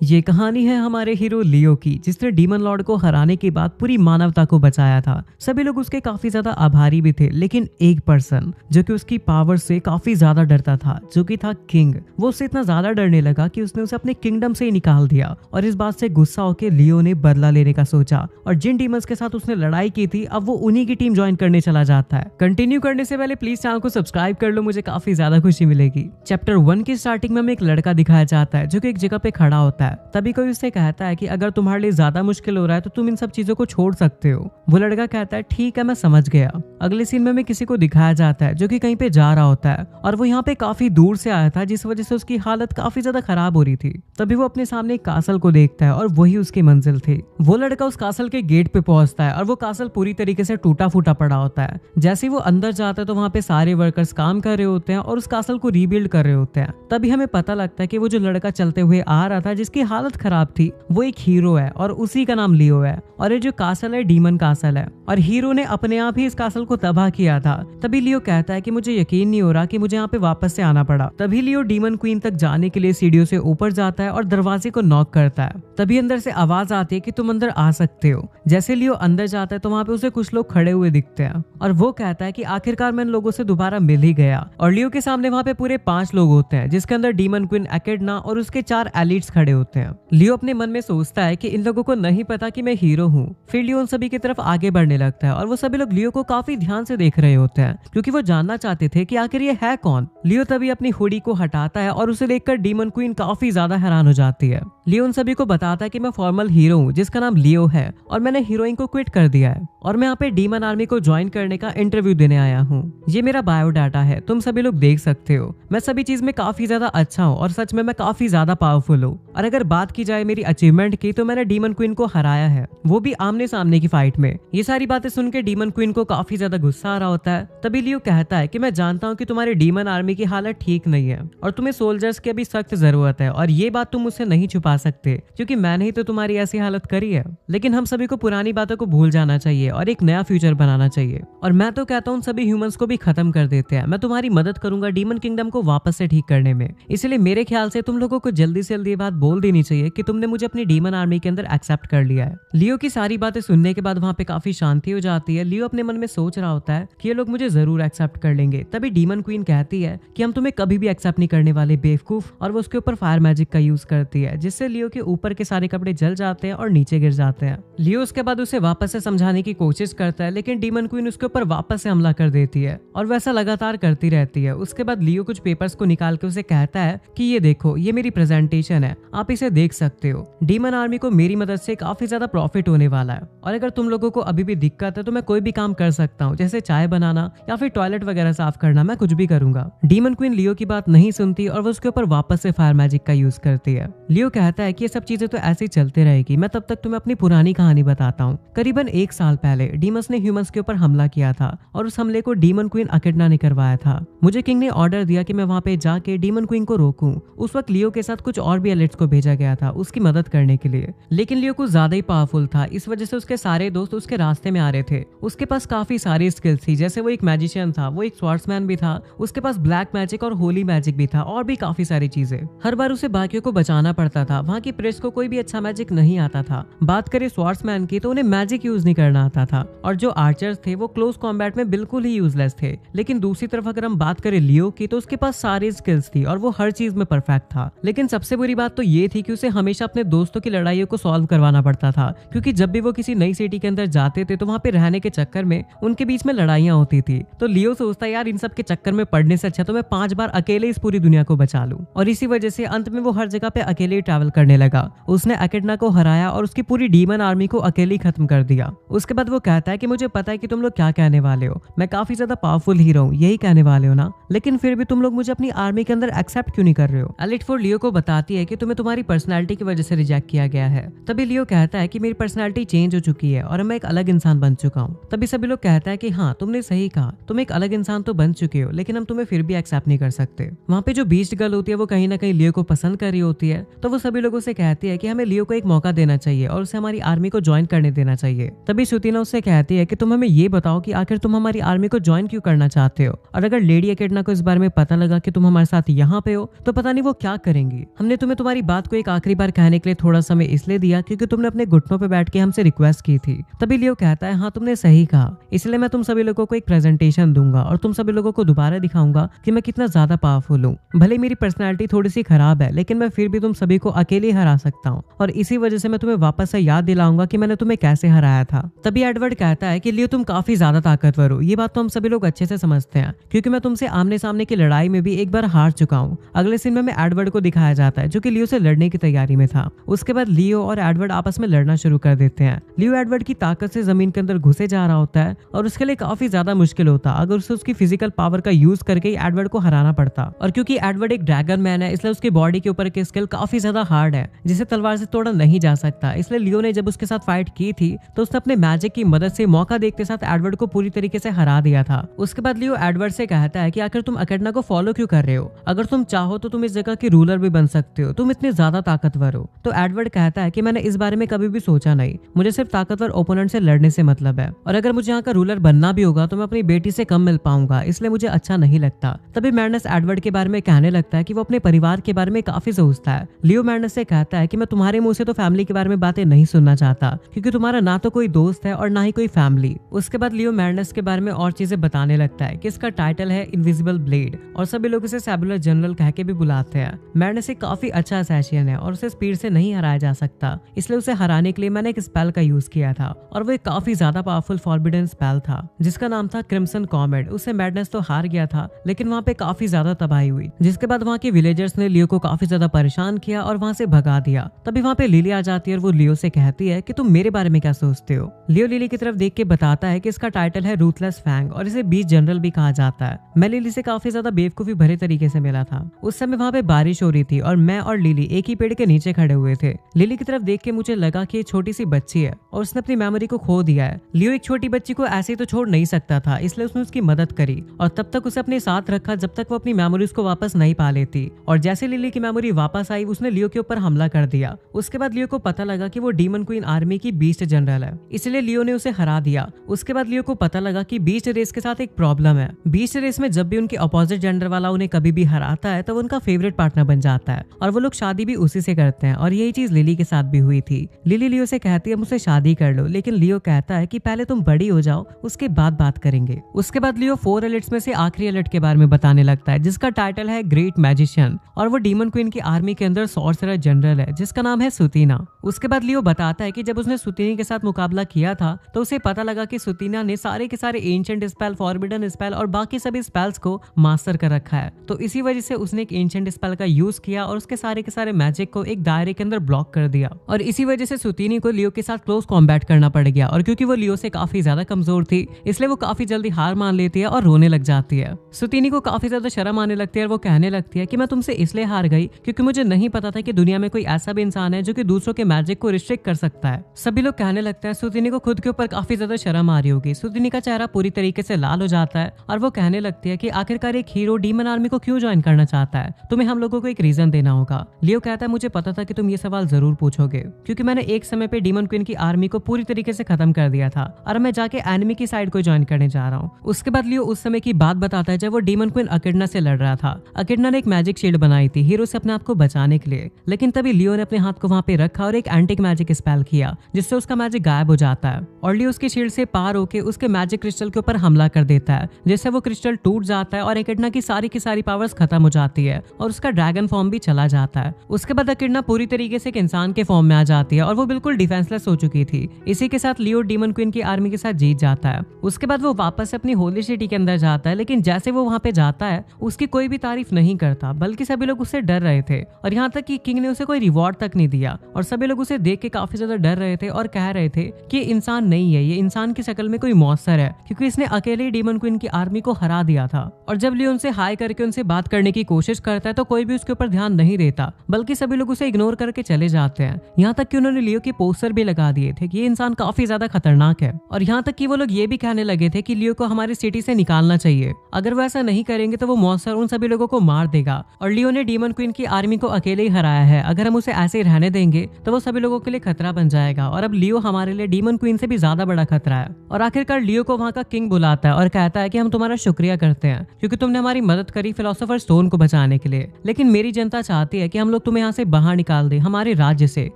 ये कहानी है हमारे हीरो लियो की, जिसने डीमन लॉर्ड को हराने के बाद पूरी मानवता को बचाया था। सभी लोग उसके काफी ज्यादा आभारी भी थे, लेकिन एक पर्सन जो कि उसकी पावर से काफी ज्यादा डरता था, जो कि था किंग, वो उससे इतना ज्यादा डरने लगा कि उसने उसे अपने किंगडम से ही निकाल दिया। और इस बात से गुस्सा होकर लियो ने बदला लेने का सोचा और जिन डीमंस के साथ उसने लड़ाई की थी, अब वो उन्हीं की टीम ज्वाइन करने चला जाता है। कंटिन्यू करने से पहले प्लीज चैनल को सब्सक्राइब कर लो, मुझे काफी ज्यादा खुशी मिलेगी। चैप्टर 1 की स्टार्टिंग में हमें एक लड़का दिखाया जाता है जो कि एक जगह पे खड़ा होता है। तभी कोई उससे कहता है कि अगर तुम्हारे लिए ज्यादा मुश्किल हो रहा है तो तुम इन सब चीजों को छोड़ सकते हो। वो लड़का कहता है ठीक है, मैं समझ गया। अगले सीन में हमें किसी को दिखाया जाता है जो कि कहीं पे जा रहा होता है और वो यहाँ पे काफी दूर से आया था, जिस वजह से उसकी हालत काफी ज्यादा खराब हो रही थी। तभी वो अपने सामने एक कासल को देखता है और वही उसकी मंजिल थी। वो लड़का उस कासल के गेट पे पहुंचता है और वो कासल पूरी तरीके से टूटा फूटा पड़ा होता है। जैसे ही वो अंदर जाता है तो वहाँ पे सारे वर्कर्स काम कर रहे होते हैं और उस कासल को रीबिल्ड कर रहे होते हैं। तभी हमें पता लगता है कि वो जो लड़का चलते हुए आ रहा था जिसकी हालत खराब थी, वो एक हीरो है और उसी का नाम लियो है। और ये जो कासल है डीमन कासल है और हीरो ने अपने आप ही इस कासल को तबाह किया था। तभी लियो कहता है कि मुझे यकीन नहीं हो रहा कि मुझे यहाँ पे वापस से आना पड़ा। तभी लियो डीमन क्वीन तक जाने के लिए सीढ़ियों से ऊपर जाता है और दरवाजे को नॉक करता है। तभी अंदर से आवाज आती है कि तुम अंदर आ सकते हो। जैसे लियो अंदर जाता है तो वहाँ पे उसे कुछ लोग खड़े हुए दिखते हैं और वो कहता है कि आखिरकार मैं इन लोगों से दोबारा मिल ही गया। और लियो के सामने वहाँ पे पूरे 5 लोग होते हैं, जिसके अंदर डीमन क्वीन एकेडना और उसके 4 एलिट्स खड़े होते हैं। लियो अपने मन में सोचता है कि इन लोगों को नहीं पता कि मैं हीरो हूँ। फिर लियो उन सभी की तरफ आगे बढ़ने लगता है और वो सभी लोग लियो को काफी ध्यान से देख रहे होते हैं, क्योंकि वो जानना चाहते थे कि आखिर ये है कौन। लियो तभी अपनी हुडी को हटाता है और उसे देखकर डीमन क्वीन काफी ज्यादा हैरान हो जाती है। लियो उन सभी को बताता है कि मैं फॉर्मल हीरो हूँ जिसका नाम लियो है और मैंने हीरोइन को क्विट कर दिया है और मैं यहाँ पे डीमन आर्मी को ज्वाइन करने का इंटरव्यू देने आया हूँ। ये मेरा बायोडाटा है, तुम सभी लोग देख सकते हो। मैं सभी चीज में काफी ज्यादा अच्छा हूँ और सच में मैं काफी ज्यादा पावरफुल हूँ। और अगर बात की जाए मेरी अचीवमेंट की, तो मैंने डीमन क्वीन को हराया है, वो भी आमने सामने की फाइट में। ये सारी बातें सुन के डीमन क्वीन को काफी ज्यादा गुस्सा आ रहा होता है। तभी लियो कहता है कि मैं जानता हूँ कि तुम्हारी डीमन आर्मी की हालत ठीक नहीं है और तुम्हें सोल्जर्स की अभी सख्त जरूरत है और ये बात तुम मुझसे नहीं छुपा सकते, क्योंकि मैंने ही तो तुम्हारी ऐसी हालत करी है। लेकिन हम सभी को पुरानी बातों को भूल जाना चाहिए और एक नया फ्यूचर बनाना चाहिए। और मैं तो कहता हूँ सभी ह्यूमंस को भी खत्म कर देते हैं। मैं तुम्हारी मदद करूंगा डीमन किंगडम को वापस से ठीक करने में। इसलिए मेरे ख्याल से तुम लोगों को जल्दी से जल्दी ये बात बोल देनी चाहिए कि तुमने मुझे अपनी डीमन आर्मी के अंदर एक्सेप्ट कर लिया है। लियो की सारी बातें सुनने के बाद वहाँ पे काफी शांति हो जाती है। लियो अपने मन में सोच रहा होता है कि ये लोग मुझे जरूर एक्सेप्ट कर लेंगे। तभी डीमन क्वीन कहती है कि हम तुम्हें कभी भी एक्सेप्ट नहीं करने वाले बेवकूफ, और वो उसके ऊपर फायर मैजिक का यूज करती है, जिससे लियो के ऊपर के सारे कपड़े जल जाते हैं और नीचे गिर जाते हैं। लियो उसके बाद उसे वापस से समझाने की कोशिश करता है, लेकिन डीमन क्वीन उसके ऊपर वापस से हमला कर देती है और वैसा लगातार करती रहती है। उसके बाद लियो कुछ पेपर्स को निकाल के उसे कहता है कि ये देखो, ये मेरी प्रेजेंटेशन है, आप इसे देख सकते हो। डीमन आर्मी को मेरी मदद से काफी ज्यादा प्रॉफिट होने वाला है और अगर तुम लोगों को अभी भी दिक्कत है तो मैं कोई भी काम कर सकता हूँ, जैसे चाय बनाना या फिर टॉयलेट वगैरह साफ करना, मैं कुछ भी करूंगा। डीमन क्वीन लियो की बात नहीं सुनती और वो उसके ऊपर वापस से फायर मैजिक का यूज करती है। लियो कहता है कि ये सब चीजें तो ऐसे ही चलते रहेगी, मैं तब तक तुम्हें अपनी पुरानी कहानी बताता हूँ। करीबन 1 साल पहले डीमंस ने ह्यूमंस के ऊपर हमला किया था और उस हमले को डीमन क्वीन एकेडना ने करवाया था। मुझे किंग ने ऑर्डर दिया कि मैं वहाँ पे जाके डीमन क्वीन को रोकूं। उस वक्त लियो के साथ कुछ और भी एलिट्स को भेजा गया था उसकी मदद करने के लिए, लेकिन लियो कुछ ज्यादा ही पावरफुल था, इस वजह से उसके सारे दोस्त उसके रास्ते में आ रहे थे। उसके पास काफी सारी स्किल्स थी, जैसे वो एक मैजिशियन था, वो एक स्वॉर्ड्समैन भी था, उसके पास ब्लैक मैजिक और होली मैजिक भी था और भी काफी सारी चीजें। हर बार उसे बाकियों को बचाना पड़ता था। वहाँ की प्रेस को कोई भी अच्छा मैजिक नहीं आता था। बात करें स्वॉर्ड्समैन की तो उन्हें मैजिक यूज नहीं करना आता था और जो आर्चर्स थे वो क्लोज कॉम्बैट में बिल्कुल ही यूजलेस थे। लेकिन दूसरी तरफ अगर हम बात करें लियो की, तो उसके पास सारी स्किल्स थी और वो हर चीज में परफेक्ट था। लेकिन सबसे बुरी बात तो ये थी कि उसे हमेशा अपने दोस्तों की लड़ाइयों को सॉल्व करवाना पड़ता था, क्योंकि जब भी वो किसी नई सिटी के अंदर जाते थे तो वहाँ पे रहने के चक्कर में उनके बीच में लड़ाइयाँ होती थी। तो लियो सोचता यार इन सब के चक्कर में पड़ने से अच्छा तो मैं 5 बार अकेले इस पूरी दुनिया को बचा लूं। और इसी वजह से अंत में वो हर जगह पे अकेले ही ट्रैवल करने लगा। उसने एकेडना को हराया और उसकी पूरी डीमन आर्मी को अकेले ही खत्म कर दिया। उसके बाद वो कहता है कि मुझे पता है कि तुम लोग क्या कहने वाले हो, मैं काफी ज्यादा पावरफुल हीरो हूँ, यही कहने वाले हो ना, लेकिन फिर भी तुम लोग मुझे अपनी आर्मी के अंदर एक्सेप्ट क्यों नहीं कर रहे हो। एलिट 4 लियो को बताती है कि तुम्हें तुम्हारी पर्सनैलिटी की वजह से रिजेक्ट किया गया है। तभी लियो कहता है कि मेरी पर्सनैलिटी चेंज हो चुकी है और मैं एक अलग इंसान बन चुका हूँ। तभी सभी लोग कहता है कि हाँ तुमने सही कहा, तुम एक अलग इंसान तो बन चुके हो, लेकिन हम तुम्हें फिर भी एक्सेप्ट नहीं कर सकते। वहाँ पे जो बीस्ट गर्ल होती है वो कहीं ना कहीं लियो को पसंद कर रही होती है, तो वो सभी सभी लोगों से कहती है कि हमें लियो को एक मौका देना चाहिए और उसे हमारी आर्मी को ज्वाइन करने देना चाहिए। तभी सुतीना उससे कहती है कि तुम हमें ये बताओ कि आखिर तुम हमारी आर्मी को ज्वाइन क्यों करना चाहते हो, और अगर लेडी एकेडना को इस बारे में पता लगा कि तुम हमारे साथ यहाँ पे हो तो पता नहीं वो क्या करेंगी। हमने तुम्हें तुम्हारी बात को एक आखिरी बार कहने के लिए थोड़ा समय इसलिए दिया क्योंकि तुमने अपने घुटनों पे बैठ के हमसे रिक्वेस्ट की थी। तभी लियो कहता है हाँ तुमने सही कहा, इसलिए मैं तुम सभी लोगों को एक प्रेजेंटेशन दूंगा और तुम सभी लोगों को दोबारा दिखाऊंगा कि मैं कितना ज्यादा पावरफुल हूँ। भले मेरी पर्सनैलिटी थोड़ी सी खराब है लेकिन मैं फिर भी तुम सभी को अकेले हरा सकता हूँ और इसी वजह से मैं तुम्हें वापस से याद दिलाऊंगा कि मैंने तुम्हें कैसे हराया था। तभी एडवर्ड कहता है कि लियो तुम काफी ज्यादा ताकतवर हो, ये बात तो हम सभी लोग अच्छे से समझते हैं क्योंकि मैं तुमसे आमने सामने की लड़ाई में भी एक बार हार चुका हूँ। अगले सीन में एडवर्ड को दिखाया जाता है जो कि लियो से लड़ने की तैयारी में था। उसके बाद लियो और एडवर्ड आपस में लड़ना शुरू कर देते हैं। लियो एडवर्ड की ताकत से जमीन के अंदर घुसे जा रहा होता है और उसके लिए काफी ज्यादा मुश्किल होता अगर उसे उसकी फिजिकल पावर का यूज करके एडवर्ड को हराना पड़ता। और क्योंकि एडवर्ड एक ड्रैगन मैन है इसलिए उसकी बॉडी के ऊपर की स्किल काफी ज्यादा हार्ड है जिसे तलवार से तोड़ा नहीं जा सकता। इसलिए लियो ने जब उसके साथ फाइट की थी तो उसने अपने मैजिक की मदद से मौका देखते साथ एडवर्ड को पूरी तरीके से हरा दिया था। उसके बाद लियो एडवर्ड से कहता है कि आखिर तुम एकेडना को फॉलो क्यों कर रहे हो, अगर तुम चाहो तो तुम इस जगह की रूलर भी बन सकते हो, तुम इतने ज्यादा ताकतवर हो। तो एडवर्ड कहता है कि मैंने इस बारे में कभी भी सोचा नहीं, मुझे सिर्फ ताकतवर ओपोनेंट से लड़ने से मतलब है और अगर मुझे यहाँ का रूलर बनना भी होगा तो मैं अपनी बेटी से कम मिल पाऊंगा, इसलिए मुझे अच्छा नहीं लगता। तभी मैडनेस एडवर्ड के बारे में कहने लगता है कि वो अपने परिवार के बारे में काफी सोचता है। लियो मैडनेस से कहता है कि मैं तुम्हारे मुंह से तो फैमिली के बारे में बातें नहीं सुनना चाहता क्योंकि तुम्हारा ना तो कोई दोस्त है और ना ही कोई फैमिली। उसके बाद लियो मैडनेस के बारे में और चीजें बताने लगता है कि इसका टाइटल है इनविजिबल ब्लेड और सभी लोग इसे सेबुलर जनरल कह के भी बुलाते हैं। मैडनेस एक काफी अच्छा असैसिन है और उसे स्पीड से नहीं हराया जा सकता, इसलिए उसे हराने के लिए मैंने एक स्पेल का यूज किया था और वो एक काफी ज्यादा पावरफुल फॉरबिडन स्पेल था जिसका नाम था क्रिम्सन कॉमेट। उससे मैडनेस तो हार गया था लेकिन वहाँ पे काफी ज्यादा तबाही हुई, जिसके बाद वहाँ के विलेजर्स ने लियो को काफी ज्यादा परेशान किया और वहाँ से भगा दिया। तभी वहाँ पे लिली आ जाती है और वो लियो से कहती है कि तुम मेरे बारे में क्या सोचते हो। लियो लिली की तरफ देख के बताता है कि इसका टाइटल है रूथलेस फैंग और इसे बीच जनरल भी कहा जाता है। मैं लिली से काफी ज्यादा बेवकूफी भरे तरीके से मिला था। उस समय वहाँ पे बारिश हो रही थी और मैं और लिली एक ही पेड़ के नीचे खड़े हुए थे। लिली की तरफ देख के मुझे लगा कि ये छोटी सी बच्ची है और उसने अपनी मेमोरी को खो दिया है। लियो एक छोटी बच्ची को ऐसे ही तो छोड़ नहीं सकता था, इसलिए उसने उसकी मदद करी और तब तक उसे अपने साथ रखा जब तक वो अपनी मेमोरीज को वापस नहीं पा लेती। और जैसे लिली की मेमोरी वापस आई उसने लियो के ऊपर हमला कर दिया। उसके बाद लियो को पता लगा कि वो डीमन क्वीन आर्मी की बीस्ट जनरल है, इसलिए लियो ने उसे हरा दिया। उसके बाद लियो को पता लगा कि बीस्ट रेस के साथ एक प्रॉब्लम है। बीस्ट रेस में जब भी उनके अपोजिट जेंडर वाला उन्हें कभी भी हराता है तो वो उनका फेवरेट पार्टनर बन जाता है और वो लोग शादी भी उसी से करते हैं और यही चीज लिली के साथ भी हुई थी। लिली लियो से कहती है मुझसे शादी कर लो, लेकिन लियो कहता है कि पहले तुम बड़ी हो जाओ उसके बाद बात करेंगे। उसके बाद लियो 4 एलिट्स में से आखिरी एलिट के बारे में बताने लगता है जिसका टाइटल है ग्रेट मैजिशियन और वो डीमन क्वीन की आर्मी के अंदर सॉर्सरर जनरल है जिसका नाम है सुतीना। उसके बाद लियो बताता है कि जब उसने सुतीनी के साथ मुकाबला किया था तो उसे पता लगा कि सुतीना ने सारे के सारे एंशिएंट स्पेल, फॉरबिडन स्पेल और बाकी सभी स्पेल्स को मास्टर कर रखा है, तो इसी वजह से उसने एक एंशिएंट स्पेल का यूज किया और उसके सारे के सारे मैजिक को एक दायरे के अंदर ब्लॉक कर दिया और इसी वजह से सुतीनी को लियो के साथ क्लोज कॉम्बैट करना पड़ गया। और क्योंकि वो लियो से काफी ज्यादा कमजोर थी इसलिए वो काफी जल्दी हार मान लेती है और रोने लग जाती है। सुतीनी को काफी ज्यादा शर्म आने लगती है और वो कहने लगती है कि मैं तुमसे इसलिए हार गई क्योंकि मुझे नहीं पता था कि दुनिया में कोई ऐसा भी इंसान है जो कि दूसरों के मैजिक को रिस्ट्रिक्ट कर सकता है। सभी लोग कहने लगते हैं सुतीनी को खुद के ऊपर काफी ज्यादा शर्म आ रही होगी। सुतीनी का चेहरा पूरी तरीके से लाल हो जाता है और वो कहने लगती है कि आखिरकार एक हीरो डीमन आर्मी को क्यों ज्वाइन करना चाहता है, तुम्हें हम लोगों को एक रीजन देना होगा। लियो कहता है मुझे पता था कि तुम ये सवाल जरूर पूछोगे क्योंकि मैंने एक समय पे डीमन क्वीन की आर्मी को पूरी तरीके से खत्म कर दिया था और मैं जाके एनिमी की साइड को ज्वाइन करने जा रहा हूँ। उसके बाद लियो उस समय की बात बताता है जब वो डीमन क्वीन अकेडना से लड़ रहा था। अकेडना ने एक मैजिक शील्ड बनाई थी हीरो से अपने आप को बचाने के लिए, लेकिन तभी लियो ने अपने हाथ को वहां पे रखा और एक एंटिक मैजिक स्पेल किया जिससे उसका मैजिक गायब हो जाता है और लियो उसकी शील्ड से पार होकर उसके मैजिक क्रिस्टल के ऊपर हमला कर देता है जिससे वो क्रिस्टल टूट जाता है और अकेडना की सारी पावर्स खत्म हो जाती है और उसका ड्रैगन फॉर्म भी चला जाता है। उसके बाद अकेडना पूरी तरीके से एक इंसान के फॉर्म में आ जाती है और वो बिल्कुल डिफेंसलेस हो चुकी थी। इसी के साथ लियो डीमन क्वीन की आर्मी के साथ जीत जाता है। उसके बाद वो वापस अपनी होली सिटी के अंदर जाता है, लेकिन जैसे वो वहां पे जाता है उसकी कोई भी तारीफ नहीं करता बल्कि सभी लोग उससे डर रहे थे और यहाँ तक कि किंग ने उसे कोई रिवॉर्ड तक नहीं दिया और सभी लोग उसे देख के काफी ज्यादा डर रहे थे और कह रहे थे कि ये इंसान नहीं है, ये इंसान की शक्ल में कोई मॉन्स्टर है क्योंकि इसने अकेले ही डीमन क्वीन की आर्मी को हरा दिया था। और जब लियो उनसे हाई करके उनसे बात करने की कोशिश करता है तो कोई भी उसके ऊपर ध्यान नहीं देता बल्कि सभी लोग उसे इग्नोर करके चले जाते हैं। यहाँ तक कि उन्होंने लियो के पोस्टर भी लगा दिए थे कि ये इंसान काफी ज्यादा खतरनाक है और यहाँ तक कि वो लोग ये भी कहने लगे थे कि लियो को हमारी सिटी से निकालना चाहिए, अगर वो ऐसा नहीं करेंगे तो वो मॉन्स्टर उन सभी लोगों को मार देगा। और लियो ने डीमन क्वीन की आर्मी को अकेले ही हराया है अगर हम उसे ऐसे ही रहने देंगे तो वो सभी लोगों के लिए खतरा बन जाएगा और अब लियो हमारे लिए डीमन क्वीन से भी ज्यादा बड़ा खतरा है। और आखिरकार लियो को वहाँ का किंग बुलाता है और कहता है कि हम तुम्हारा शुक्रिया करते हैं क्योंकि तुमने हमारी मदद करी फिलोसोफर स्टोन को बचाने के लिए, लेकिन मेरी जनता चाहती है कि हम लोग तुम्हें यहाँ से बाहर निकाल दें हमारे राज्य से,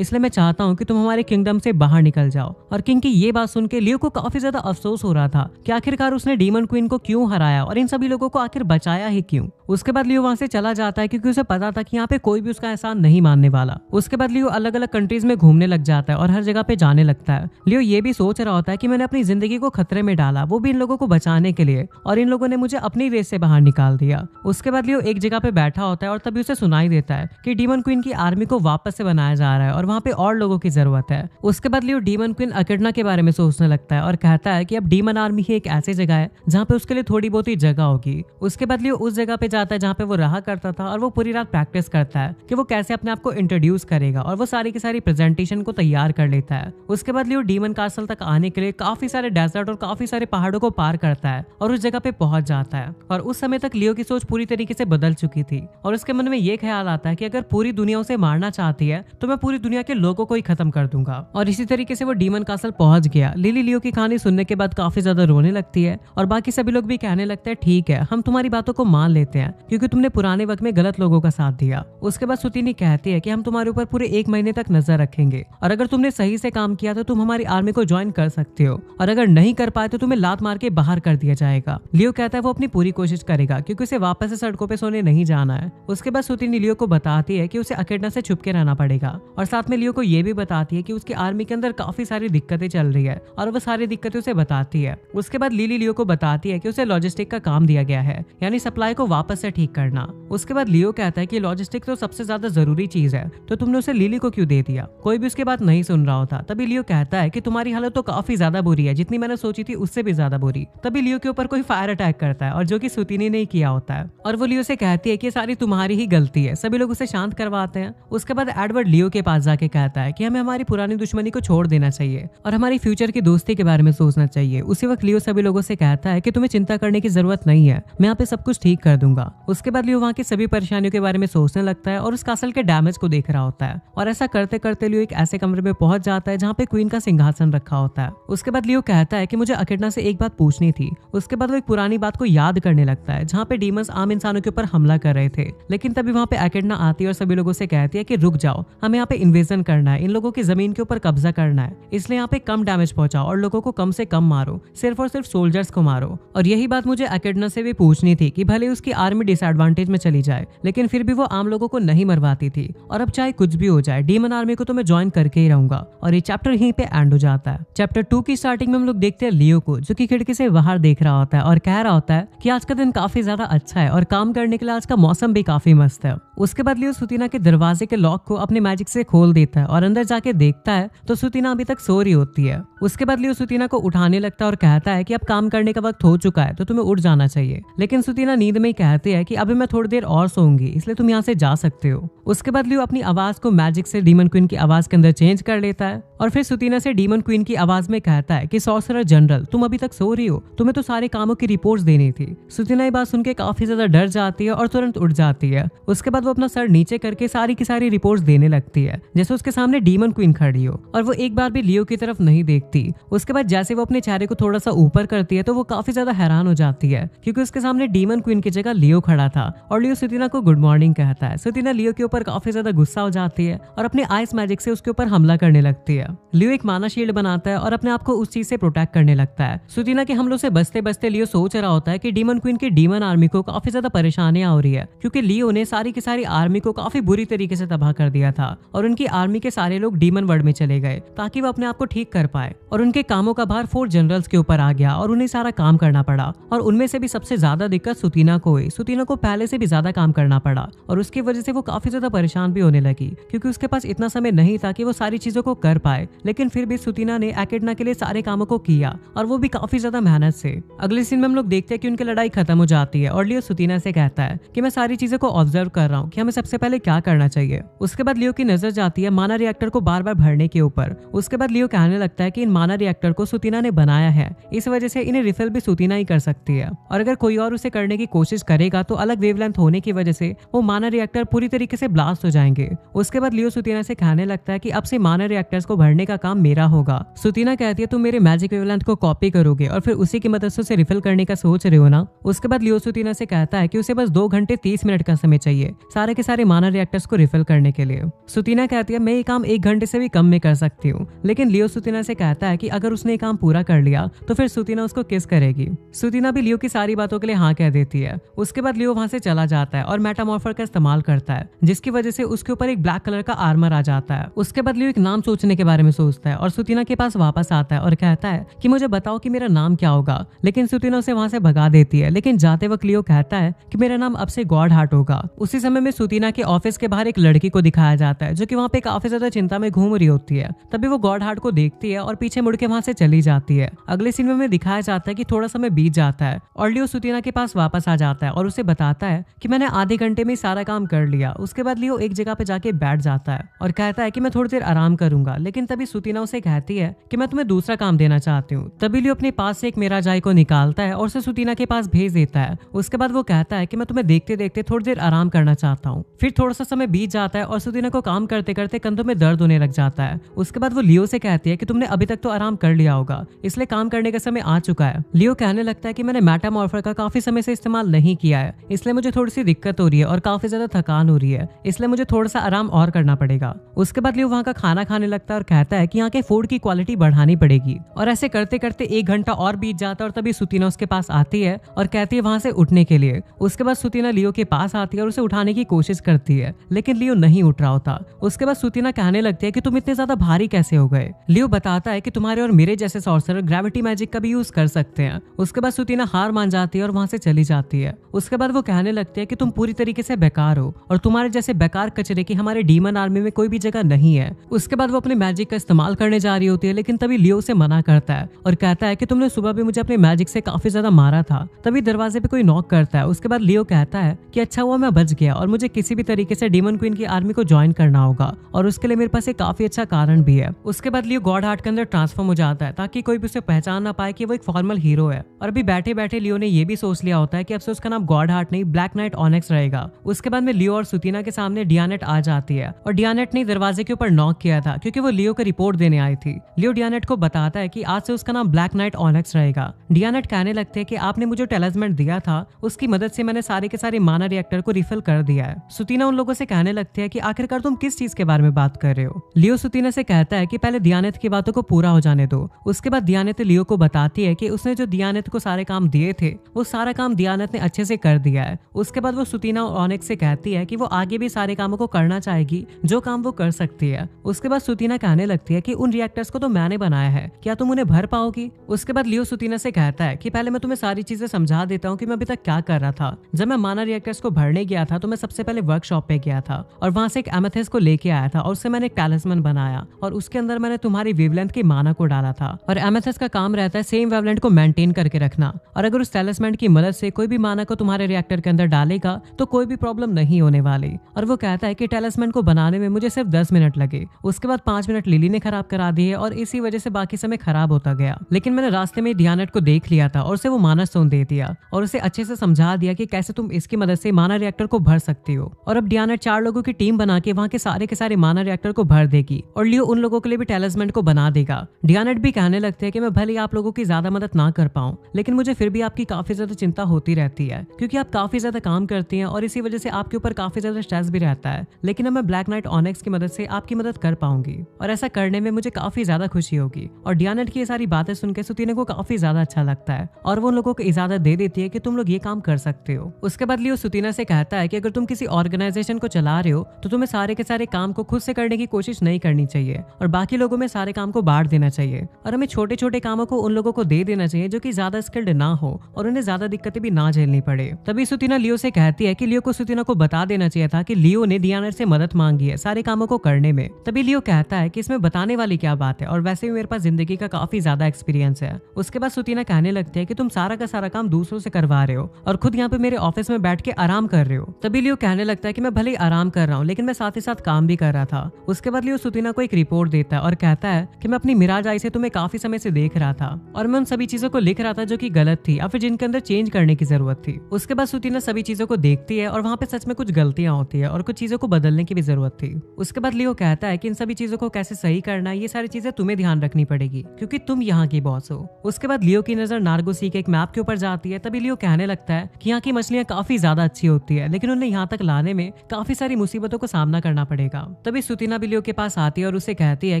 इसलिए मैं चाहता हूँ कि तुम हमारे किंगडम से बाहर निकल जाओ। और किंग की ये बात सुन के लियो को काफी ज्यादा अफसोस हो रहा था कि आखिरकार उसने डीमन क्वीन को क्यों हराया और इन सभी लोगों को आखिर बचाया ही क्यों। उसके बाद लियो वहां से चला जाता है क्योंकि उसे पता था कि यहाँ पे कोई भी उसका एहसान नहीं मानने वाला। उसके बाद लियो अलग अलग कंट्रीज में घूमने लग जाता है और हर जगह पे जाने लगता है। लियो ये भी सोच रहा होता है कि मैंने अपनी जिंदगी को खतरे में डाला, वो भी इन लोगों को बचाने के लिए, और इन लोगों ने मुझे अपनी रेस से बाहर निकाल दिया। उसके बाद लियो एक जगह पे बैठा होता है और तभी उसे सुनाई देता है कि डीमन क्वीन की आर्मी को वापस से बनाया जा रहा है और वहाँ पे और लोगों की जरूरत है। उसके बाद लियो डीमन क्वीन अकेडना के बारे में सोचने लगता है और कहता है कि अब डीमन आर्मी ही एक ऐसी जगह है जहाँ पे उसके लिए थोड़ी बहुत ही जगह होगी। उसके बाद लियो उस जगह पे जाता है जहाँ पे वो रहा करता था और वो पूरी रात प्रैक्टिस करता है कि वो कैसे अपने आप को इंट्रोड्यूस करेगा और वो सारी की सारी प्रेजेंटेशन को तैयार कर लेता है। उसके बाद लियो डीमन कासल तक आने के लिए काफी सारे डेजर्ट और काफी सारे पहाड़ों को पार करता है और उस जगह पे पहुंच जाता है। और उस समय तक लियो की सोच पूरी तरीके से बदल चुकी थी और उसके मन में ये ख्याल आता है कि अगर पूरी दुनिया उसे मारना चाहती है तो मैं पूरी दुनिया के लोगों को ही खत्म कर दूंगा। और इसी तरीके से वो डीमन कासल पहुंच गया। लिली लियो की कहानी सुनने के बाद काफी ज्यादा रोने लगती है और बाकी सभी लोग भी कहने लगते हैं ठीक है हम तुम्हारी बातों को मान लेते हैं क्योंकि तुमने पुराने वक्त में गलत लोगों का साथ दिया। उसके बाद सुतिनी कहती है कि हम तुम्हारे ऊपर पूरे 1 महीने तक नजर रखेंगे और अगर तुमने सही से काम किया तो तुम हमारी आर्मी को ज्वाइन कर सकते हो और अगर नहीं कर पाए तो तुम्हें लात मार के बाहर कर दिया जाएगा। लियो कहता है वो अपनी पूरी कोशिश करेगा क्योंकि उसे वापस से सड़कों पे सोने नहीं जाना है। उसके बाद सुतिनी लियो को बताती है कि उसे अकेडना से छुप के रहना पड़ेगा और साथ में लियो को ये भी बताती है कि उसकी आर्मी के अंदर काफी सारी दिक्कतें चल रही है और वो सारी दिक्कतें उसे बताती है। उसके बाद लिली लियो को बताती है कि उसे लॉजिस्टिक का काम दिया गया है, यानी सप्लाई को वापस से ठीक करना। उसके बाद लियो कहता है कि लॉजिस्टिक तो सबसे ज्यादा जरूरी चीज है तो तुमने उसे लिली को क्यों दे दिया। कोई भी उसके बात नहीं सुन रहा होता। तभी लियो कहता है कि तुम्हारी हालत तो काफी ज्यादा बुरी है, जितनी मैंने सोची थी उससे भी ज्यादा बुरी। तभी लियो के ऊपर कोई फायर अटैक करता है और जो कि सुतिनी ने किया होता है और वो लियो से कहती है कि सारी तुम्हारी ही गलती है। सभी लोग उसे शांत करवाते हैं। उसके बाद एडवर्ड लियो के पास जाके कहता है कि हमें हमारी पुरानी दुश्मनी को छोड़ देना चाहिए और हमारी फ्यूचर की दोस्ती के बारे में सोचना चाहिए। उसी वक्त लियो सभी लोगों से कहता है कि तुम्हें चिंता करने की जरूरत नहीं है, मैं यहाँ पे सब कुछ ठीक कर दूंगा। उसके बाद लियो वहाँ की सभी परेशानियों के बारे में सोचने लगता है और उस कासल के डैमेज को देख रहा होता है और ऐसा करते करते लियो एक ऐसे कमरे में पहुंच जाता है जहाँ पे क्वीन का सिंहासन रखा होता है। उसके बाद लियो कहता है कि मुझे अकेडना से एक बात पूछनी थी। उसके बाद वो एक पुरानी बात को याद करने लगता है जहाँ पे डीमंस आम इंसानों के ऊपर हमला कर रहे थे, लेकिन तभी वहाँ पे अकेडना आती है और सभी लोगों से कहती है कि रुक जाओ, हमें यहाँ पे इन्वेजन करना है, इन लोगों की जमीन के ऊपर कब्जा करना है, इसलिए यहाँ पे कम डैमेज पहुंचाओ और लोगों को कम से कम मारो, सिर्फ और सिर्फ सोल्जर्स को मारो। और यही बात मुझे अकेडना से भी पूछनी थी कि भले उसकी आर्मी डिसएडवांटेज में चली जाए लेकिन फिर भी वो आम लोगों को नहीं मरवाती थी और अब चाहे कुछ भी हो जाए डीमन आर्मी को तो मैं ज्वाइन करके ही रहूंगा। और ये चैप्टर यहीं पे एंड हो जाता है। चैप्टर 2 की स्टार्टिंग में हम लोग देखते हैं लियो को जो कि खिड़की से बाहर देख रहा होता है और कह रहा होता है कि आज का दिन काफी ज्यादा अच्छा है और काम करने के लिए आज का मौसम भी काफी मस्त है। उसके बाद लियो सुतिना के दरवाजे के लॉक को अपने मैजिक से खोल देता है और अंदर जाके देखता है तो सुतिना अभी तक सो रही होती है। उसके बाद लियो सुतिना को उठाने लगता है और कहता है कि अब काम करने का वक्त हो चुका है तो तुम्हें उठ जाना चाहिए, लेकिन सुतिना नींद में कहती है कि अभी मैं थोड़ी देर और सोऊंगी इसलिए तुम यहाँ से जा सकते हो। उसके बाद लियो अपनी आवाज को मैजिक से डीमन क्वीन की आवाज के अंदर चेंज कर लेता है और फिर सुतिना से डीमन क्वीन की आवाज में कहता है कि सॉर्सरर जनरल तुम अभी तक सो रही हो, तुम्हें तो सारे कामों की रिपोर्ट्स देनी थी। सुतिना ये बात सुन के काफी ज्यादा डर जाती है और तुरंत उठ जाती है। उसके बाद वो अपना सर नीचे करके सारी की सारी रिपोर्ट्स देने लगती है जैसे उसके सामने डीमन क्वीन खड़ी हो और वो एक बार भी लियो की तरफ नहीं देखती। उसके बाद जैसे वो अपने चेहरे को थोड़ा सा ऊपर करती है तो वो काफी ज्यादा हैरान हो जाती है क्योंकि उसके सामने डीमन क्वीन की जगह लियो खड़ा था और लियो सुतिना को गुड मॉर्निंग कहता है। सुतिना लियो के ऊपर काफी ज्यादा गुस्सा हो जाती है और अपने आइस मैजिक से उसके ऊपर हमला करने लगती है। लियो एक माना शील्ड बनाता है और अपने आप को उस चीज से प्रोटेक्ट करने लगता है। सुतिना के हमलों से बचते बचते लियो सोच रहा होता है कि डीमन क्वीन की डीमन आर्मी को काफी ज्यादा परेशानियां हो रही है क्योंकि लियो ने सारी की सारी आर्मी को काफी बुरी तरीके से तबाह कर दिया था और उनकी आर्मी के सारे लोग डीमन वर्ल्ड में चले गए ताकि वो अपने आप को ठीक कर पाए और उनके कामों का भार 4 जनरल्स के ऊपर आ गया और उन्हें सारा काम करना पड़ा और उनमें से भी सबसे ज्यादा दिक्कत सुतिना को हुई। सुतिना को पहले से भी ज्यादा काम करना पड़ा और उसकी वजह से वो काफी ज्यादा परेशान भी होने लगी क्योंकि उसके पास इतना समय नहीं था कि वो सारी चीजों को कर पाए आए, लेकिन फिर भी सुतीना ने एकेडना के लिए सारे कामों को किया और वो भी काफी ज्यादा मेहनत से। अगले सीन में हम लोग देखते हैं कि उनकी लड़ाई खत्म हो जाती है और लियो सुतीना से कहता है कि मैं सारी चीजों को ऑब्जर्व कर रहा हूँ कि हमें सबसे पहले क्या करना चाहिए। उसके बाद लियो की नजर जाती है माना रिएक्टर को बार बार भरने के ऊपर। उसके बाद लियो कहने लगता है कि इन माना रिएक्टर को सुतीना ने बनाया है, इस वजह से इन्हें रिफिल भी सुतीना ही कर सकती है, और अगर कोई और उसे करने की कोशिश करेगा तो अलग वेवलेंथ होने की वजह से वो माना रिएक्टर पूरी तरीके से ब्लास्ट हो जाएंगे। उसके बाद लियो सुतीना से कहने लगता है कि अब से माना रिएक्टर्स को भरने का काम मेरा होगा। सुतीना कहती है तुम मेरे मैजिक वेवलेंथ को कॉपी करोगे और फिर उसी की मदद से उसे रिफिल करने का सोच रहे हो ना। उसके बाद लियो सुतीना से कहता है कि उसे बस 2 घंटे 30 मिनट का समय चाहिए सारे के सारे माना रिएक्टर्स को रिफिल करने के लिए। सुतीना कहती है मैं ये काम 1 घंटे से भी कम में कर सकती हूँ, लेकिन लियो सुतीना से कहता है कि अगर उसने ये काम पूरा कर लिया तो फिर सुतीना उसको किस करेगी। सुतीना भी लियो की सारी बातों के लिए हाँ कह देती है। उसके बाद लियो वहां से चला जाता है और मेटामॉर्फर का इस्तेमाल करता है, जिसकी वजह से उसके ऊपर एक ब्लैक कलर का आर्मर आ जाता है। उसके बाद लियो एक नाम सोचने के बारे में सोचता है और सुतीना के पास वापस आता है और कहता है कि मुझे बताओ कि मेरा नाम क्या होगा, लेकिन सुतीना उसे वहां से भगा देती है। लेकिन जाते वक्त लियो कहता है कि मेरा नाम अब से गॉड हार्ट होगा। उसी समय में सुतीना के ऑफिस के बाहर एक लड़की को दिखाया जाता है जो कि वहाँ पे काफी ज्यादा चिंता में घूम रही होती है। तभी वो गॉड हार्ट को देखती है और पीछे मुड़ के वहां से चली जाती है। अगले सीन में दिखाया जाता है कि थोड़ा समय बीत जाता है और लियो सुतीना के पास वापस आ जाता है और उसे बताता है कि मैंने आधे घंटे में सारा काम कर लिया। उसके बाद लियो एक जगह पे जाके बैठ जाता है और कहता है कि मैं थोड़ी देर आराम करूंगा, लेकिन तभी सुतीना उसे कहती है कि मैं तुम्हें दूसरा काम देना चाहती हूँ। तभी लियो अपने पास से एक मिराजाई को निकालता है और उसे सुतीना के पास भेज देता है। उसके बाद वो कहता है कि मैं तुम्हें देखते देखते थोड़ी देर आराम करना चाहता हूँ। फिर थोड़ा सा समय बीत जाता है और सुतीना को काम करते करते कंधों में दर्द होने लग जाता है। उसके बाद वो लियो से कहती है कि तुमने अभी तक तो आराम कर लिया होगा, इसलिए काम करने का समय आ चुका है। लियो कहने लगता है कि मैंने मेटामॉर्फर का काफी समय से इस्तेमाल नहीं किया है, इसलिए मुझे थोड़ी सी दिक्कत हो रही है और काफी ज्यादा थकान हो रही है, इसलिए मुझे थोड़ा सा आराम और करना पड़ेगा। उसके बाद लियो वहाँ का खाना खाने लगता है और कहता है कि यहाँ के फूड की क्वालिटी बढ़ानी पड़ेगी। और ऐसे करते करते 1 घंटा और बीत जाता है और तभी सुतीना उसके पास आती है और कहती है वहां से उठने के लिए। उसके बाद सुतीना लियो के पास आती है और उसे उठाने की कोशिश करती है, लेकिन लियो नहीं उठ रहा होता। उसके बाद सुतीना कहने लगती है कि तुम इतने ज्यादा भारी कैसे हो गए। लियो बताता है कि तुम्हारे और मेरे जैसे सॉर्सरर ग्रेविटी मैजिक का भी यूज कर सकते हैं। उसके बाद सुतीना हार मान जाती है और वहां से चली जाती है। उसके बाद वो कहने लगती है कि तुम पूरी तरीके से बेकार हो और तुम्हारे जैसे बेकार कचरे की हमारे डीमन आर्मी में कोई भी जगह नहीं है। उसके बाद वो अपने मैजिक का इस्तेमाल करने जा रही होती है, लेकिन तभी लियो उसे मना करता है और कहता है कि तुमने सुबह भी मुझे अपने मैजिक से काफी ज्यादा मारा था। तभी दरवाजे पे कोई नॉक करता है। उसके बाद लियो कहता है कि अच्छा हुआ मैं बच गया और मुझे किसी भी तरीके से डीमन क्वीन की आर्मी को ज्वाइन करना होगा, और उसके लिए मेरे पास एक काफी अच्छा कारण भी है। उसके बाद लियो गॉड हार्ट के अंदर ट्रांसफॉर्म हो जाता है ताकि कोई भी उसे पहचान ना पाए कि वो एक फॉर्मल हीरो है। और अभी बैठे बैठे लियो ने ये भी सोच लिया होता है कि अब से उसका नाम गॉड हार्ट नहीं ब्लैक नाइट ऑनेक्स रहेगा। उसके बाद में लियो और सुतीना के सामने डियानेट आ जाती है और डियानेट ने दरवाजे के ऊपर नॉक किया था क्योंकि वो लियो को रिपोर्ट देने आई थी। लियो डियानेट को बताता है कि आज से उसका नाम ब्लैक नाइट ऑनेक्स रहेगा। डियानेट कहने लगते हैं कि आपने मुझे टेलिस्मेंट दिया था, उसकी मदद से मैंने सारे के सारे माना रिएक्टर को रिफिल कर दिया है। सुतीना उन लोगों से कहने लगते हैं कि आखिरकार तुम किस चीज के बारे में बात कर रहे हो। लियो सुतीना से कहता है कि पहले दियानेत की बातों को पूरा हो जाने दो। उसके बाद दियानेत लियो को बताती है कि उसने जो दियानेत को सारे काम दिए थे वो सारा काम दियानेत ने अच्छे से कर दिया है। उसके बाद वो सुतीना और ऑनेक्स से कहती है कि वो आगे भी सारे कामों को करना चाहेगी जो काम वो कर सकती है। उसके बाद सुतीना कहने लगती है कि उन रिएक्टर्स को तो मैंने बनाया है, क्या तुम उन्हें भर पाओगी। उसके बाद लियो सुतीना से कहता है कि पहले मैं तुम्हें सारी चीजें समझा देता हूँ कि मैं अभी तक क्या कर रहा था। जब मैं माना रिएक्टर्स को भरने गया था तो मैं सबसे पहले वर्कशॉप पे गया था और वहां से एक एमेथिस्ट को लेके आया था और उससे मैंने एक टैलिस्मैन बनाया और उसके अंदर मैंने तुम्हारी वेवलेंथ की माना को डाला था। और एमेथिस्ट का काम रहता है सेम वेवलेंथ को मेंटेन करके रखना, और अगर उस टैलिस्मैन की मदद से कोई भी माना को तुम्हारे रिएक्टर के अंदर डालेगा तो कोई भी प्रॉब्लम नहीं होने वाली। और वो कहता है कि टैलिस्मैन को बनाने में मुझे सिर्फ 10 मिनट लगे। उसके बाद 5 मिनट लिली ने खराब करा दिए और इसी वजह से बाकी समय खराब होता गया। लेकिन मैंने रास्ते में डियानेट को देख लिया था और उसे वो माना स्टोन दे दिया और उसे अच्छे से समझा दिया कि कैसे तुम इसकी मदद से माना रिएक्टर को भर सकती हो। और अब डियानेट 4 लोगों की टीम बना के वहाँ के सारे माना रिएक्टर को भर देगी और लियो उन लोगों के लिए भी टैलिस्मैन को बना देगा। डियानेट भी कहने लगते हैं कि मैं भले आप लोगों की ज्यादा मदद ना कर पाऊं, लेकिन मुझे फिर भी आपकी काफी ज्यादा चिंता होती रहती है क्योंकि आप काफी ज्यादा काम करती हैं और इसी वजह से आपके ऊपर काफी ज्यादा स्ट्रेस भी रहता है। लेकिन अब मैं ब्लैक नाइट ऑनेक्स की मदद से आपकी मदद कर पाऊंगी और ऐसा करने में मुझे काफी ज्यादा खुशी होगी। और डियानेट की ये सारी बातें सुनकर सुतीना को काफी ज्यादा अच्छा लगता है और वो लोगों को इजाजत दे देती है कि तुम लोग ये काम कर सकते हो। उसके बाद लियो सुतीना से कहता है कि अगर तुम किसी ऑर्गेनाइजेशन को चला रहे हो तो तुम्हें सारे के सारे काम को खुद से करने की कोशिश नहीं करनी चाहिए और बाकी लोगों में सारे काम को बांट देना चाहिए और हमें छोटे छोटे कामों को उन लोगों को दे देना चाहिए जो कि ज्यादा स्किल्ड ना हो और उन्हें ज्यादा दिक्कतें भी ना झेलनी पड़े। तभी सुतीना लियो से कहती है कि लियो को सुतीना को बता देना चाहिए था कि लियो ने डियानेट से मदद मांगी है सारे कामों को करने में। तभी लियो कहता है कि इसमें इसमें बताने वाली क्या बात है, और वैसे भी मेरे पास जिंदगी का काफी ज्यादा एक्सपीरियंस है। उसके बाद सुतीना कहने लगती है कि तुम सारा का सारा काम दूसरों से करवा रहे हो और खुद यहाँ पे मेरे ऑफिस में बैठ के आराम कर रहे हो। तभी लियो कहने लगता है कि मैं भले ही आराम कर रहा हूँ, लेकिन मैं साथ ही साथ काम भी कर रहा था। उसके बाद लियो सुतीना को एक रिपोर्ट देता है और कहता है कि मैं अपनी मिराज आई से तुम्हें काफी समय से देख रहा था और मैं उन सभी चीजों को लिख रहा था जो कि गलत थी या फिर जिनके अंदर चेंज करने की जरूरत थी। उसके बाद सुतीना सभी चीजों को देखती है और वहाँ पे सच में कुछ गलतियां होती है और कुछ चीजों को बदलने की भी जरूरत थी। उसके बाद लियो कहता है कि इन सभी चीजों को कैसे सही करना है, ये सारी चीजें तुम्हें ध्यान रखनी पड़ेगी क्योंकि तुम यहाँ की बॉस हो। उसके बाद लियो की नजर नार्गो सी के एक मैप के ऊपर जाती है। तभी लियो कहने लगता है कि यहाँ की मछलियां काफी ज्यादा अच्छी होती है, लेकिन उन्हें यहाँ तक लाने में काफी सारी मुसीबतों का सामना करना पड़ेगा। तभी सुतीना भी लियो के पास आती है और उसे कहती है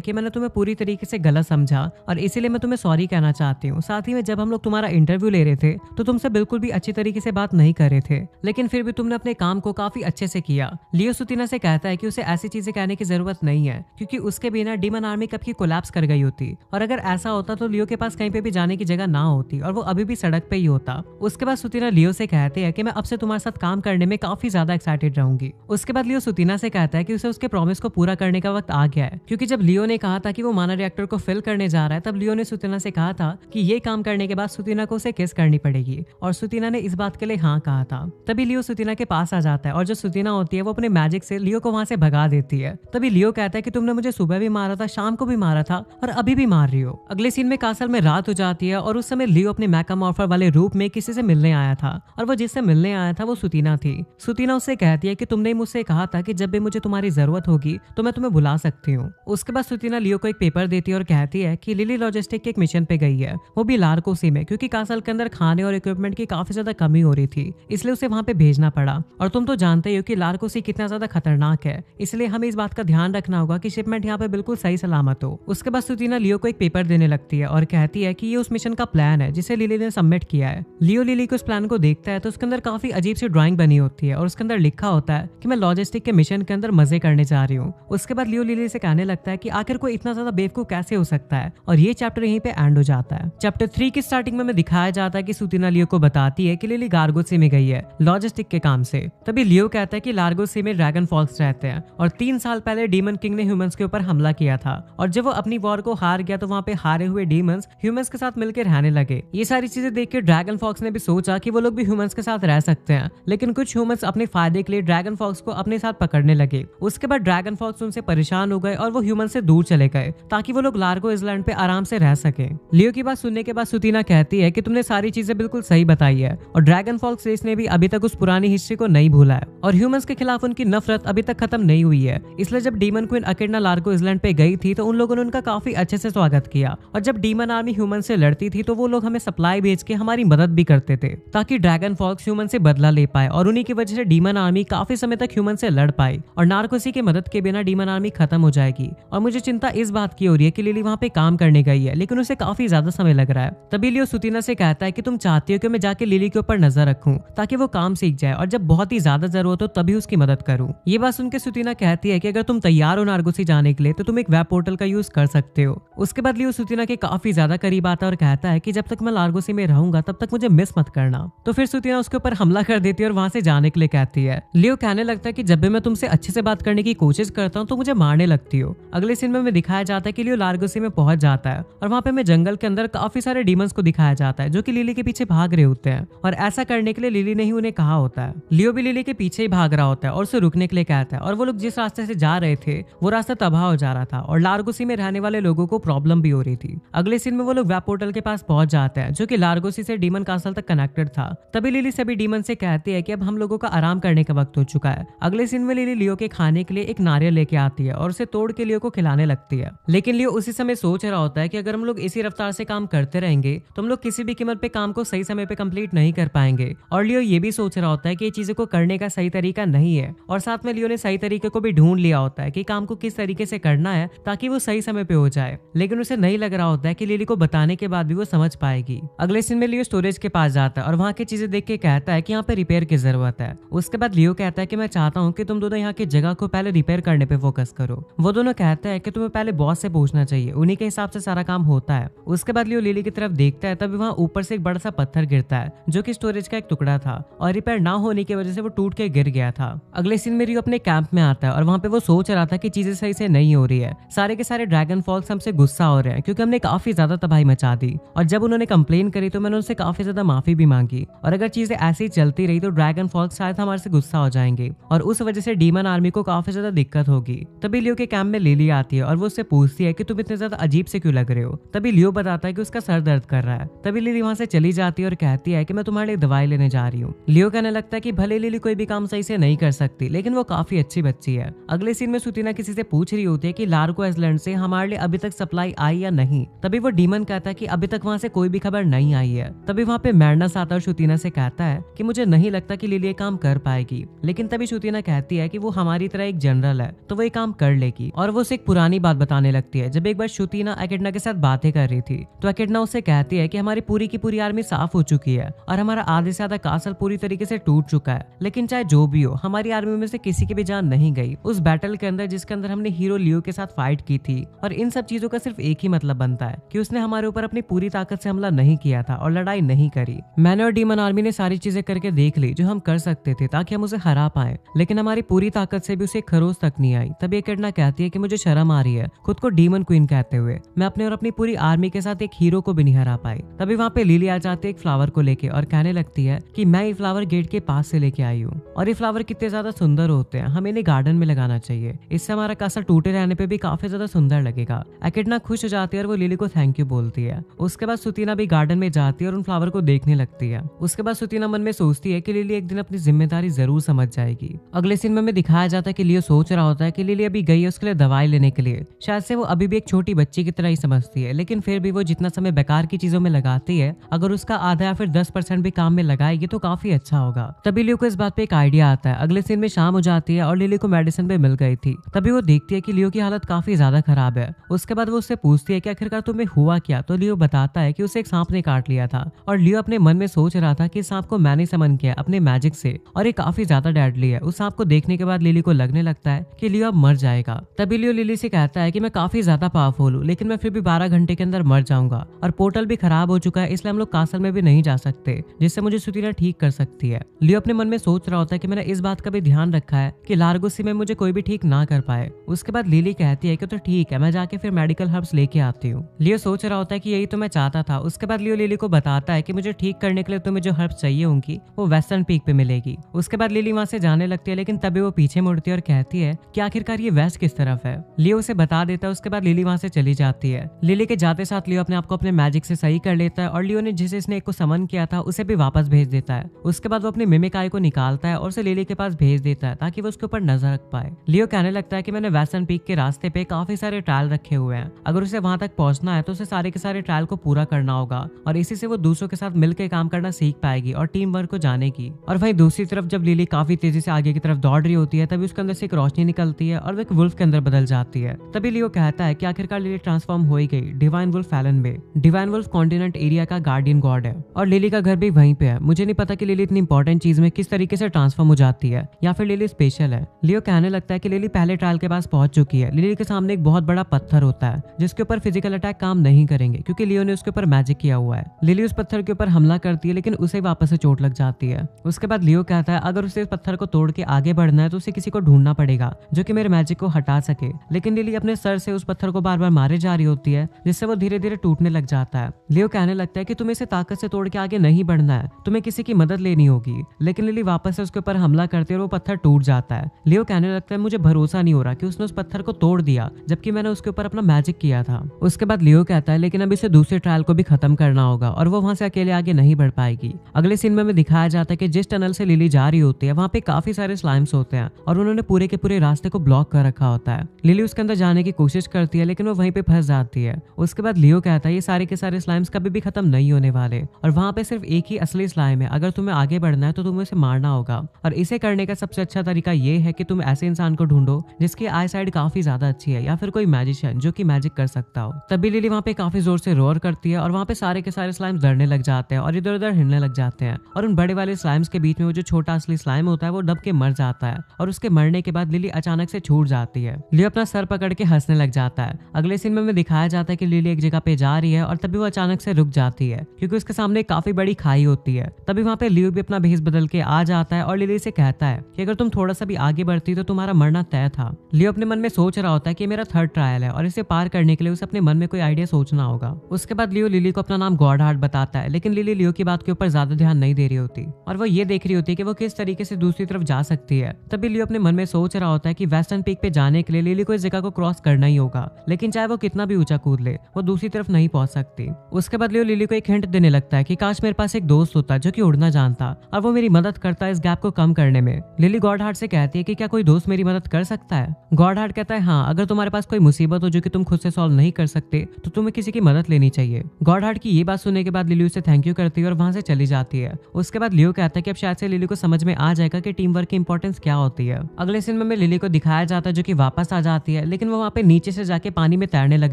कि मैंने तुम्हें पूरी तरीके से गलत समझा और इसीलिए मैं तुम्हें सॉरी कहना चाहती हूँ। साथ ही में जब हम लोग तुम्हारा इंटरव्यू ले रहे थे तो तुमसे बिल्कुल भी अच्छी तरीके से बात नहीं कर रहे थे, लेकिन फिर भी तुमने अपने काम को काफी अच्छे से किया। लियो सुतीना से कहता है कि उसे ऐसी चीजें कहने की जरूरत नहीं है क्योंकि उसके बिना डीमन आर्मी कब की कोलैप्स कर गई होती, और अगर ऐसा होता तो लियो के पास कहीं पे भी जाने की जगह ना होती और वो अभी भी सड़क पे ही होता। उसके बाद सुतीना लियो से कहते हैं कि मैं अब से तुम्हारे साथ काम करने में काफी ज्यादा एक्साइटेड रहूंगी। उसके बाद लियो सुतीना से कहता है कि उसे उसके प्रॉमिस को पूरा करने का वक्त आ गया है, क्योंकि जब लियो ने कहा था कि वो माना रिएक्टर को फिल करने जा रहा है तब लियो ने सुतीना से कहा था कि ये काम करने के बाद सुतीना को उसे किस करनी पड़ेगी, और सुतीना ने इस बात के लिए हाँ कहा था। तभी लियो सुतीना के पास आ जाता है और जो सुतीना होती है वो अपने मैजिक से लियो को वहां से भगा देती है। तभी लियो कहता है कि तुमने मुझे सुबह भी मारा था, शाम को भी मारा था और अभी भी मार रही हो। अगले सीन में कासल में रात हो जाती है और उस समय लियो अपने मैकामॉर्फर वाले रूप में किसी से मिलने आया था, और वो जिससे मिलने आया था वो सुतीना थी। सुतीना उससे कहती है कि तुमने मुझसे कहा था कि जब भी मुझे तुम्हारी जरूरत होगी तो मैं तुम्हें बुला सकती हूँ। उसके बाद सुतीना लियो को एक पेपर देती है और कहती है कि लिली लॉजिस्टिक के एक मिशन पे गई है, वो भी लार्कोसी में, क्योंकि कासल के अंदर खाने और इक्विपमेंट की काफी ज्यादा कमी हो रही थी, इसलिए उसे वहां पे भेजना पड़ा। और तुम तो जानते ही हो कि लार्कोसी कितना ज्यादा खतरनाक है, इसलिए हमें इस बात का ध्यान रखना होगा कि शिपमेंट यहाँ पे बिल्कुल सही सलामत हो। उसके बाद सुतीना लियो को एक पेपर देने लगती है और कहती है कि ये उस मिशन का प्लान है जिसे लिली ने सबमिट किया है। लियो लिली को उस प्लान को देखता है तो उसके अंदर काफी अजीब सी ड्राइंग बनी होती है और उसके अंदर लिखा होता है कि मैं लॉजिस्टिक के मिशन के अंदर मजे करने जा रही हूँ। उसके बाद लियो लिली से कहने लगता है कि आखिर कोई इतना ज्यादा बेवकूफ कैसे हो सकता है, और ये चैप्टर यहीं पे एंड हो जाता है। चैप्टर 3 की स्टार्टिंग में दिखाया जाता है कि सुतीना लियो को बताती है कि लिली लार्गोसी में गई है लॉजिस्टिक के काम से। तभी लियो कहता है कि लार्गोसी में ड्रैगन फॉल्स रहते हैं और 3 साल पहले डीमन किंग ने ह्यूमंस के ऊपर हमला किया था, और जब वो अपनी वॉर को हार गया तो वहाँ पे हारे हुए डीमंस ह्यूमंस के साथ मिलकर रहने लगे। ये सारी चीजें देख के ड्रैगन फॉक्स ने भी सोचा कि वो लोग भी ह्यूमंस के साथ रह सकते हैं, लेकिन कुछ ह्यूमंस अपने फायदे के लिए ड्रैगन फॉक्स को अपने साथ पकड़ने लगे। उसके बाद ड्रैगन फॉक्स उनसे परेशान हो गए और वो ह्यूमन से दूर चले गए ताकि वो लोग लार्गो आइलैंड पे आराम से रह सके। लियो की बात सुनने के बाद सुतीना कहती है कि तुमने सारी चीजें बिल्कुल सही बताई है, और ड्रैगन फॉक्स रेस ने भी अभी तक उस पुरानी हिस्ट्री को नहीं भूला है और ह्यूमंस के खिलाफ उनकी नफरत अभी तक खत्म नहीं हुई है। इसलिए जब डीमन क्वीन अकेडना लार्गो आइलैंड पे गई थी तो उन लोगों ने उनका काफी अच्छे से स्वागत किया, और जब डीमन आर्मी ह्यूमन से लड़ती थी तो वो लोग हमें सप्लाई भेज के हमारी मदद भी करते थे ताकि ड्रैगन फॉक्स ह्यूमन से बदला ले पाए, और उन्हीं की वजह से डीमन आर्मी काफी समय तक ह्यूमन से लड़ पाई, और नार्कोसी की मदद के बिना डीमन आर्मी खत्म हो जाएगी। और मुझे चिंता इस बात की हो रही है कि लिली वहाँ पे काम करने गई है, लेकिन उसे काफी ज्यादा समय लग रहा है। तभी लियो सुतीना से कहता है कि तुम चाहती हो कि मैं जाके लिली के ऊपर नजर रखूं ताकि वो काम सीख जाए, और जब बहुत ही ज्यादा जरूरत हो तभी उसकी मदद करूं। ये बात सुनकर सुतीना कहती है कि अगर तुम तैयार हो नार्गोसी जाने के लिए तो तुम एक वेब पोर्टल का यूज कर सकते हो। उसके बाद लियो सुतीना के काफी ज्यादा करीब आता है और कहता है कि जब तक मैं लार्गोसी में रहूंगा तब तक मुझे मिस मत करना। तो फिर सुतीना उसके ऊपर हमला कर देती है और वहां से जाने के लिए कहती है। लियो कहने लगता है कि जब भी मैं तुमसे अच्छे से बात करने की कोशिश करता हूँ तो मुझे मारने लगती हो। अगले सीन में दिखाया जाता है कि लियो लार्गोसी में पहुंच जाता है और वहां पे हमें जंगल के अंदर काफी सारे डीमंस को दिखाया जाता है जो कि लिली के पीछे भाग रहे होते हैं, और ऐसा करने के लिए लिली ने ही उन्हें कहा होता है। लियो भी लिली के पीछे ही भाग रहा होता है और उसे रुकने के लिए कहता है, और वो लोग जिस रास्ते से जा रहे थे वो रास्ता तबाह हो जा रहा था और लार्गोसी में रहने वाले लोगों को प्रॉब्लम भी हो रही थी। अगले सीन में वो लोग वेब पोर्टल के पास पहुंच जाते हैं जो कि लार्गोसी से डीमन कासल तक कनेक्टेड था। तभी लिली सभी डीमन से कहती है कि अब हम लोगों का आराम करने का वक्त हो चुका है। अगले सीन में लिली लियो के खाने के लिए एक नारियल लेके आती है और उसे तोड़ के लियो को खिलाने लगती है, लेकिन लियो उसी समय सोच रहा होता है कि अगर हम लोग इसी रफ्तार से काम करते रहेंगे तो हम लोग किसी भी कीमत पे काम को सही समय पे कंप्लीट नहीं कर पाएंगे। और लियो ये भी सोच रहा होता है कि ये चीजों को करने का सही तरीका नहीं है, और साथ में लियो ने सही तरीके को भी ढूंढ लिया होता है कि काम को किस तरीके से करना है ताकि वो सही समय पे हो जाए, लेकिन उसे नहीं लग रहा होता है कि लिली को बताने के बाद भी वो समझ पाएगी। अगले सीन में लियो स्टोरेज के पास जाता है और वहाँ की चीजें देख के कहता है कि यहाँ पे रिपेयर की जरूरत है। उसके बाद लियो कहता है कि मैं चाहता हूँ कि तुम दोनों यहाँ की जगह को पहले रिपेयर करने पे फोकस करो। वो दोनों कहते हैं कि तुम्हें पहले बॉस से पूछना चाहिए, उन्हीं के हिसाब से सारा काम होता है। उसके बाद लियो लिली की तरफ देखता है, तभी वहाँ ऊपर से एक बड़ा सा पत्थर गिरता है जो कि स्टोरेज का एक टुकड़ा था और रिपेयर ना होने की वजह से वो टूट के गिर गया था। अगले सीन में लियो अपने कैंप में आता है और वहाँ पे वो सोच रहा था कि चीजें सही से नहीं हो रही है। सारे के सारे ड्रैगन फॉल्स हमसे गुस्सा हो रहे हैं क्योंकि हमने काफी ज्यादा तबाही मचा दी। और जब उन्होंने कंप्लेन करी तो मैंने उनसे काफी ज्यादा माफी भी मांगी। और अगर चीजें ऐसे ही चलती रही तो ड्रैगन फॉल्स शायद हमारे से गुस्सा हो जाएंगे और उस वजह से डीमन आर्मी को काफी ज्यादा दिक्कत होगी। तभी लियो के कैंप में लिली आती है और वो उससे पूछती है कि तुम इतने ज्यादा अजीब से क्यों लग रहे हो। तभी लियो बताता है कि उसका सर दर्द कर रहा है। तभी लिली वहां से चली जाती है और कहती है कि मैं तुम्हारे लिए दवाई लेने जा रही हूँ। लियो कहने लगता है कि भले लिली कोई भी काम सही से नहीं कर सकती लेकिन वो काफी अच्छी बच्ची है। अगले सीन में सुतीना किसी से पूछ रही होती है कि लार्गो आइलैंड से हमारे लिए अभी तक सप्लाई आई या नहीं। तभी वो डीमन कहता है कि अभी तक वहां से कोई भी खबर नहीं आई है। तभी वहां पे मैडनस आता है और सुतीना से कहता है कि मुझे नहीं लगता कि लिली ये काम कर पाएगी। लेकिन तभी सुतीना कहती है कि वो हमारी तरह एक जनरल है तो वो ये काम कर लेगी। और वो उसे एक पुरानी बात बताने लगती है। जब एक बार सुतीना एकेडना के साथ बातें कर रही थी तो एकेडना उससे कहती है कि हमारी पूरी की पूरी आर्मी साफ हो चुकी है और हमारा आधे से आधा कासल पूरी तरीके से टूट चुका है। लेकिन चाहे जो भी हो हमारी आर्मी में से किसी की भी जान नहीं गई उस बैटल के अंदर जिसके अंदर हमने हीरो लियो के साथ फाइट की थी। और इन सब चीजों का सिर्फ एक ही मतलब बनता है कि उसने हमारे ऊपर अपनी पूरी ताकत से हमला नहीं किया था और लड़ाई नहीं करी। मैंने और डीमन आर्मी ने सारी चीजें करके देख ली जो हम कर सकते थे ताकि हम उसे हरा पाए, लेकिन हमारी पूरी ताकत से भी उसे खरोच तक नहीं आई। तभी एकेडना कहती है कि मुझे शर्म आ रही है खुद को डीमन क्वीन कहते हुए। मैं अपने और अपनी पूरी आर्मी के साथ एक हीरो को भी नहीं हरा पाई। तभी वहाँ पे लिली आ जाती है एक फ्लावर को लेके और कहने लगती है कि मैं ये फ्लावर गेट के पास से लेके आई हूँ और ये फ्लावर कितने ज्यादा सुंदर होते हैं, हमें इन्हें गार्डन में लगाना चाहिए, इससे हमारा कासल टूटे रहने पे भी काफी ज्यादा सुंदर लगेगा। एकेडना खुश हो जाती है और वो लिली को थैंक यू बोलती है। उसके बाद सुतीना भी गार्डन में जाती है और उन फ्लावर को देखने लगती है। उसके बाद सुतीना मन में सोचती है कि लिली एक दिन अपनी जिम्मेदारी जरूर समझ जाएगी। अगले सीन में दिखाया जाता है कि लियो सोच रहा होता है कि लिली अभी गई है उसके लिए दवाई लेने के लिए। शायद से वो अभी भी एक छोटी बच्ची की तरह ही समझती है, लेकिन फिर भी वो जितना समय बेकार की चीजों में लगाती है अगर उसका आधा या फिर 10% भी काम में लगाएगी तो काफी अच्छा होगा। तभी लियो को इस बात पे एक आइडिया आता है। अगले सीन में शाम हो जाती है और लिली को मेडिसिन पे मिल गई थी। तभी वो देखती है कि लियो की हालत काफी ज्यादा खराब है। उसके बाद वो उससे पूछती है कि आखिरकार तुम्हें हुआ क्या। तो लियो बताता है कि उसे एक सांप ने काट लिया था और लियो अपने मन में सोच रहा था कि सांप को मैंने समन किया अपने मैजिक से और ये काफी ज्यादा डेडली है। उस सांप को देखने के बाद लिली को लगने लगता है कि लियो अब मर जाएगा। तभी लियो लिली से कहता है कि मैं काफी ज्यादा पावरफुल हूँ लेकिन मैं फिर भी 12 घंटे के अंदर मर जाऊंगा और पोर्टल भी खराब हो चुका है इसलिए हम लोग कासल में भी नहीं जा सकते, जिससे मुझे सुतीना ठीक कर सकती है। लियो अपने मन में सोच रहा होता है कि मैंने इस बात का भी ध्यान रखा है कि लार्गोसी में मुझे कोई भी ठीक ना कर पाए। उसके बाद लिली कहती है कि तो ठीक है मैं जाके फिर मेडिकल हर्ब्स लेके आती हूँ। लियो सोच रहा होता है कि यही तो मैं चाहता था। उसके बाद लियो लिली को बताता है कि मुझे ठीक करने के लिए तुम्हें जो हर्ब्स चाहिए होंगी वो वेस्टर्न पीक पे मिलेगी। उसके बाद लिली वहां से जाने लगती है लेकिन तभी वो पीछे मुड़ती है और कहती है कि आखिरकार ये वेस्ट किस तरफ है। लियो उसे बता देता है। उसके बाद लिली वहां से चली जाती है। लिली के जाते साथ लियो अपने आप को अपने मैजिक से सही कर लेता है और लियो ने जिसे स्नेक को समन किया था उसे भी वापस भेज देता है। उसके बाद वो अपनी मिमिक आई को निकालता है और उसे लिली के पास भेज देता है ताकि वो उसके ऊपर नजर रख पाए। लियो कहने लगता है कि मैंने वेस्टर्न पीक के रास्ते पे काफी सारे ट्रायल रखे हुए हैं, अगर उसे वहां तक पहुंचना है तो उसे सारे के सारे ट्रायल को पूरा करना होगा और इसी से वो दूसरों के साथ मिलकर काम करना सीख पाएगी और टीम वर्क को जानेगी। और वहीं दूसरी तरफ जब लिली काफी तेजी से आगे की तरफ दौड़ रही होती है तभी उसके अंदर से एक रोशनी निकलती है और वो एक वुल्फ के अंदर बदल जाती है। तभी लियो कहता है कि आखिरकार लिली ट्रांसफॉर्म हो ही गई डिवाइन वुल्फ फैलन में। डिवाइन वुल्फ कॉन्टिनेंट एरिया का गार्डियन गॉड है और लिली का घर भी वहीं पे है। मुझे नहीं पता कि लिली इतनी इंपॉर्टेंट चीज में किस तरीके से ट्रांसफॉर्म हो जाती है या फिर लिली स्पेशल है। लियो कहने लगता है कि लिली पहले ट्रायल के पास पहुंच चुकी है। लिली के सामने एक बहुत बड़ा पत्थर होता है जिसके ऊपर फिजिकल अटैक काम नहीं करेंगे क्योंकि लियो ने उसके ऊपर मैजिक किया हुआ है। लिली उस पत्थर के ऊपर हमला करती है लेकिन उसे वापस से चोट लग जाती है। उसके बाद लियो कहता है अगर उसे इस पत्थर को तोड़ के आगे बढ़ना है तो उसे किसी को ढूंढना पड़ेगा जो कि मेरे मैजिक को हटा सके। लेकिन लिली अपने सर से उस पत्थर को बार बार मारे जा रही होती है जिससे वो धीरे धीरे टूटने लग जाता है। लियो कहने लगता है कि तुम्हें इसे ताकत से तोड़ के आगे नहीं बढ़ना है, तुम्हें किसी की मदद लेनी होगी। लेकिन लिली वापस से उसके ऊपर हमला करती है और वो पत्थर टूट जाता है। लियो कहने लगता है मुझे भरोसा नहीं हो रहा कि उसने उस पत्थर को तोड़ दिया जबकि मैंने उसके ऊपर अपना मैजिक किया था। उसके बाद लियो कहता है लेकिन अब इसे दूसरे ट्रायल को भी खत्म करना होगा और वो वहां से अकेले आगे नहीं बढ़ पाएगी। अगले सीन में दिखाया जाता है कि जिस टनल से लिली जा रही होती है वहां पे काफी सारे स्लाइम्स होते हैं और उन्होंने पूरे के पूरे रास्ते को ब्लॉक कर रखा होता है। लिली उसके अंदर जाने की कोशिश करती है लेकिन वो वहीं पे फंस जाती है। उसके बाद लियो कहता है ये सारे के सारे स्लाइम्स कभी भी खत्म नहीं होने वाले और वहां पे सिर्फ एक ही असली स्लाइम है, अगर तुम्हें आगे बढ़ना है तो तुम्हें उसे मारना होगा और इसे करने का सबसे अच्छा तरीका ये है कि तुम ऐसे इंसान को ढूंढो जिसकी आई साइड काफी ज्यादा अच्छी है या फिर कोई मैजिशियन जो कि मैजिक कर सकता हो। तभी लिली वहां पे काफी जोर से रोर करती है और वहां पे सारे के सारे स्लाइम्स डरने लग जाते हैं और इधर उधर हिलने लग जाते हैं और उन बड़े वाले स्लाइम्स के बीच में वो जो छोटा असली स्लाइम होता है वो दब के मर जाता है और उसके मरने के बाद लिली अचानक से छूट जाती है। लियो अपना सर पकड़ के हंसने लग जाता है। अगले सीन में दिखाया जाता है कि लिली एक जगह पे जा रही है और तभी वो अचानक से रुक जाती है क्योंकि उसके सामने काफी बड़ी खाई होती है। तभी वहां पे लियो भी अपना भेष बदल के आ जाता है और लिली से कहता है कि अगर तुम थोड़ा सा भी आगे बढ़ती तो तुम्हारा मरना तय था। लियो अपने मन में सोच रहा होता है कि मेरा थर्ड ट्रायल है और इसे पार करने के लिए उसे अपने मन में कोई आइडिया सोचना होगा। उसके बाद लियो लिली को अपना नाम गॉड हार्ट बताता है, लेकिन लिली लियो की बात के ऊपर ज्यादा ध्यान नहीं दे रही होती और वो ये देख रही होती है कि वो किस तरीके से दूसरी तरफ जा सकती है। तभी लियो अपने मन में सोच रहा होता है कि वेस्टर्न पीक पे जाने के लिए लिली को इस जगह को क्रॉस करना ही होगा, लेकिन चाहे वो कितना भी ऊंचा कूद ले वो दूसरी तरफ नहीं पहुंच सकती। उसके बाद लियो लिली को एक हिंट देने लगता है कि काश मेरे पास एक दोस्त होता जो कि उड़ना जानता और वो मेरी मदद करता इस गैप को कम करने में। लिली गॉड हार्ट से कहती है कि क्या कोई दोस्त मेरी मदद कर सकता है। गॉड हार्ट कहता है हाँ, अगर तुम्हारे पास कोई मुसीबत हो जो कि तुम खुद से सॉल्व नहीं कर सकते तो तुम्हें किसी की मदद लेनी चाहिए। गॉड हार्ट की ये बात सुनने के बाद लिली उसे थैंक यू करती है और वहां से चली जाती है। उसके बाद लियो कहता है कि अब शायद से लिली को समझ में आ जाएगा कि टीम वर्क की इंपॉर्टेंस क्या होती है। अगले सीन में लिली को दिखाया जाता है जो कि वापस आ जाती है, लेकिन वो वहाँ पे नीचे से जाके पानी में तैरने लग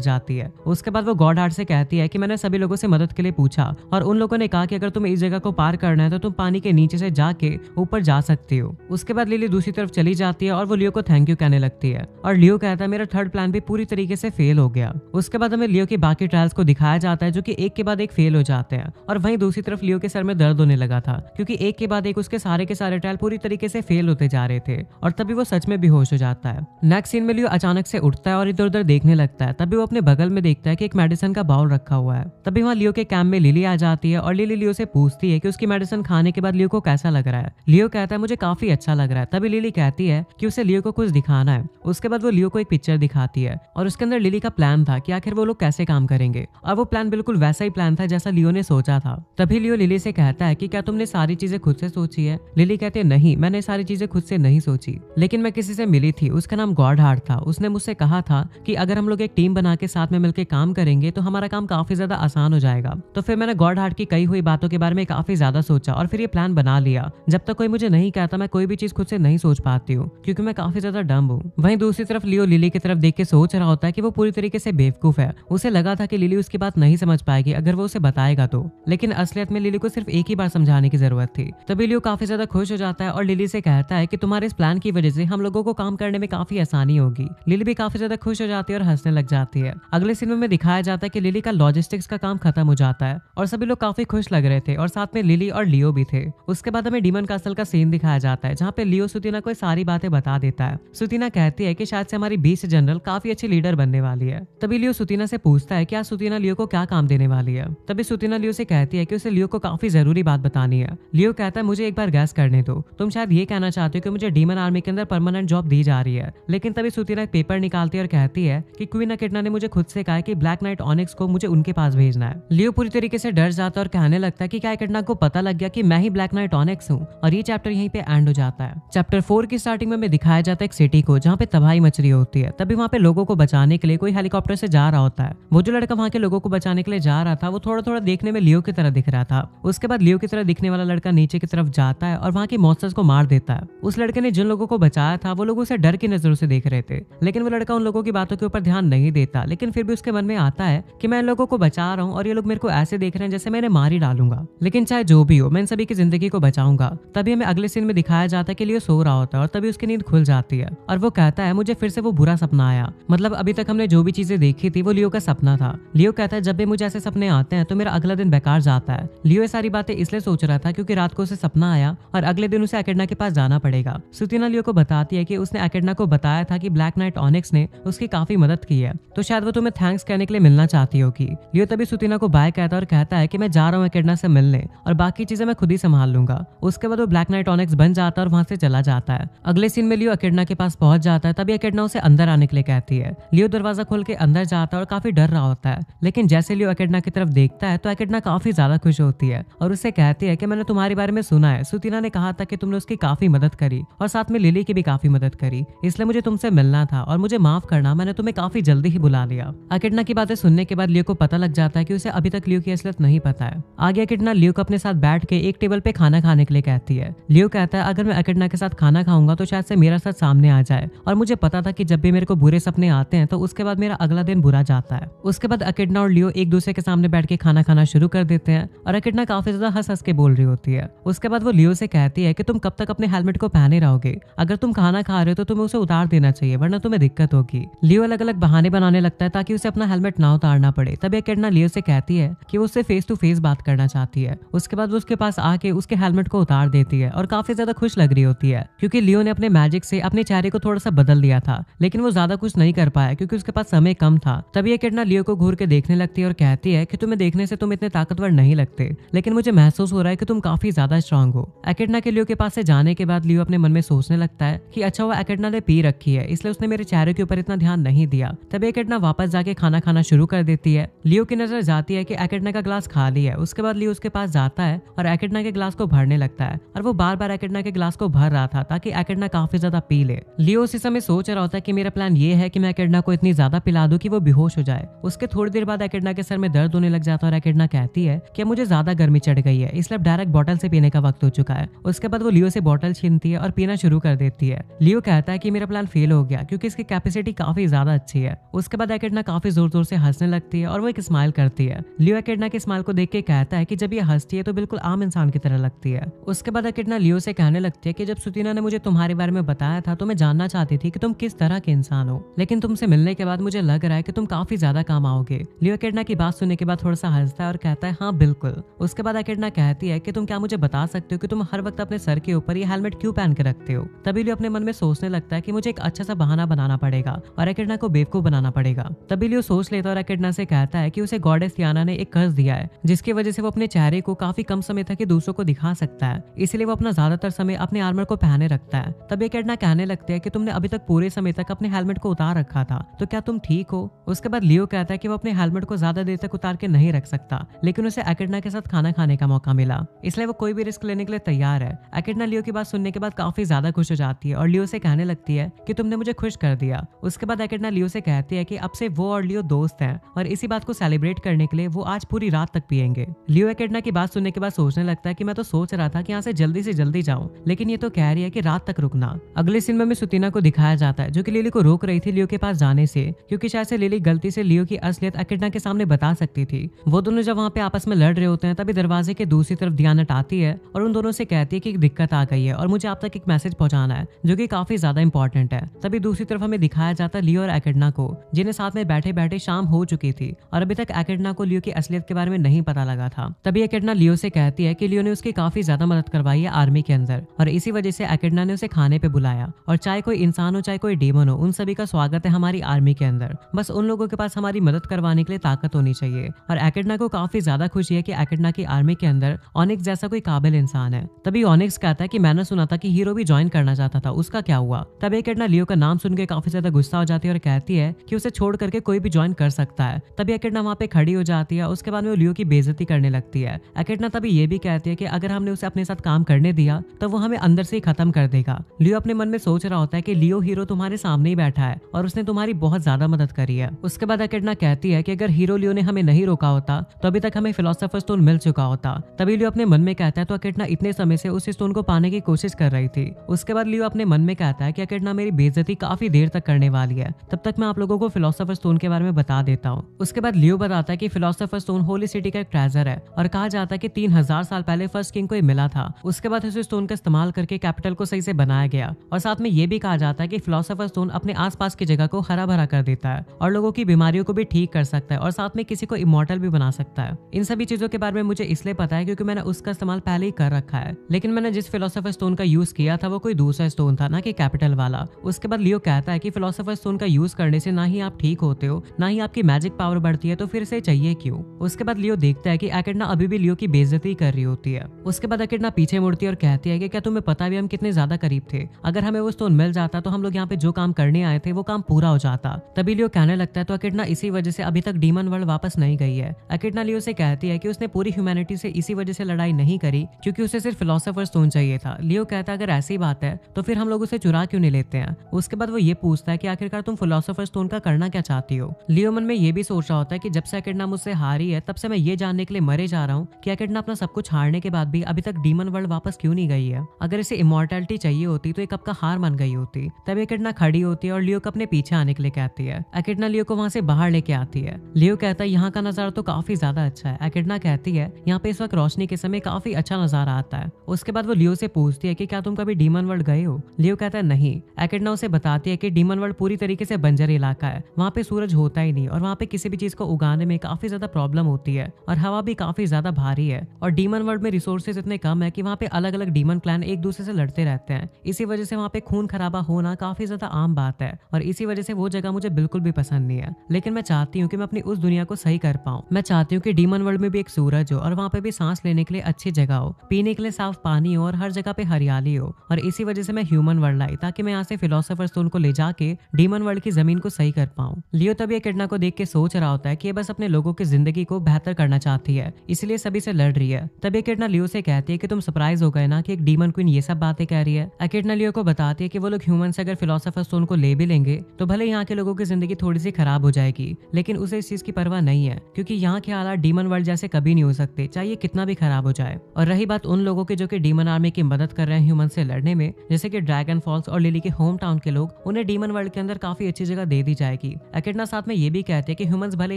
जाती है। उसके बाद वो गॉड हार्ट से कहती है कि मैंने सभी लोगों से मदद के लिए पूछा और उन लोगों ने कहा कि अगर तुम्हें इस जगह को पार करना है तो तुम पानी के नीचे से जाके ऊपर जा सकती हो। उसके बाद लिली दूसरी तरफ चली जाती है और वो लियो को थैंक यू कहने लगती है और लियो कहता है मेरा थर्ड प्लान भी पूरी तरीके से फेल हो गया। उसके बाद हमें लियो के बाकी ट्रायल्स को दिखाया जाता है जो कि एक के बाद एक फेल हो जाते हैं और वहीं दूसरी तरफ लियो के सर में दर्द होने लगा था क्योंकि एक के बाद एक उसके सारे के सारे ट्रायल पूरी तरीके से फेल होते जा रहे थे और तभी वो सच में बेहोश हो जाता है। नेक्स्ट सीन में लियो अचानक से उठता है और इधर उधर देखने लगता है। तभी वो अपने बगल में देखता है कि एक मेडिसिन का बाउल रखा हुआ है। तभी वहाँ लियो के कैंप में लिली आ जाती है और लिली लियो से पूछती है कि उसकी मेडिसिन खाने के बाद लियो को कैसा लग रहा है। लियो कहता है मुझे काफी अच्छा लग रहा है। तभी लिली कहती है कि उसे लियो को कुछ दिखाना है। उसके बाद वो लियो को एक पिक्चर दिखाती है और उसके अंदर लिली का प्लान था कि आखिर वो लोग कैसे काम करेंगे और वो प्लान बिल्कुल वैसा ही प्लान था जैसा लियो ने सोचा था। तभी लियो लिली से कहता है कि क्या तुमने सारी चीजें खुद से सोची है। लिली कहती है नहीं, मैंने सारी चीजें खुद से नहीं सोची, लेकिन मैं किसी से मिली थी, उसका नाम गॉड हार्ट था। उसने मुझसे कहा था कि अगर हम लोग एक टीम बना के साथ में मिलकर काम करेंगे तो हमारा काम काफी ज्यादा आसान हो जाएगा। तो फिर मैंने गॉड हार्ट की कही हुई बातों के बारे में काफी ज्यादा सोचा और फिर ये प्लान बना लिया। जब तक कोई मुझे नहीं कहता मैं कोई भी चीज खुद से नहीं सोच पाती हूँ क्योंकि मैं काफी ज्यादा डम हूँ। वहीं दूसरी तरफ लियो लिली की तरफ देख के सोच रहा होता है कि वो पूरी तरीके से बेवकूफ है। उसे लगा था कि लिली उसकी बात नहीं समझ पाएगी अगर वो उसे बताएगा तो, लेकिन असलियत में लिली को सिर्फ एक ही बार समझाने की जरूरत थी। तभी लियो काफी ज्यादा खुश हो जाता है और लिली से कहता है कि तुम्हारे इस प्लान की वजह से हम लोगों को काम करने में काफी आसानी होगी। लिली भी काफी ज्यादा खुश हो जाती है और हंसने लग जाती है। अगले सीन में दिखाया जाता है कि लिली का लॉजिस्टिक्स का काम खत्म हो जाता है और सभी लोग काफी खुश लग रहे थे और साथ में लिली और लियो भी थे। उसके बाद हमें डीमन कासल का सीन दिखाया जाता है जहाँ पे लियो सुतीना को सारी बातें बता देता है। सुतीना कहती है कि शायद से हमारी बीस्ट जनरल काफी अच्छी लीडर बनने वाली है। तभी लियो सुतीना से पूछता है कि आज सुतीना लियो को क्या काम देने वाली है। तभी सुतीना लियो से कहती है कि उसे लियो को काफी जरूरी बात बतानी है। लियो कहता है मुझे एक बार गैस करने दो, तुम शायद ये कहना चाहते हो कि मुझे डीमन आर्मी के अंदर परमानेंट जॉब दी जा रही है। लेकिन तभी सुतीना एक पेपर निकालती है और कहती है कि क्वीन अकेडना ने मुझे खुद से कहा कि ब्लैक नाइट ऑनिक्स को मुझे उनके पास भेजना है। लियो पूरी तरीके से डर जाता है और कहने लगता है कि क्या अकेडना को पता लग गया कि मैं ही ब्लैक नाइट ऑनिक्स हूँ। और ये चैप्टर यहीं पे एंड हो जाता है। चैप्टर 4 की स्टार्टिंग में हमें दिखाया जाता है एक सिटी को जहाँ पे तबाही मच रही होती है। तभी वहाँ पे लोगों को बचाने के लिए कोई हेलीकॉप्टर से जा रहा होता है। वो जो लड़का वहाँ के लोगों को बचाने के लिए जा रहा था वो थोड़ा थोड़ा देखने में लियो की तरह दिख रहा था। उसके बाद लियो की तरह दिखने वाला लड़का नीचे की तरफ जाता है और वहाँ के मॉन्स्टर्स को मार देता है। उस लड़के ने जिन लोगों को बचाया था वो लोग उसे डर की नजरों से देख रहे थे, लेकिन वो लड़का उन लोगों की बातों के ऊपर ध्यान नहीं देता। लेकिन फिर भी उसके मन में आता है कि मैं इन लोगों को बचा रहा हूँ और ये लोग मेरे को ऐसे देख रहे हैं जैसे मैं इन्हें मार ही डालूंगा, लेकिन चाहे जो भी हो मैं इन सभी की जिंदगी को बचाऊंगा। तभी हमें अगले सीन में दिखाया जाता है कि लियो सो रहा होता है और तभी उसकी नींद खुल जाती है और वो कहता है मुझे फिर से वो बुरा सपना आया। मतलब अभी तक हमने जो भी चीजें देखी थी वो लियो का सपना था। लियो कहता है जब भी मुझे ऐसे सपने आते हैं तो मेरा अगला दिन बेकार जाता है। लियो ये सारी बातें इसलिए सोच रहा था क्योंकि रात को उसे सपना आया और अगले दिन उसे अकेडना के पास जाना पड़ेगा। सुतीना लियो को बताती है कि उसने अकेडना को बताया था कि ब्लैक नाइट ऑनिक्स ने उसकी काफी मदद की है, तो शायद वो तुम्हें थैंक्स कहने के लिए मिलना चाहती होगी। लियो तभी सुतीना को बाय कहता है और कहता है कि मैं जा रहा हूँ अकेडना से मिलने और बाकी चीजें मैं खुद ही संभाल लूंगा। उसके बाद वो ब्लैक नाइट ऑनिक्स बन जाता है और वहां से चला जाता है। अगले सीन में लियो अकेडना के पास पहुंच जाता है। तभी अकेडना उसे अंदर आने के लिए कहती है। लियो दरवाजा खोल के अंदर जाता है और काफी डर रहा होता है, लेकिन जैसे लियो अकेडना की तरफ देखता है तो अकेडना काफी ज्यादा खुश होती है और उससे कहती है कि मैंने तुम्हारे बारे में सुना है, सुतीना ने कहा था कि तुमने उसकी काफी मदद करी और साथ में लिली की भी काफी मदद करी, इसलिए मुझे तुमसे मिलना था और मुझे माफ करना, मैंने तुम्हें काफी जल्दी ही बुला लिया। अकेडना की बातें सुनने के बाद लियो को पता लग जाता है कि उसे अभी तक लियो की असलियत नहीं पता है। आगे अकेडना लियो को अपने साथ बैठ के एक टेबल पे खाना खाने के लिए कहती है। लियो कहता है अगर मैं अकेडना के साथ खाना खाऊंगा तो शायद से मेरा साथ सामने आ जाए और मुझे पता था कि जब भी मेरे को बुरे सपने आते हैं तो उसके बाद मेरा अगला दिन बुरा जाता है। उसके बाद अकेडना और लियो एक दूसरे के सामने बैठ के खाना खाना शुरू कर देते हैं और अकेडना काफी ज्यादा हंस हंस के बोल रही होती है। उसके बाद वो लियो से कहती है कि तुम कब तक अपने हेलमेट को पहने रहोगे, अगर तुम खाना खा रहे हो तो तुम्हें उसे उतार देना चाहिए वरना तुम्हें दिक्कत होगी। लियो अलग अलग बहाने बनाने लगता है ताकि उसे अपना हेलमेट ना उतारना पड़े। तभी अकेडना लियो से कहती है कि वो उससे फेस टू फेस बात करना चाहती है। उसके बाद वो उसके पास आके उसके हेलमेट को उतार देती है और काफी ज्यादा खुश लग रही होती है क्योंकि लियो ने अपने मैजिक से अपने चेहरे को थोड़ा सा बदल दिया था लेकिन वो ज्यादा कुछ नहीं कर पाया क्योंकि उसके पास समय कम था। तभी एकेडना लियो को घूर के देखने लगती है और कहती है कि तुम्हें देखने से तुम इतने ताकतवर नहीं लगते, लेकिन मुझे महसूस हो रहा है कि तुम काफी ज्यादा स्ट्रांग हो। एकेडना के लियो के पास से जाने के बाद लियो अपने मन में सोचने लगता है कि अच्छा वो एकेडना ने पी रखी है, इसलिए उसने मेरे चेहरे के ऊपर इतना ध्यान नहीं दिया। तभी एकेडना वापस जाके खाना खाना शुरू कर देती है। लियो की नजर जाती है कि एकेडना का ग्लास खाली है। उसके बाद लियो उसके पास जाता है और एकेडना के ग्लास को भरने लगता है और वो बार बार एकेडना के ग्लास को भर रहा था ताकि एकेडना काफी ज्यादा पी ले। लियो उसी समय सोच रहा होता है कि मेरा प्लान ये है कि मैं एकेडना को इतनी ज्यादा पिला दूं कि वो बेहोश हो जाए। उसके थोड़ी देर बाद एकेडना के सर में दर्द होने लग जाता है और एकेडना कहती है कि मुझे ज्यादा गर्मी चढ़ गई है, इसलिए डायरेक्ट बॉटल से पीने का वक्त हो चुका है। उसके बाद वो लियो से बॉटल छीनती है और पीना शुरू कर देती है। लियो कहता है कि मेरा प्लान फेल हो गया क्योंकि इसकी कैपेसिटी काफी ज्यादा अच्छी है। उसके बाद एकेडना काफी जोर जोर से हंसने लगती है और वो एक स्माइल करती है। लियो एकेडना के स्माइल को देख के कहता है कि जब ये हंसती है तो बिल्कुल आम इंसान की तरह लगती है। उसके बाद एकेडना लियो से कहने लगती है कि जब सुतीना ने मुझे तुम्हारे बारे में बताया था तो मैं जानना चाहती थी कि तुम किस तरह के इंसान हो, लेकिन तुमसे मिलने के बाद मुझे लग रहा है कि तुम काफी ज्यादा काम आओगे। लियो एकेडना की बात सुनने के बाद थोड़ा सा हंसता है और कहता है हाँ बिल्कुल। उसके बाद एकेडना कहती है कि तुम क्या मुझे बता सकते हो कि तुम हर वक्त अपने सर के ऊपर ये हेलमेट क्यों पहन के रखते हो। तभी लियो अपने मन में सोचने लगता है कि मुझे एक अच्छा सा बहाना बनाना पड़ेगा और एकेडना को बेवकूफ बनाना पड़ेगा। तभी लियो सोच लेता है और एकेडना से कहता है कि उसे गॉडेस थियाना ने एक कर्ज दिया है जिसकी वजह से वो अपने चेहरे को काफी कम समय तक दूसरों को दिखा सकता है, इसलिए वो अपना ज्यादातर समय अपने आर्मर को पहने रखता है। तभी एकेडना कहने लगती है कि तुमने अभी तक पूरे समय तक अपने हेलमेट को उतार रखा था, तो क्या तुम ठीक हो। उसके बाद लियो कहता है कि वो अपने हेलमेट को ज्यादा देर तक उतार के नहीं रख सकता, लेकिन उसे एकेडना के साथ खाना खाने का मौका मिला, इसलिए वो कोई भी रिस्क लेने के लिए तैयार है। एकेडना लियो की बात सुनने के बाद काफी ज्यादा खुश हो जाती है और लियो से कहने लगती है कि तुमने मुझे खुश कर दिया। उसके बाद एकेडना लियो से कहती है कि अब से वो और लियो दोस्त हैं और इसी बात को सेलिब्रेट करने के लिए वो आज पूरी रात तक पिएंगे। लियो एकेडना की बात सुनने के बाद सोचने लगता है कि मैं तो सोच रहा था कि यहाँ से जल्दी जाऊं, लेकिन ये तो कह रही है कि रात तक रुकना। अगले सीन में सुतीना को दिखाया जाता है जो कि लिली को रोक रही थी लियो के पास जाने से, क्योंकि शायद से लिली गलती से लियो की असलियत एकेडना के सामने बता सकती थी। वो दोनों जब वहाँ पे आपस में लड़ रहे होते हैं तभी दरवाजे के दूसरी तरफ दियानट आती है और उन दोनों से कहती है कि एक दिक्कत आ गई है और मुझे आप तक एक मैसेज पहुंचाना है जो कि काफी ज्यादा इंपॉर्टेंट है। तभी दूसरी तरफ हमें दिखाया जाता है लियो और एकेडना को, जिन्हें साथ में बैठे बैठे शाम हो चुकी थी और अभी तक एकेडना को लियो की असलियत के बारे में नहीं पता लगा था। तभी एकेडना लियो से कहती है कि लियो ने उसकी काफी ज्यादा मदद करवाई है आर्मी के अंदर और इसी वजह से एकेडना ने उसे खाने पे बुलाया, और चाहे कोई इंसान हो चाहे कोई डेमन हो, उन सभी का स्वागत है हमारी आर्मी के अंदर। बस उन लोगों के पास हमारी मदद करवाने के लिए ताकत होनी चाहिए। और एकेडना को काफी ज्यादा खुशी है कि एकेडना की आर्मी के अंदर ऑनिक्स जैसा कोई काबिल इंसान है। तभी ऑनिक्स कहता है कि मैंने सुना था कि हीरो भी ज्वाइन करना चाहता था, उसका क्या हुआ। तब एकेडना लियो का नाम सुन के काफी ज्यादा गुस्सा हो जाती है और कहती है कि उसे छोड़ करके कोई भी ज्वाइन कर सकता है। तभी एकेडना वहाँ पे खड़ी हो जाती है। उसके बाद में वो लियो की बेइज्जती करने लगती है। एकेडना तभी ये भी कहती है कि अगर हमने उसे अपने साथ काम करने दिया तो वो हमें अंदर से ही खत्म कर देगा। लियो अपने मन में सोच रहा होता है कि लियो हीरो तुम्हारे सामने ही बैठा है और उसने तुम्हारी बहुत ज्यादा मदद करी है। उसके बाद एकेडना कहती है कि अगर हीरो लियो ने हमें नहीं रोका होता तो अभी तक हमें फिलोसोफर स्टोन मिल चुका होता। तभी लियो अपने मन में कहता है तो एकेडना इतने समय से उस स्टोन को पाने की कोशिश कर रही थी। उसके बाद लियो अपने मन में कहता है कि एकेडना मेरी बेइज्जती काफी देर तक करने वाली है, तब तक मैं आप लोगों को फिलोसोफर स्टोन के बारे में बता देता हूँ। उसके बाद लियो बताता है कि फिलोसोफर स्टोन होली सिटी का एक ट्रेजर है और कहा जाता है कि 3000 साल पहले फर्स्ट किंग को ये मिला था। उसके बाद इस स्टोन का इस्तेमाल करके कैपिटल को सही से बनाया गया और साथ में ये भी कहा जाता है कि फिलोसोफर स्टोन अपने आसपास की जगह को हरा भरा कर देता है और लोगों की बीमारियों को भी ठीक कर सकता है और साथ में किसी को इमॉर्टल भी बना सकता है। इन सभी चीजों के बारे में मुझे इसलिए पता है क्योंकि मैंने उसका इस्तेमाल पहले ही कर रखा है, लेकिन मैंने जिस फिलोसोफर स्टोन का यूज किया था वो कोई दूसरा स्टोन था, ना कि कैपिटल वाला। उसके बाद लियो कहता है कि फिलोसोफर स्टोन का यूज करने से ना ही आप ठीक होते हो ना ही आपकी मैजिक पावर बढ़ती है, तो फिर से चाहिए क्यों। उसके बाद लियो देखता है कि एकेडना अभी भी लियो की बेइज्जती कर रही होती है। उसके बाद एकेडना पीछे मुड़ती है और कहती है कि क्या तुम्हें पता भी हम कितने ज्यादा करीब थे, अगर हमें वो स्टोन मिल जाता तो हम लोग यहाँ पे जो काम करने आए थे वो काम पूरा हो जाता। तभी लियो कहने लगता है तो एकेडना इसी वजह से अभी तक डीमन वर्ल्ड वापस नहीं गई है। एकेडना लियो से कहती है कि उसने पूरी ह्यूमैनिटी से इसी वजह से लड़ाई नहीं करी क्योंकि उसे सिर्फ फिलोसोफर स्टोन चाहिए था। लियो कहता है अगर ऐसी बात है तो फिर हम लोग उसे चुरा क्यों नहीं लेते हैं। उसके बाद वो ये पूछता है कि आखिरकार तुम फिलोसोफर स्टोन का करना क्या चाहती हो। लियो मन में ये भी सोच रहा होता है कि जब से एकेडना मुझसे हारी है तब से मैं ये जानने के लिए मरे जा रहा हूँ कि एकेडना अपना सब कुछ हारने के बाद भी अभी तक डीमन वर्ल्ड वापस क्यों नहीं गई है। अगर इसे इमॉर्टैलिटी चाहिए होती तो एक कब का हार मान गई होती। तब एकेडना खड़ी होती है और लियो को अपने पीछे आने के लिए कहती है। एकेडना लियो को वहां से बाहर लेके आती है। लियो कहता है यहाँ का नजारा तो काफी ज्यादा अच्छा है। एकेडना कहती है यहाँ पे इस वक्त रोशनी के समय काफी अच्छा नजारा आता है। उसके बाद वो लियो से पूछती है कि क्या तुम कभी डीमन वर्ल्ड गए हो। लियो कहता है नहीं। एकेडना उसे बताती है कि डीमन वर्ल्ड पूरी तरीके से बंजर इलाका है, वहाँ पे सूरज होता ही नहीं और वहाँ पे किसी भी चीज को उगाने में काफी ज्यादा प्रॉब्लम होती है और हवा भी काफी ज्यादा भारी है और डीमन वर्ल्ड में रिसोर्सेज इतने कम है कि वहाँ पे अलग अलग डीमन क्लैन एक दूसरे से लड़ते रहते हैं। इसी वजह से वहाँ पे खून खराबा होना काफी ज्यादा आम आम बात है और इसी वजह से वो जगह मुझे बिल्कुल भी पसंद नहीं है। लेकिन मैं चाहती हूँ कि मैं अपनी उस दुनिया को सही कर पाऊँ। मैं चाहती हूँ कि डीमन वर्ल्ड में भी एक सूरज हो और वहाँ पे भी सांस लेने के लिए अच्छी जगह हो, पीने के लिए साफ पानी हो और हर जगह पे हरियाली हो। और इसी वजह से मैं ह्यूमन वर्ल्ड लाई ताकि मैं यहाँ से फिलोसोफर स्टोन को ले जाके डीमन वर्ल्ड की जमीन को सही कर पाऊँ। लियो तब एकिडना को देख के सोच रहा होता है कि ये बस अपने लोगों की जिंदगी को बेहतर करना चाहती है, इसलिए सभी से लड़ रही है। तब एकिडना लियो से कहती है कि तुम सरप्राइज हो गए ना कि एक डीमन क्वीन ये सब बातें कह रही है। एकिडना लियो को बताती है कि वो लोग ह्यूमन से अगर फिलोसोफर स्टोन को ले भी लेंगे तो भले यहाँ के लोगों की जिंदगी थोड़ी सी खराब हो जाएगी, लेकिन उसे इस चीज की परवाह नहीं है क्योंकि यहाँ के हालात डीमन वर्ल्ड जैसे कभी नहीं हो सकते, चाहे कितना भी खराब हो जाए। और रही बात उन लोगों की जो कि डीमन आर्मी की मदद कर रहे हैं ह्यूमन से लड़ने में, जैसे कि ड्रैगन फॉल्स और लिली के होम टाउन के लोग, उन्हें डीमन वर्ल्ड के अंदर काफी अच्छी जगह दे दी जाएगी। एकिडना साथ में ये भी कहते हैं कि ह्यूमंस भले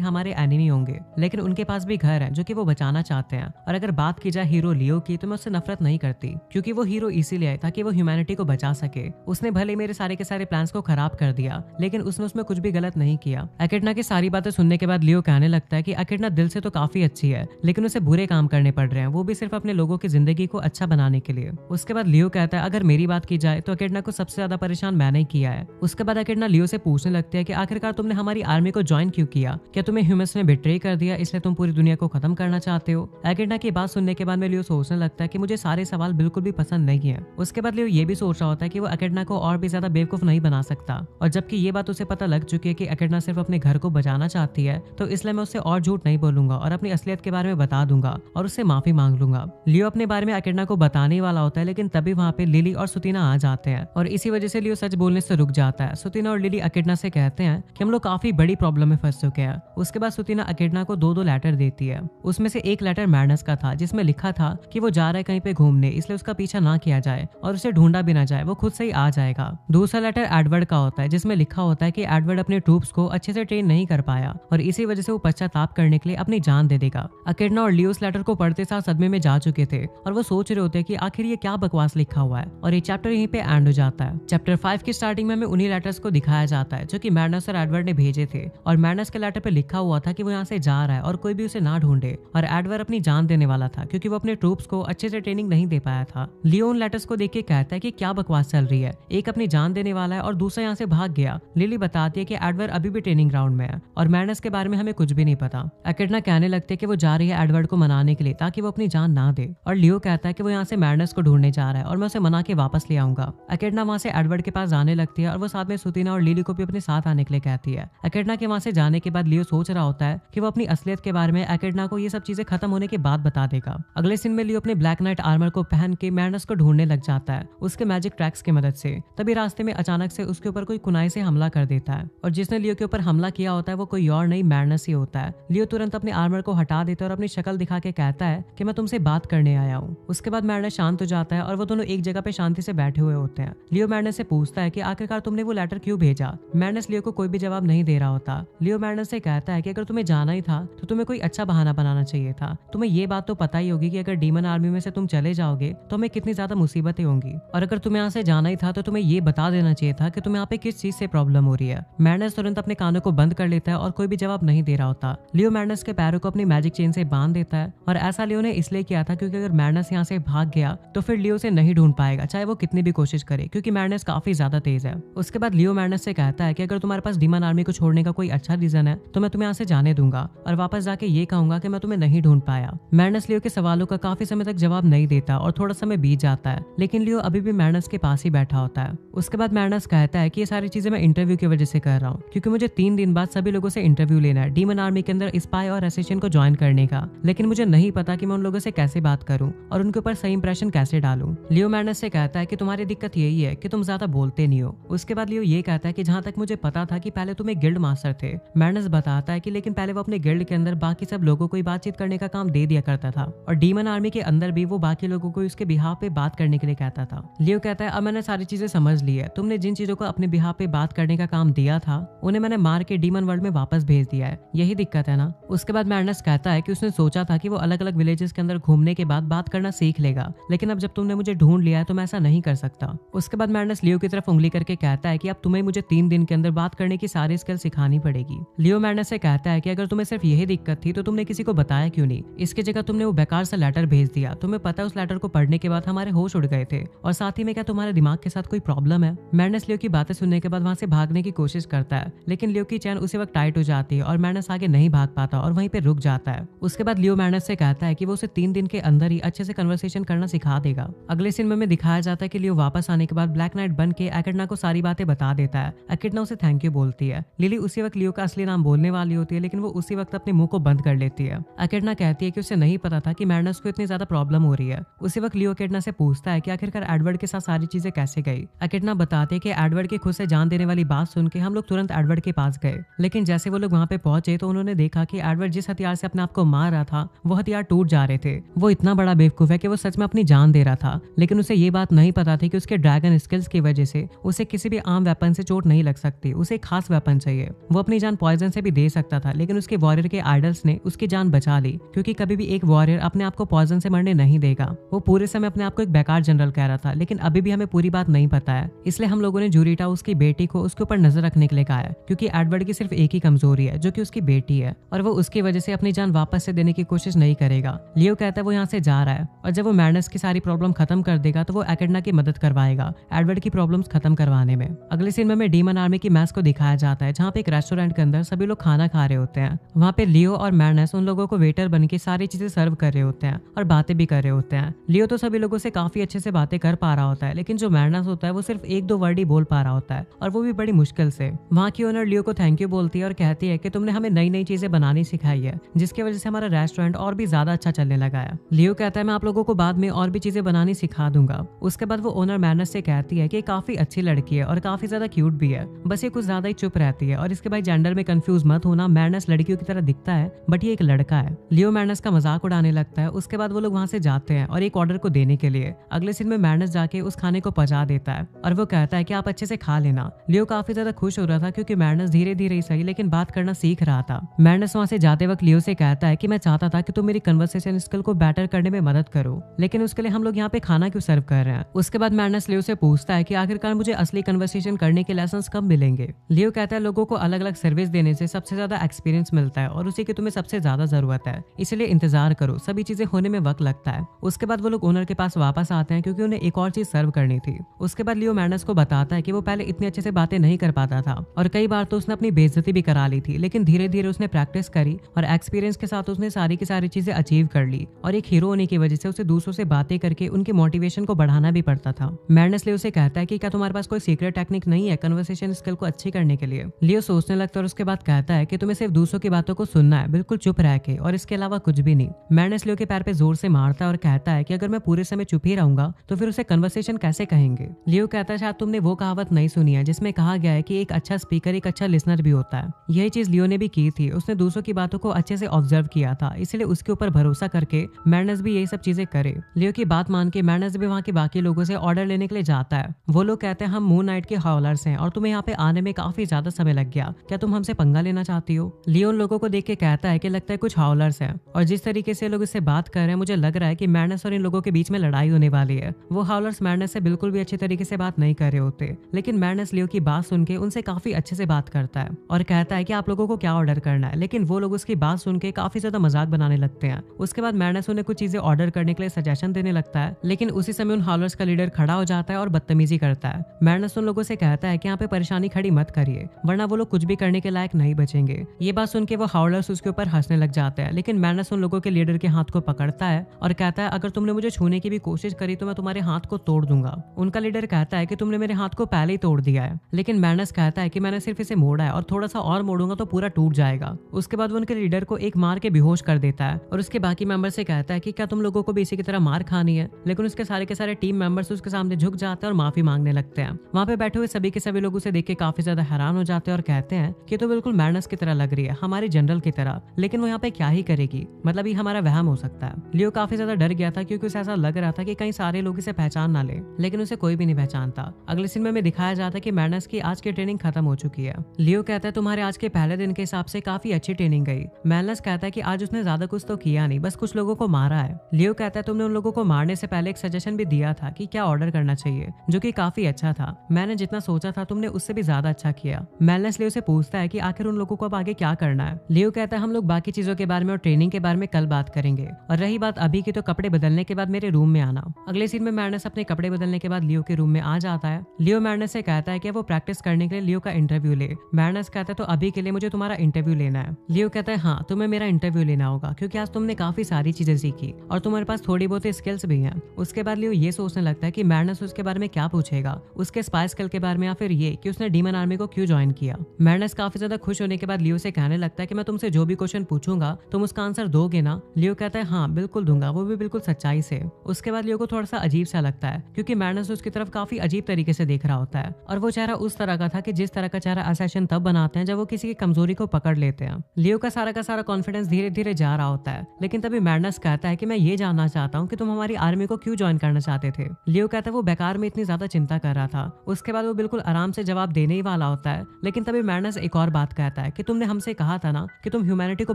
हमारे एनिमी होंगे लेकिन उनके पास भी घर है जो कि वो बचाना चाहते हैं। और अगर बात की जाए हीरो लियो की तो मैं उससे नफरत नहीं करती क्योंकि वो हीरो इसीलिए आया ताकि वो ह्यूमैनिटी को बचा सके। उसने भले मेरे सारे के सारे प्लान्स को खराब कर दिया लेकिन उसने उसमें कुछ भी गलत नहीं किया। एकिडना की सारी बातें सुनने के बाद लियो कहने लगता है कि एकिडना दिल से तो काफी अच्छी है लेकिन उसे बुरे काम करने पड़ रहे हैं, वो भी सिर्फ अपने लोगों की जिंदगी को अच्छा बनाने के लिए। उसके बाद लियो कहता है अगर मेरी बात की जाए तो एकिडना को सबसे ज्यादा परेशान मैंने किया है। उसके बाद एकिडना लियो से पूछने लगती है कि आखिरकार तुमने हमारी आर्मी को ज्वाइन क्यों किया? क्या तुम्हें ह्यूमंस ने बिट्रे कर दिया इसलिए तुम पूरी दुनिया को खत्म करना चाहते हो? एकिडना की बात सुनने के बाद में लियो सोचने लगता है कि मुझे सारे सवाल बिल्कुल भी पसंद नहीं है। उसके बाद लियो ये भी सोच रहा होता है कि वो एकिडना को और भी ज्यादा बेवकूफ नहीं बना सकता, और जबकि ये बात उसे पता लग चुकी है कि एकिडना सिर्फ अपने घर को बचाना चाहती है तो इसलिए मैं उससे और झूठ नहीं बोलूंगा और अपनी असलियत के बारे में बता दूंगा और उससे माफी मांग लूंगा। लियो अपने बारे में एकिडना को बताने वाला होता है लेकिन तभी वहाँ पे लिली और सुतीना आ जाते हैं और इसी वजह से लियो सच बोलने से रुक जाता है। सुतीना और लिली एकिडना से कहते हैं कि हम लोग काफी बड़ी प्रॉब्लम में फंस चुके हैं। उसके बाद सुतीना एकिडना को दो लेटर देती है। उसमें से एक लेटर मैडनेस का था जिसमें लिखा था कि वो जा रहा है कहीं पे घूमने, इसलिए उसका पीछा ना किया जाए और उसे ढूंढा भी ना जाए, वो खुद से ही आ जाएगा। दूसरा लेटर एडवर्ड का होता है जिसमें लिखा होता है कि एडवर्ड अपने ट्रूप्स को अच्छे से ट्रेन नहीं कर पाया और इसी वजह से वो पश्चाताप करने के लिए अपनी जान दे देगा। एकिडना और लियो उस लेटर को पढ़ते साथ सदमे में जा चुके थे और वो सोच रहे होते हैं कि आखिर ये क्या बकवास लिखा हुआ है, और ये चैप्टर यहीं पे एंड हो जाता है। चैप्टर 5 की स्टार्टिंग में हमें उन्हीं लेटर्स को दिखाया जाता है जो कि मैडनेस और एडवर्ड ने भेजे थे और मैडनेस के लेटर पे लिखा हुआ था कि वो यहाँ से जा रहा है और कोई भी उसे ना ढूंढे, और एडवर्ड अपनी जान देने वाला था क्योंकि वो अपने ट्रूप्स को अच्छे से ट्रेनिंग नहीं दे पाया था। लियो उन लेटर्स को देख के कहता है कि क्या बकवास चल रही है, एक अपनी जान देने वाला है और दूसरा यहाँ से भाग गया। लिली बताती है कि एडवर्ड अभी भी ट्रेनिंग ग्राउंड में है और मैडनेस के बारे में हमें कुछ भी नहीं पता। एकिडना कहने लगते है कि वो जा रही है एडवर्ड को मनाने के लिए ताकि वो अपनी जान ना दे, और लियो कहता है कि वो यहाँ से मैडनेस को ढूंढने जा रहा है और मैं उसे मना के वापस ले आऊंगा। एकिडना वहाँ से एडवर्ड के पास जाने लगती है और वो साथ में सुतीना और लिली को भी अपने साथ आने के लिए कहती है। एकिडना के वहाँ से जाने के बाद लियो सोच रहा होता है कि वो अपनी असलियत के बारे में एकिडना को ये सब चीजें खत्म होने के बाद बता देगा। अगले सीन में लियो अपने ब्लैक नाइट आर्मर को पहन के मैडनेस को ढूंढने लग जाता है उसके मैजिक ट्रैक्स की मदद से। तभी रास्ते में अचानक से उसके ऊपर कोई कुनाई से हमला कर देता है और जिसने लियो के ऊपर हमला किया होता है वो कोई और नहीं मैडनेस ही होता है। लियो तुरंत अपने आर्मर को हटा देता है और अपनी शक्ल दिखा के कहता है कि मैं तुमसे बात करने आया हूँ। उसके बाद मैडनेस शांत हो जाता है और वो दोनों एक जगह पे शांति से बैठे हुए होते हैं। लियो मैडनेस से पूछता है कि आखिरकार तुमने वो लेटर क्यों भेजा। मैडनेस लियो को कोई भी जवाब नहीं दे रहा होता। लियो मैडनेस से कहता है कि अगर तुम्हें जाना ही था तो तुम्हें कोई अच्छा बहाना बनाना चाहिए था। तुम्हें ये बात तो पता ही होगी कि अगर डीमन आर्मी में से तुम चले जाओगे तो हमें कितनी ज्यादा मुसीबतें होंगी, और अगर तुम्हें यहाँ से जाना ही था तो तुम्हें ये बता देना चाहिए था कि तुम्हें यहाँ पे किस चीज से प्रॉब्लम हो रही है। मैडनेस तुरंत अपने कानों को बंद कर लेता है और कोई भी जवाब नहीं दे रहा होता। लियो मैडनेस के पैरों को अपनी मैजिक चेन से बांध देता है और ऐसा लियो ने इसलिए किया था क्योंकि अगर मैडनेस यहाँ से भाग गया तो फिर लियो से नहीं ढूंढ पाएगा चाहे वो कितनी भी कोशिश करे, क्योंकि मैडनेस काफी ज्यादा तेज है। उसके बाद लियो मैडनेस से कहता है कि अगर तुम्हारे पास डीमन आर्मी को छोड़ने का कोई अच्छा रीजन है तो मैं तुम्हें यहाँ से जाने दूंगा और वापस जाके ये कहूंगा कि मैं तुम्हें नहीं ढूंढ पाया। मैडनेस लियो के सवालों का काफी समय तक जवाब नहीं देता और थोड़ा समय बीत जाता है, लेकिन लियो अभी भी मैडनेस के पास ही बैठा होता है। उसके बाद मैडनेस कहता है कि ये सारी चीजें मैं इंटरव्यू की वजह से कर रहा हूँ क्योंकि मुझे 3 दिन बाद सभी लोगों से इंटरव्यू लेना है डीमन आर्मी के अंदर स्पाई और एसेसिन को ज्वाइन करने का, लेकिन मुझे नहीं पता कि मैं उन लोगों से कैसे बात करूँ और उनके ऊपर सही इंप्रेशन कैसे डालूं। लियो मैडनेस से कहता है कि तुम्हारी दिक्कत यही है कि तुम ज्यादा बोलते नहीं हो। उसके बाद लियो ये कहता है कि जहाँ तक मुझे पता था कि पहले तुम एक गिल्ड मास्टर थे। मैडनेस बताता है कि लेकिन पहले वो अपने गिल्ड के अंदर बाकी सब लोगों को बातचीत करने का काम दे दिया करता था और डीमन आर्मी के अंदर भी वो बाकी लोगों को उसके बिहाफ पे बात करने के लिए कहता था। लियो कहता है अब मैंने सारी चीजें समझ ली है, तुमने जिन चीजों को अपने बिहाफ पे बात करने का काम दिया था उन्हें मैंने मार के डीमन वर्ल्ड में वापस भेज दिया है, यही दिक्कत है ना। उसके बाद मैडनेस कहता है कि उसने सोचा था कि वो अलग अलग विलेजेस के अंदर घूमने के बाद बात करना सीख लेगा, लेकिन अब जब तुमने मुझे ढूंढ लिया है तो मैं ऐसा नहीं कर सकता। उसके बाद मैडनेस लियो की तरफ उंगली करके कहता है कि अब तुम्हें मुझे 3 दिन के अंदर बात करने की सारी स्किल सिखानी पड़ेगी। लियो मैडनेस से कहता है कि अगर तुम्हें सिर्फ यही दिक्कत थी तो तुमने किसी को बताया क्यों नहीं, इसकी जगह तुमने वो बेकार सा लेटर भेज दिया। तुम्हें पता है उस लेटर को पढ़ने के बाद हमारे होश उड़ गए थे, और साथ ही में क्या तुम्हारे दिमाग के साथ कोई प्रॉब्लम है। मैडनेस लियो की बातें सुनने के बाद वहाँ से भागने की कोशिश करता है, लेकिन लियो की चैन उसी वक्त टाइट हो जाती है और मैडनस आगे नहीं भाग पाता और वहीं पे रुक जाता है। उसके बाद लियो मैडनस से कहता है कि वो उसे 3 दिन के अंदर ही अच्छे से कन्वर्सेशन करना सिखा देगा। अगले सीन में दिखाया जाता है कि लियो वापस आने के बाद ब्लैक नाइट बन के एकेडना को सारी बातें बता देता है। एकेडना उसे थैंक यू बोलती है। लिली उसी वक्त लियो का असली नाम बोलने वाली होती है, लेकिन वो उसी वक्त अपने मुंह को बंद कर लेती है। एकेडना कहती है कि उसे नहीं पता था कि मैडनस को इतनी ज्यादा प्रॉब्लम हो रही है। उसी वक्त लियो एकेडना से पूछता है कि आखिरकार एडवर्ड के साथ सारी चीजें कैसे गई। एकेडना बताते हैं कि एडवर्ड की खुद से जान देने वाली बात सुन के हम लोग तुरंत एडवर्ड के पास गए, लेकिन जैसे वो लोग वहाँ पे पहुंचे तो उन्होंने देखा कि एडवर्ड जिस हथियार से अपने आप को मार रहा था वो हथियार टूट जा रहे थे। वो इतना बड़ा बेवकूफ है कि वो सच में अपनी जान दे रहा था, लेकिन उसे ये बात नहीं पता थी कि उसके ड्रैगन स्किल्स की वजह से उसे किसी भी आम वेपन से चोट नहीं लग सकती। उसे एक खास वेपन चाहिए। वो अपनी जान पॉइजन से भी दे सकता था, लेकिन उसके वॉरियर के आइडल्स ने उसकी जान बचा ली, क्योंकि कभी भी एक वॉरियर अपने आप को पॉइजन से मरने नहीं देगा। वो पूरे समय अपने आप को एक बेकार जनरल कह रहा था, लेकिन अभी भी हमें पूरी बात नहीं पता है। इसलिए हम लोगों ने जूरिटा उसकी बेटी को उसके ऊपर नजर रखने के लिए कहा है, क्योंकि एडवर्ड की सिर्फ एक ही कमजोरी है जो कि उसकी बेटी है, और वो उसकी वजह से अपनी जान वापस से देने की कोशिश नहीं करेगा। लियो कहता है वो यहाँ से जा रहा है, और जब वो मैडनस की सारी प्रॉब्लम खत्म कर देगा तो वो एकेडना की मदद करवाएगा एडवर्ड की प्रॉब्लम्स खत्म करवाने में। अगले सीन में डीमन आर्मी की मैच को दिखाया जाता है, जहाँ पे एक रेस्टोरेंट के अंदर सभी लोग खाना खा रहे होते हैं। वहाँ पे लियो और मैडनस उन लोगों को वेटर बन के सारी चीजें सर्व कर रहे होते हैं और बातें भी कर रहे होते हैं। लियो तो सभी लोगों से काफी अच्छे से बातें कर पा रहा होता है, लेकिन जो मैडनस होता है वो सिर्फ 1-2 वर्ड ही बोल पा रहा होता है, और वो भी बड़ी मुश्किल से। वहाँ की ओनर लियो को थैंक यू बोलती है और कहती है कि तुमने हमें नई नई चीजें बनानी सिखाई है, जिसकी वजह से हमारा रेस्टोरेंट और भी ज्यादा अच्छा चलने लगा है। लियो कहता है मैं आप लोगों को बाद में और भी चीजें बनानी सिखा दूंगा। उसके बाद वो ओनर मैडनस से कहती है कि काफी अच्छी लड़की है और काफी ज्यादा क्यूट भी है, बस ये कुछ ज्यादा ही चुप रहती है, और इसके भाई जेंडर में कंफ्यूज मत होना, मैडनस लड़कियों की तरह दिखता है बट ये एक लड़का है। लियो मैडनस का मजाक उड़ाने लगता है। उसके बाद वो लोग वहाँ से जाते हैं और एक ऑर्डर को देने के लिए। अगले सीन में मैडनस जाके उस खाने को पचा देता है और वो कहता है कि आप अच्छे से खा लेना। लियो काफी ज्यादा खुश हो रहा था, क्योंकि मैडनस धीरे धीरे ही सही लेकिन बात करना सीख रहा था। मैडनस वहाँ से जाते वक्त लियो से कहता है कि मैं चाहता था कि तुम मेरी कन्वर्सेशन स्किल को बेटर करने में मदद करो, लेकिन उसके लिए हम लोग यहाँ पे खाना क्यों सर्व कर रहे हैं। उसके बाद मैडनस लियो से पूछता है कि आखिरकार मुझे असली कन्वर्सेशन करने के लेसन्स कब मिलेंगे। लियो कहता है लोगों को अलग अलग सर्विस देने से सबसे ज्यादा एक्सपीरियंस मिलता है, और उसी की तुम्हें सबसे ज्यादा जरूरत है, इसलिए इंतजार करो, सभी चीजें होने में वक्त लगता है। उसके बाद वो लोग ओनर के पास वापस आते हैं, क्योंकि उन्हें एक और चीज सर्व करनी थी। उसके बाद लियो मैडनस को बताता है कि वो पहले इतने अच्छे से बातें नहीं कर पाता था, और कई बार तो उसने अपनी बेइज्जती भी करा ली थी, लेकिन धीरे धीरे उसने प्रैक्टिस करी और एक्सपीरियंस के साथ उसने सारी की सारी चीजें अचीव कर ली, और एक हीरो होने की वजह से उसे दूसरों से बातें करके उनकी मोटिवेशन को बढ़ाना भी पड़ता था। मैडनस लियो से कहता है कि क्या तुम्हारे पास कोई सीक्रेट टेक्निक नहीं है कन्वर्सेशन स्किल को अच्छी करने के लिए। लियो सोचने लगता है और उसके बाद कहता है कि तुम्हें सिर्फ दूसरों की बातों को सुनना है, बिल्कुल चुप रह के, और इसके अलावा कुछ भी नहीं। मैडनस लियो के पैर पे जोर से मारता है और कहता है कि अगर मैं पूरे समय चुप ही रहूंगा तो फिर उसे कन्वर्सेशन कैसे कहेंगे। लियो कहता है शायद तुमने वो कहावत नहीं सुनी है जिसमें कहा गया है कि एक अच्छा स्पीकर एक अच्छा लिसनर भी होता है। यही चीज लियो ने भी की थी, उसने दूसरों की बातों को अच्छे से ऑब्जर्व किया था, इसलिए उसके ऊपर भरोसा करके मैडनस भी यही सब चीजें करे। लियो की बात मान के मैडनस भी वहाँ के बाकी लोगों से ऑर्डर लेने के लिए जाता है। वो लोग कहते हैं हम मून नाइट के हाउलर्स हैं और तुम्हें यहाँ पे आने में काफी ज्यादा समय लग गया, क्या तुम हमसे पंगा लेना चाहती हो। लियो उन लोगों को देख के कहता है कि लगता है कुछ हाउलर्स हैं, और जिस तरीके से लोग इससे बात कर रहे हैं मुझे लग रहा है कि मैडनस और इन लोगों के बीच में लड़ाई होने वाली है। वो हाउलर्स मैडनस से बिल्कुल भी अच्छे तरीके से बात नहीं कर रहे होते, लेकिन मैडनस लियो की बात सुन के उनसे काफी अच्छे से बात करता है और कहता है कि आप लोगों को क्या ऑर्डर करना है, लेकिन वो लोग उसकी बात सुन के काफी ज्यादा मजाक बनाने लगते हैं। उसके बाद मैडनस उन्हें कुछ चीजें ऑर्डर करने के लिए सजेशन देने लगता है, लेकिन उसी समय उन हाउलर्स का लीडर खड़ा हो जाता है और बदतमीजी करता है। मैडनस उन लोगों से कहता है कि यहाँ पे परेशानी खड़ी मत करिए, वरना वो लोग कुछ भी करने के लायक नहीं बचेंगे। ये बात सुन के वो हाउलर्स उसके ऊपर हंसने लग जाते हैं, लेकिन मैडनस उन लोगों के लीडर के हाथ को पकड़ता है और कहता है अगर तुमने मुझे छूने की भी कोशिश करी तो मैं तुम्हारे हाथ को तोड़ दूंगा। उनका लीडर कहता है कि तुमने मेरे हाथ को पहले ही तोड़ दिया है, लेकिन मैडनस कहता है कि मैंने सिर्फ इसे मोड़ा है और थोड़ा सा और मोड़ूंगा तो पूरा टूट जाएगा। उसके बाद वो उनके लीडर को एक मार के बेहोश कर देता है और उसके बाकी मेंबर से कहता है कि क्या तुम लोगों को भी इसी की तरह मार खानी है, लेकिन उसके सारे के सारे टीम मेंबर्स उसके सामने झुक जाते हैं और माफी मांगने लगते हैं। वहाँ पे बैठे हुए सभी के सभी लोग उसे देख के काफी ज्यादा हैरान हो जाते हैं और कहते हैं कि तो बिल्कुल मैडनस की तरह लग रही है, हमारी जनरल की तरह, लेकिन वो यहाँ पे क्या ही करेगी, मतलब ये हमारा वहम हो सकता है। लियो काफी ज्यादा डर गया था, क्योंकि उसे ऐसा लग रहा था कि कहीं सारे लोग इसे पहचान ना ले, लेकिन उसे कोई भी नहीं पहचानता। अगले सीन में दिखाया जाता है कि मैडनस की आज की ट्रेनिंग खत्म हो चुकी है। लियो कहता है तुम्हारे आज के पहले दिन के हिसाब से काफी अच्छी ट्रेनिंग गई। मैडनस कहता है कि आज उसने ज्यादा कुछ तो किया नहीं, बस कुछ लोगों को मारा है। लियो कहता है तुमने उन लोगों को मारने से पहले एक सजेशन भी दिया था कि क्या ऑर्डर करना चाहिए, जो कि काफी अच्छा था। मैंने जितना सोचा था तुमने उससे भी ज्यादा अच्छा किया। मैडनस लियो से पूछता है कि आखिर उन लोगों को अब आगे क्या करना है। लियो कहता है हम लोग बाकी चीजों के बारे में और ट्रेनिंग के बारे में कल बात करेंगे, और रही बात अभी की तो कपड़े बदलने के बाद मेरे रूम में आना। अगले सीन में मैडनस अपने कपड़े बदलने के बाद लियो के रूम में आ जाता है। लियो लियो मैडनेस से कहता है कि वो प्रैक्टिस करने के लिए लियो का इंटरव्यू ले। मैडनेस कहता है तो अभी के लिए मुझे तुम्हारा इंटरव्यू लेना है। लियो कहता है हाँ, तुम्हें मेरा इंटरव्यू लेना होगा क्योंकि आज तुमने काफी सारी चीजें सीखी और तुम्हारे पास थोड़ी बहुत स्किल्स भी हैं। उसके बाद लियो ये सोचने लगता है कि मैडनेस उसके बारे में क्या पूछेगा, उसके स्पाई स्किल के बारे में या फिर ये कि उसने डीमन आर्मी को क्यों ज्वाइन किया। मैडनेस काफी ज्यादा खुश होने के बाद लियो से कहने लगता है कि मैं तुमसे जो भी क्वेश्चन पूछूंगा तुम उसका आंसर दोगे ना। लियो कहता है हाँ बिल्कुल दूंगा, वो भी बिल्कुल सच्चाई से। उसके बाद लियो को थोड़ा सा अजीब सा लगता है क्योंकि मैडनेस उसकी तरफ काफी अजीब तरीके से देख रहा होता है और वो चेहरा उस तरह का था कि जिस तरह का चेहरा असैसिन तब बनाते हैं जब वो किसी की कमजोरी को पकड़ लेते हैं। लियो का सारा कॉन्फिडेंस धीरे धीरे जा रहा होता है, लेकिन तभी मैडनेस कहता है कि मैं ये जानना चाहता हूँ कि तुम हमारी आर्मी को क्यों ज्वाइन करना चाहते थे। लियो कहता है वो बेकार में इतनी ज्यादा चिंता कर रहा था। उसके बाद वो बिल्कुल आराम से जवाब देने ही वाला होता है, लेकिन तभी मैडनेस एक और बात कहता है कि तुमने हमसे कहा था ना कि तुम ह्यूमैनिटी को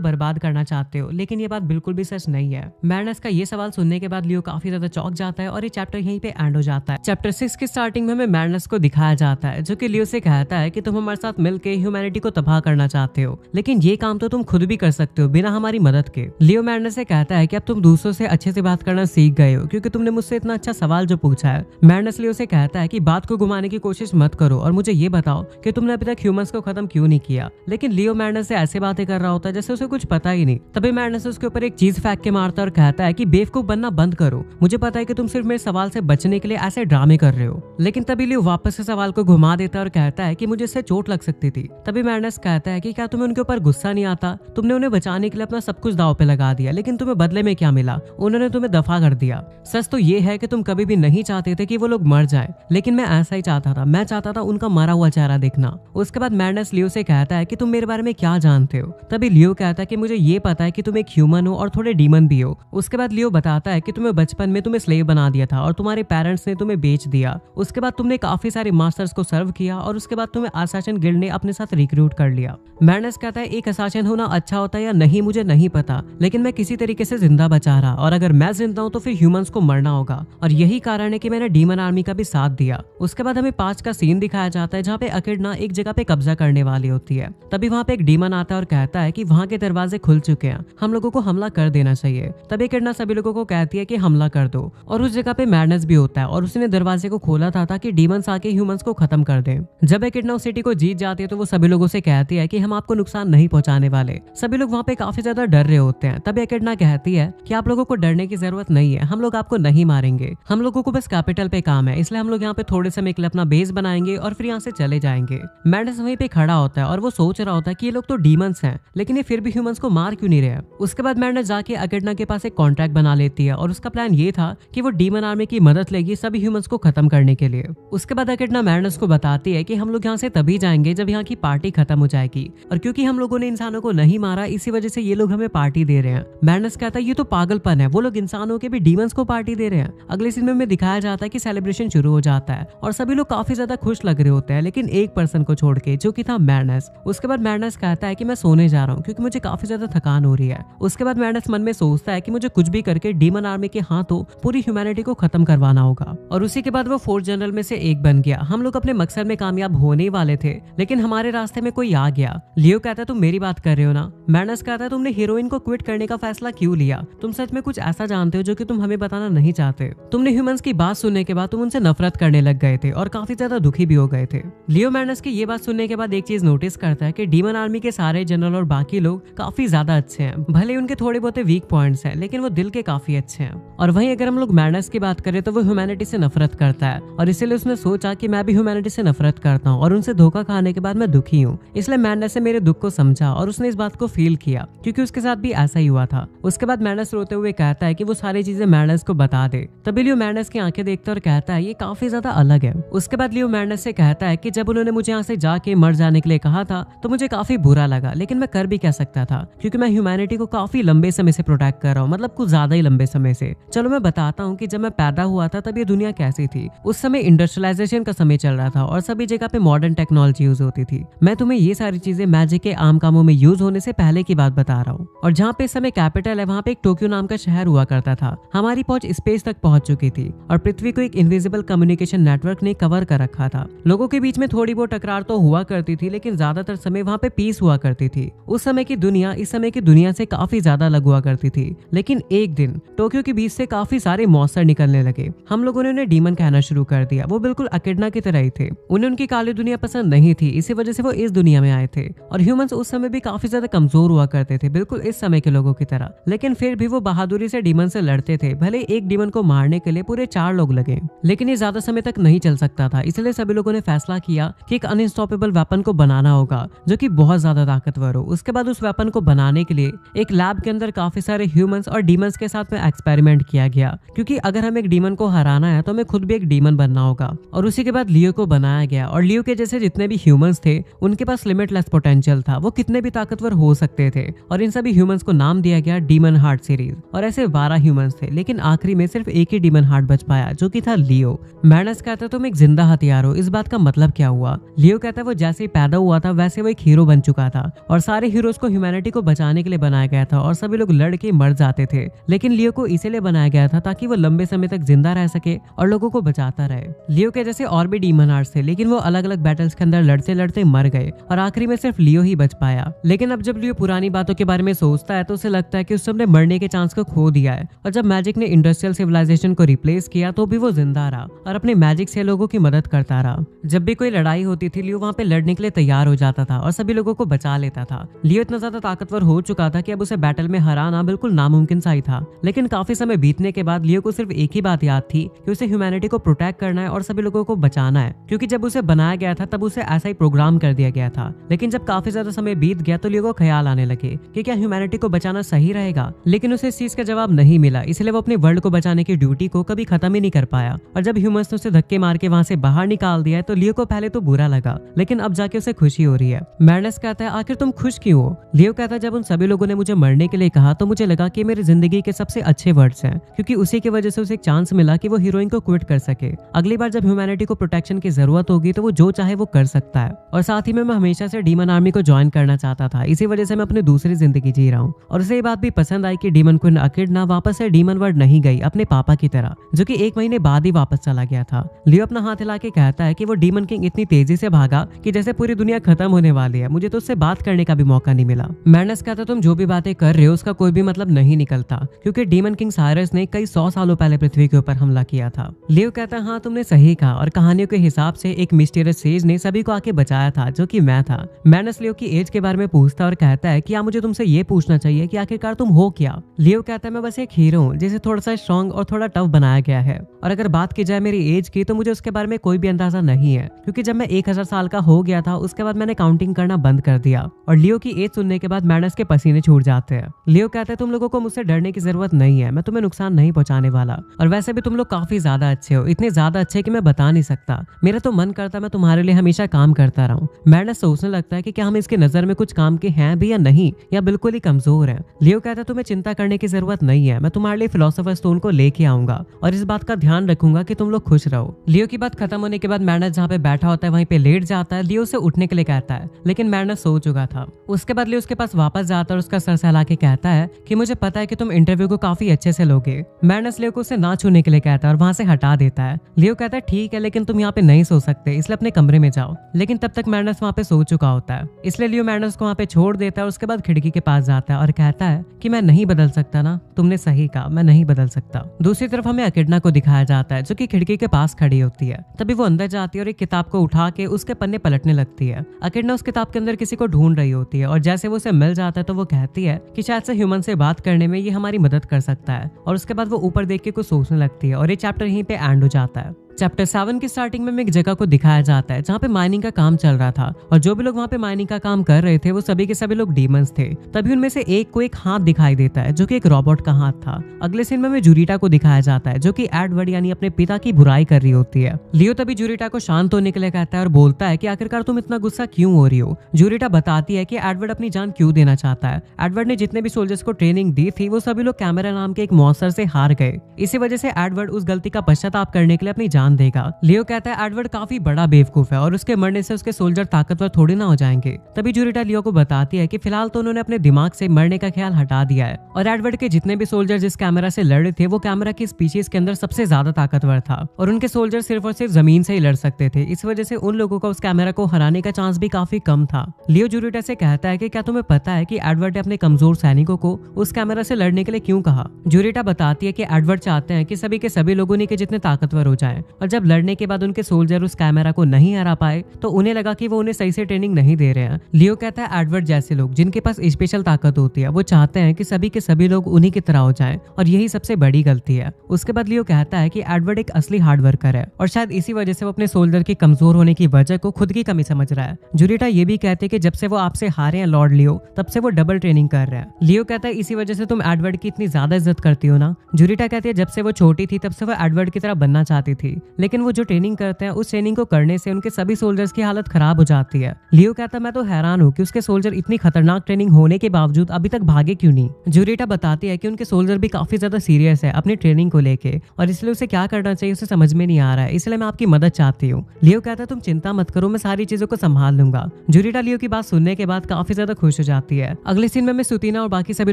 बर्बाद करना चाहते हो, लेकिन ये बात बिल्कुल भी सच नहीं है। मैडनेस का ये सवाल सुनने के बाद लियो काफी ज्यादा चौंक जाता है और ये चैप्टर यहीं पे एंड हो जाता है। चैप्टर 6 की स्टार्टिंग में हमें मैडनेस को दिखाया जाता है जो कि लियो से कहता है कि तुम हमारे साथ मिलकर ह्यूमैनिटी को तबाह करना चाहते हो, लेकिन ये काम तो तुम खुद भी कर सकते हो बिना हमारी मदद के। लियो मैडनेस से कहता है कि अब तुम दूसरों से अच्छे से बात करना सीख गए हो क्योंकि तुमने मुझसे इतना अच्छा सवाल जो पूछा है। मैडनेस लियो से कहता है कि बात को घुमाने की कोशिश मत करो और मुझे ये बताओ कि तुमने अभी तक ह्यूमंस को खत्म क्यों नहीं किया। लेकिन लियो मैडनेस से ऐसे बातें कर रहा होता है जैसे उसे कुछ पता ही नहीं। तभी मैडनेस उसके ऊपर एक चीज फेंक के मारता है और कहता है कि बेवकूफ बनना बंद करो, मुझे पता है कि तुम सिर्फ मेरे सवाल से बचने के लिए ऐसे ड्रामे कर रहे हो। लेकिन तभी लियो वापस से सवाल को घुमा देता है और कहता है कि मुझे इससे चोट लग सकती थी। तभी मैडनेस कहता है कि क्या तुम्हें उनके ऊपर गुस्सा नहीं आता, तुमने उन्हें बचाने के लिए अपना सब कुछ दांव पे लगा दिया, लेकिन तुम्हें बदले में क्या मिला, उन्होंने तुम्हें दफा कर दिया। सच तो ये है कि तुम कभी भी नहीं चाहते थे कि वो लोग मर जाएं, लेकिन मैं ऐसा ही चाहता था, मैं चाहता था उनका मरा हुआ चेहरा देखना। उसके बाद मैडनेस लियो से कहता है कि तुम मेरे बारे में क्या जानते हो। तभी लियो कहता है कि मुझे ये पता है कि तुम एक ह्यूमन हो और थोड़े डीमन भी हो। उसके बाद लियो बताता है कि तुम्हें बचपन में तुम्हें स्लेव बना दिया था और तुम्हारे पेरेंट्स ने तुम्हें बेच दिया। उसके बाद तुमने काफी सारे मास्टर्स को सर्व किया और उसके बाद तुम्हें असैसिन गिल्ड ने अपने साथ रिक्रूट कर लिया। मैडनेस कहता है एक असैसिन होना अच्छा होता है या नहीं मुझे नहीं पता, लेकिन मैं किसी तरीके से जिंदा बचा रहा और अगर मैं जिंदा हूँ तो फिर ह्यूमंस को मरना होगा और यही कारण है कि मैंने डीमन आर्मी का भी साथ दिया। उसके बाद हमें 5 का सीन दिखाया जाता है जहाँ पे अकिडना एक जगह पे कब्जा करने वाली होती है। तभी वहाँ पे एक डीमन आता है और कहता है कि वहाँ के दरवाजे खुल चुके हैं, हम लोगों को हमला कर देना चाहिए। तभी अकिडना सभी लोगों को कहती है कि हमला कर दो और उस जगह पे मैडनेस भी होता है और उसने दरवाजे को खोला था ताकि डीमंस आके ह्यूमंस को खत्म कर दे। जब अकिडना उस सिटी को जीत जाती है तो वो सभी लोगों से कहती है कि हम आपको नुकसान नहीं पहुंचाने वाले। सभी लोग वहाँ पे काफी ज्यादा डर रहे होते हैं। तभी अकिडना कहती है कि आप लोगों को डरने की जरूरत नहीं है, हम लोग आपको नहीं मारेंगे, हम लोगों को बस कैपिटल पे काम है, इसलिए हम लोग यहाँ पे थोड़े समय के लिए अपना बेस बनाएंगे और फिर यहाँ से चले जाएंगे। मैडनेस वहीं पे खड़ा होता है और वो सोच रहा होता है कि ये लोग तो डीमंस हैं, लेकिन ये फिर भी ह्यूमंस को मार क्यों नहीं रहे। उसके बाद मैडनेस जाके अकिडना के पास एक कॉन्ट्रैक्ट बना लेती है और उसका प्लान ये था कि वो डीमन आर्मी की मदद लेगी सभी ह्यूमंस को खत्म करने के लिए। उसके बाद अकिडना मैडनेस को बताती है कि हम लोग यहाँ से तभी जाएंगे जब यहाँ की पार्टी खत्म हो जाएगी और क्योंकि हम लोगों ने इंसानों को नहीं मारा इसी वजह से ये लोग हमें पार्टी दे रहे हैं। मैडनेस कहता है ये तो पागलपन है, वो लोग इंसानों के भी डीमंस को पार्टी दे रहे हैं। अगले सीन में हमें दिखाया जाता है कि सेलिब्रेशन शुरू हो जाता है और सभी लोग काफी ज्यादा खुश लग रहे होते हैं, लेकिन एक पर्सन को छोड़ के जो कि था मैडनेस। उसके बाद मैडनेस कहता है कि मैं सोने जा रहा हूँ क्योंकि मुझे काफी ज्यादा थकान हो रही है। उसके बाद मैडनेस मन में सोचता है कि मुझे कुछ भी करके डीमन आर्मी के हाथों पूरी ह्यूमैनिटी को खत्म करवाना होगा और उसी के बाद वो 4 जनरल में से एक बन गया। हम लोग अपने मकसद में कामयाब होने वाले थे, लेकिन हमारे रास्ते में कोई आ गया। लियो कहता है तुम मेरी बात कर रहे हो ना। मैडनेस कहता है तुमने हीरोइन को क्विट करने का फैसला क्यों लिया, तुम सच में कुछ ऐसा जानते हो जो कि तुम हमें बताना नहीं चाहते। तुमने ह्यूमंस की बात सुनने के बाद तुम उनसे नफरत करने लग गए थे और काफी ज्यादा दुखी भी हो गए थे। लियो मैडनेस की ये बात सुनने के बाद एक चीज नोटिस करता है कि डीमन आर्मी के सारे जनरल और बाकी लोग काफी ज्यादा अच्छे हैं, भले उनके थोड़े बहुत वीक पॉइंट्स हैं, लेकिन वो दिल के काफी अच्छे हैं। और वहीं अगर हम लोग मैडनेस की बात करें तो वो ह्यूमैनिटी से नफरत करता है और इसीलिए उसने सोचा कि मैं भी ह्यूमैनिटी से नफरत करता हूँ और उनसे धोखा खाने के बाद मैं दुखी हूँ, इसलिए मैडनेस ने मेरे दुख को समझा और उसने इस बात को फील किया क्योंकि उसके साथ भी ऐसा ही हुआ था। उसके बाद मैडनेस रोते हुए कहता है कि वो सारी चीजें मैडनेस को बता दे। तभी लियो मैडनेस की आंखें देखता और कहता है ये काफी ज्यादा अलग है। उसके बाद लियो मैडनेस से कहता है कि जब उन्होंने मुझे यहाँ से जाके मर जाने के लिए कहा था तो मुझे काफी बुरा लगा, लेकिन मैं कर भी क्या सकता था क्योंकि मैं ह्यूमैनिटी को काफी लंबे समय से प्रोटेक्ट कर रहा हूँ, मतलब कुछ ज्यादा ही लंबे समय से। चलो मैं बताता हूँ कि जब मैं पैदा हुआ था तब ये दुनिया कैसी थी। उस समय इंडस्ट्रियलाइजेशन का समय चल रहा था और सभी जगह पे मॉडर्न टेक्नोलॉजी यूज होती थी। मैं तुम्हें ये सारी चीजें मैजिक के आम कामों में यूज होने से पहले की बात बता रहा हूँ। और जहाँ पे इस समय कैपिटल है वहाँ पे एक टोक्यो नाम का शहर हुआ करता था। हमारी पहुंच स्पेस तक पहुंच चुकी थी और पृथ्वी को एक इनविजिबल कम्युनिकेशन नेटवर्क ने कवर कर रखा था। लोगों के बीच में थोड़ी बहुत टकरार तो हुआ करती थी, लेकिन ज्यादातर समय वहाँ पे पीस हुआ करती थी। उस समय की दुनिया इस समय की दुनिया से काफी ज्यादा अलग हुआ करती थी। लेकिन एक दिन टोक्यो के बीच से काफी सारे मॉन्स्टर निकलने लगे। हम लोगों ने उन्हें डीमन कहना शुरू कर दिया। वो बिल्कुल अकेडना की तरह ही थे। उन्हें उनकी काली दुनिया पसंद नहीं थी, इसी वजह से वो इस दुनिया में आए थे। और ह्यूमंस उस समय भी काफी ज्यादा कमजोर हुआ करते थे, बिल्कुल इस समय के लोगों की तरह। लेकिन फिर भी वो बहादुरी से डीमन से लड़ते थे। भले एक डीमन को मारने के लिए पूरे 4 लोग लगे, लेकिन ये ज्यादा समय तक नहीं चल सकता था। इसलिए सभी लोगों ने फैसला किया कि एक अनस्टॉपेबल वेपन को बनाना होगा जो कि बहुत ज्यादा ताकतवर हो। उसके बाद उस वेपन को बनाने के लिए एक लैब के अंदर काफी सारे ह्यूमंस और डीमंस के साथ में एक्सपेरिमेंट किया गया, क्योंकि अगर हमें एक डीमन को हराना है तो हमें खुद भी एक डीमन बनना होगा। और उसी के बाद लियो को बनाया गया, और लियो के जैसे जितने भी ह्यूमंस थे उनके पास लिमिटलेस पोटेंशियल था, वो कितने भी ताकतवर हो सकते थे। और इन सभी ह्यूमंस को नाम दिया गया डीमन हार्ट सीरीज। और ऐसे 12 ह्यूमंस थे, लेकिन आखिरी में सिर्फ एक ही डीमन हार्ट बच पाया, जो कि था लियो। मैडनेस कहता तुम एक जिंदा हथियार हो, इस बात का मतलब क्या हुआ? लियो कहता वो जैसे ही पैदा हुआ था वैसे वो एक हीरो बन चुका था, और सारे हीरोज को ह्यूमैनिटी को बचाने के लिए बनाया गया था, और सभी लोग लड़ के मर जाते थे। लेकिन लियो को इसीलिए बनाया गया था ताकि वो लंबे समय तक जिंदा रह सके और लोगों को बचाता रहे। लियो के जैसे और भी डीमन हार्ट्स थे, लेकिन वो अलग अलग बैटल्स के अंदर लड़ते लड़ते मर गए, और आखिरी में सिर्फ लियो ही बच पाया। लेकिन अब जब लियो पुरानी बातों के बारे में सोचता है तो उसे लगता है कि उस सबने मरने के चांस को खो दिया है। और जब मैजिक ने इंडस्ट्रियल सिविलाइजेशन को रिप्लेस किया तो भी वो जिंदा रहा और अपने मैजिक से लोगों की मदद करता रहा। जब भी कोई लड़ाई होती थी लियो वहाँ पे लड़ने के लिए तैयार हो जाता था और सभी लोगों को बचा लेता था। लियो इतना ज्यादा ताकतवर हो चुका था कि अब उसे बैटल में हराना बिल्कुल नामुमकिन सा ही था। लेकिन काफी समय बीतने के बाद लियो को सिर्फ एक ही बात याद थी कि उसे ह्यूमैनिटी को प्रोटेक्ट करना है और सभी लोगों को बचाना है, क्योंकि जब उसे बनाया गया था तब उसे ऐसा ही प्रोग्राम कर दिया गया था। लेकिन जब काफी ज्यादा समय बीत गया तो लियो को ख्याल आने लगे कि क्या ह्यूमैनिटी को बचाना सही रहेगा, लेकिन उसे इस चीज का जवाब नहीं मिला। इसलिए वो अपने वर्ल्ड को बचाने की ड्यूटी को कभी खत्म ही नहीं कर पाया। और जब ह्यूमंस ने उसे धक्के मार के वहां से बाहर निकाल दिया है तो लियो को पहले तो बुरा लगा, लेकिन अब जाके उसे खुशी हो रही है। मैडनेस कहता है आखिर तुम खुश क्यों हो? लियो कहता है जब उन सभी लोगों ने मुझे मरने के लिए कहा तो मुझे लगा कि मेरी जिंदगी के सबसे अच्छे वर्ड्स हैं, क्योंकि उसी की वजह से उसे एक चांस मिला कि वो हीरोइन को क्विट कर सके। अगली बार जब ह्यूमैनिटी को प्रोटेक्शन की जरूरत होगी तो वो जो चाहे वो कर सकता है। और साथ ही में मैं हमेशा से डीमन आर्मी को ज्वाइन करना चाहता था, इसी वजह से मैं अपनी दूसरी जिंदगी जी रहा हूँ। और उसे ये बात भी पसंद आई कि डीमन क्वीन अकेडना वापस से डीमन वर्ल्ड नहीं गई अपने पापा की तरह, जो कि 1 महीने बाद ही वापस चला गया था। लियो अपना हाथ हिला के कहता है कि वो डीमन किंग इतनी तेजी से भागा कि जैसे पूरी दुनिया खत्म होने वाली है, मुझे तो उससे बात करने का भी मौका नहीं मिला। मैडनेस कहता तुम जो भी बातें कर रहे हो उसका कोई भी मतलब नहीं निकलता, क्योंकि डीमन किंग साइरस ने कई 100 सालों पहले पृथ्वी के ऊपर हमला किया था। लियो कहता है हाँ तुमने सही कहा, और कहानियों के हिसाब से एक मिस्टीरियस सेज ने सभी को आके बचाया था, जो कि मैं था। मैडनेस लियो की एज के बारे में पूछता और कहता है कि मुझे तुमसे ये पूछना चाहिए कि आखिरकार तुम हो क्या? लियो कहता है मैं बस एक हीरो हूँ जिसे थोड़ा सा स्ट्रॉन्ग और थोड़ा टफ बनाया गया है, और अगर बात की जाए मेरी एज की तो मुझे उसके बारे में कोई भी अंदाजा नहीं है, क्योंकि जब मैं 1000 साल का हो गया था उसके बाद मैंने काउंटिंग करना बंद कर दिया। और लियो की एज सुनने के बाद मैडनेस के पसीने छूट जाते हैं। लियो कहता है तुम लोगों को मुझसे डरने की जरूरत नहीं है, मैं तुम्हें नुकसान नहीं पहुंचाने वाला, और वैसे भी तुम लोग काफी ज्यादा अच्छे हो, इतने ज्यादा अच्छे कि मैं बता नहीं सकता। मेरा तो मन करता मैं तुम्हारे लिए हमेशा काम करता रहूं। मैडनेस सोचने लगता है कि क्या हम इसके नजर में कुछ काम के हैं भी या नहीं, या बिल्कुल ही कमजोर है। लियो कहता है तुम्हें चिंता करने की जरूरत नहीं है, मैं तुम्हारे लिए फिलोसोफर स्टोन को लेके आऊंगा और इस बात का ध्यान रखूंगा कि तुम लोग खुश रहो। लियो की बात खत्म होने के बाद मैडनेस जहाँ पे बैठा होता है वहीं पे लेट जाता है। लियो से उठने के लिए कहता है, लेकिन मैडनेस सो चुका था। उसके बाद लियो उसके पास वापस जाता है और उसका सर सहला के कहता है कि मुझे पता है कि तुम इंटरव्यू को काफी अच्छे से लोगे। मैडनेस लियो को उसे ना छूने के लिए कहता है और वहां से हटा देता है। लियो कहता है ठीक है, लेकिन तुम यहाँ पे नहीं सो सकते, इसलिए अपने कमरे में जाओ। लेकिन तब तक मैडनेस वहाँ पे सो चुका होता है, इसलिए लियो मैडनेस को वहाँ पे छोड़ देता है और उसके बाद खिड़की के पास जाता है और कहता है कि मैं नहीं बदल सकता ना, तुमने सही कहा, मैं नहीं बदल सकता। दूसरी तरफ हमें अकेडना को दिखाया जाता है जो कि खिड़की के पास खड़ी होती है। तभी वो अंदर जाती है और एक किताब को उठा के उसके पन्ने पलटने लगती है। अकेडना उस किताब के अंदर किसी को ढूंढ रही होती है, और जैसे वो उसे मिल जाता है तो वो कहती है कि शायद से ह्यूमन से बात करने में ये हमारी मदद कर सकता है। और उसके बाद वो ऊपर देख के कुछ सोचने लगती है और ये चैप्टर यहीं पे एंड हो जाता है। चैप्टर 7 की स्टार्टिंग में एक जगह को दिखाया जाता है जहाँ पे माइनिंग का काम चल रहा था, और जो भी लोग वहाँ पे माइनिंग का काम कर रहे थे वो सभी के सभी लोग डीमंस थे। तभी उनमें से एक को एक हाथ दिखाई देता है जो कि एक रोबोट का हाथ था। अगले सीन में जूरिटा को दिखाया जाता है जो कि एडवर्ड यानी अपने पिता की बुराई कर रही होती है। लियो तभी जूरिटा को शांत होने के लिए कहता है और बोलता है कि आखिरकार तुम इतना गुस्सा क्यों हो रही हो। जूरिटा बताती है कि एडवर्ड अपनी जान क्यों देना चाहता है। एडवर्ड ने जितने भी सोल्जर्स को ट्रेनिंग दी थी वो सभी लोग कैमरा नाम के एक मॉन्स्टर से हार गए, इसी वजह से एडवर्ड उस गलती का पश्चाताप करने के लिए अपनी जान देगा। लियो कहता है एडवर्ड काफी बड़ा बेवकूफ है और उसके मरने से उसके सोल्जर ताकतवर थोड़ी ना हो जाएंगे। तभी जूरिटा लियो को बताती है कि फिलहाल तो उन्होंने अपने दिमाग से मरने का ख्याल हटा दिया है, और एडवर्ड के जितने भी सोल्जर जिस कैमरा से लड़ रहे थे वो कैमरा की स्पीशीज के अंदर सबसे ज्यादा ताकतवर था, और उनके सोल्जर सिर्फ और सिर्फ जमीन से ही लड़ सकते थे। इस वजह से उन लोगों का उस कैमरा को हराने का चांस भी काफी कम था। लियो जूरिटा से कहता है कि क्या तुम्हें पता है कि एडवर्ड ने अपने कमजोर सैनिकों को उस कैमरा से लड़ने के लिए क्यों कहा। जूरिटा बताती है कि एडवर्ड चाहते हैं कि सभी के सभी लोगों ने के जितने ताकतवर हो जाएं, और जब लड़ने के बाद उनके सोल्जर उस कैमरा को नहीं हरा पाए तो उन्हें लगा कि वो उन्हें सही से ट्रेनिंग नहीं दे रहे हैं। लियो कहता है एडवर्ड जैसे लोग जिनके पास स्पेशल ताकत होती है वो चाहते हैं कि सभी के सभी लोग उन्हीं की तरह हो जाएं और यही सबसे बड़ी गलती है। उसके बाद लियो कहता है कि एडवर्ड एक असली हार्ड वर्कर है और शायद इसी वजह से वो अपने सोल्जर के कमजोर होने की वजह को खुद की कमी समझ रहा है। जुरिटा ये भी कहते हैं कि जब से वो आपसे हारे हैं लॉर्ड लियो तब से वो डबल ट्रेनिंग कर रहे हैं। लियो कहता है इसी वजह से तुम एडवर्ड की इतनी ज्यादा इज्जत करती हो ना। जुरिटा कहती है जब से वो छोटी थी तब से वो एडवर्ड की तरह बनना चाहती थी, लेकिन वो जो ट्रेनिंग करते हैं उस ट्रेनिंग को करने से उनके सभी सोल्जर्स की हालत खराब हो जाती है। लियो कहता है मैं तो हैरान हूँ कि उसके सोल्जर इतनी खतरनाक ट्रेनिंग होने के बावजूद अभी तक भागे क्यों नहीं। जुरिटा बताती है कि उनके सोल्जर भी काफी ज्यादा सीरियस है अपनी ट्रेनिंग को लेके और इसलिए उसे क्या करना चाहिए उसे समझ में नहीं आ रहा है, इसलिए मैं आपकी मदद चाहती हूँ। लियो कहता है तुम चिंता मत करो, मैं सारी चीजों को संभाल लूंगा। जुरिटा लियो की बात सुनने के बाद काफी ज्यादा खुश हो जाती है। अगले सीन में हमें सुतीना और बाकी सभी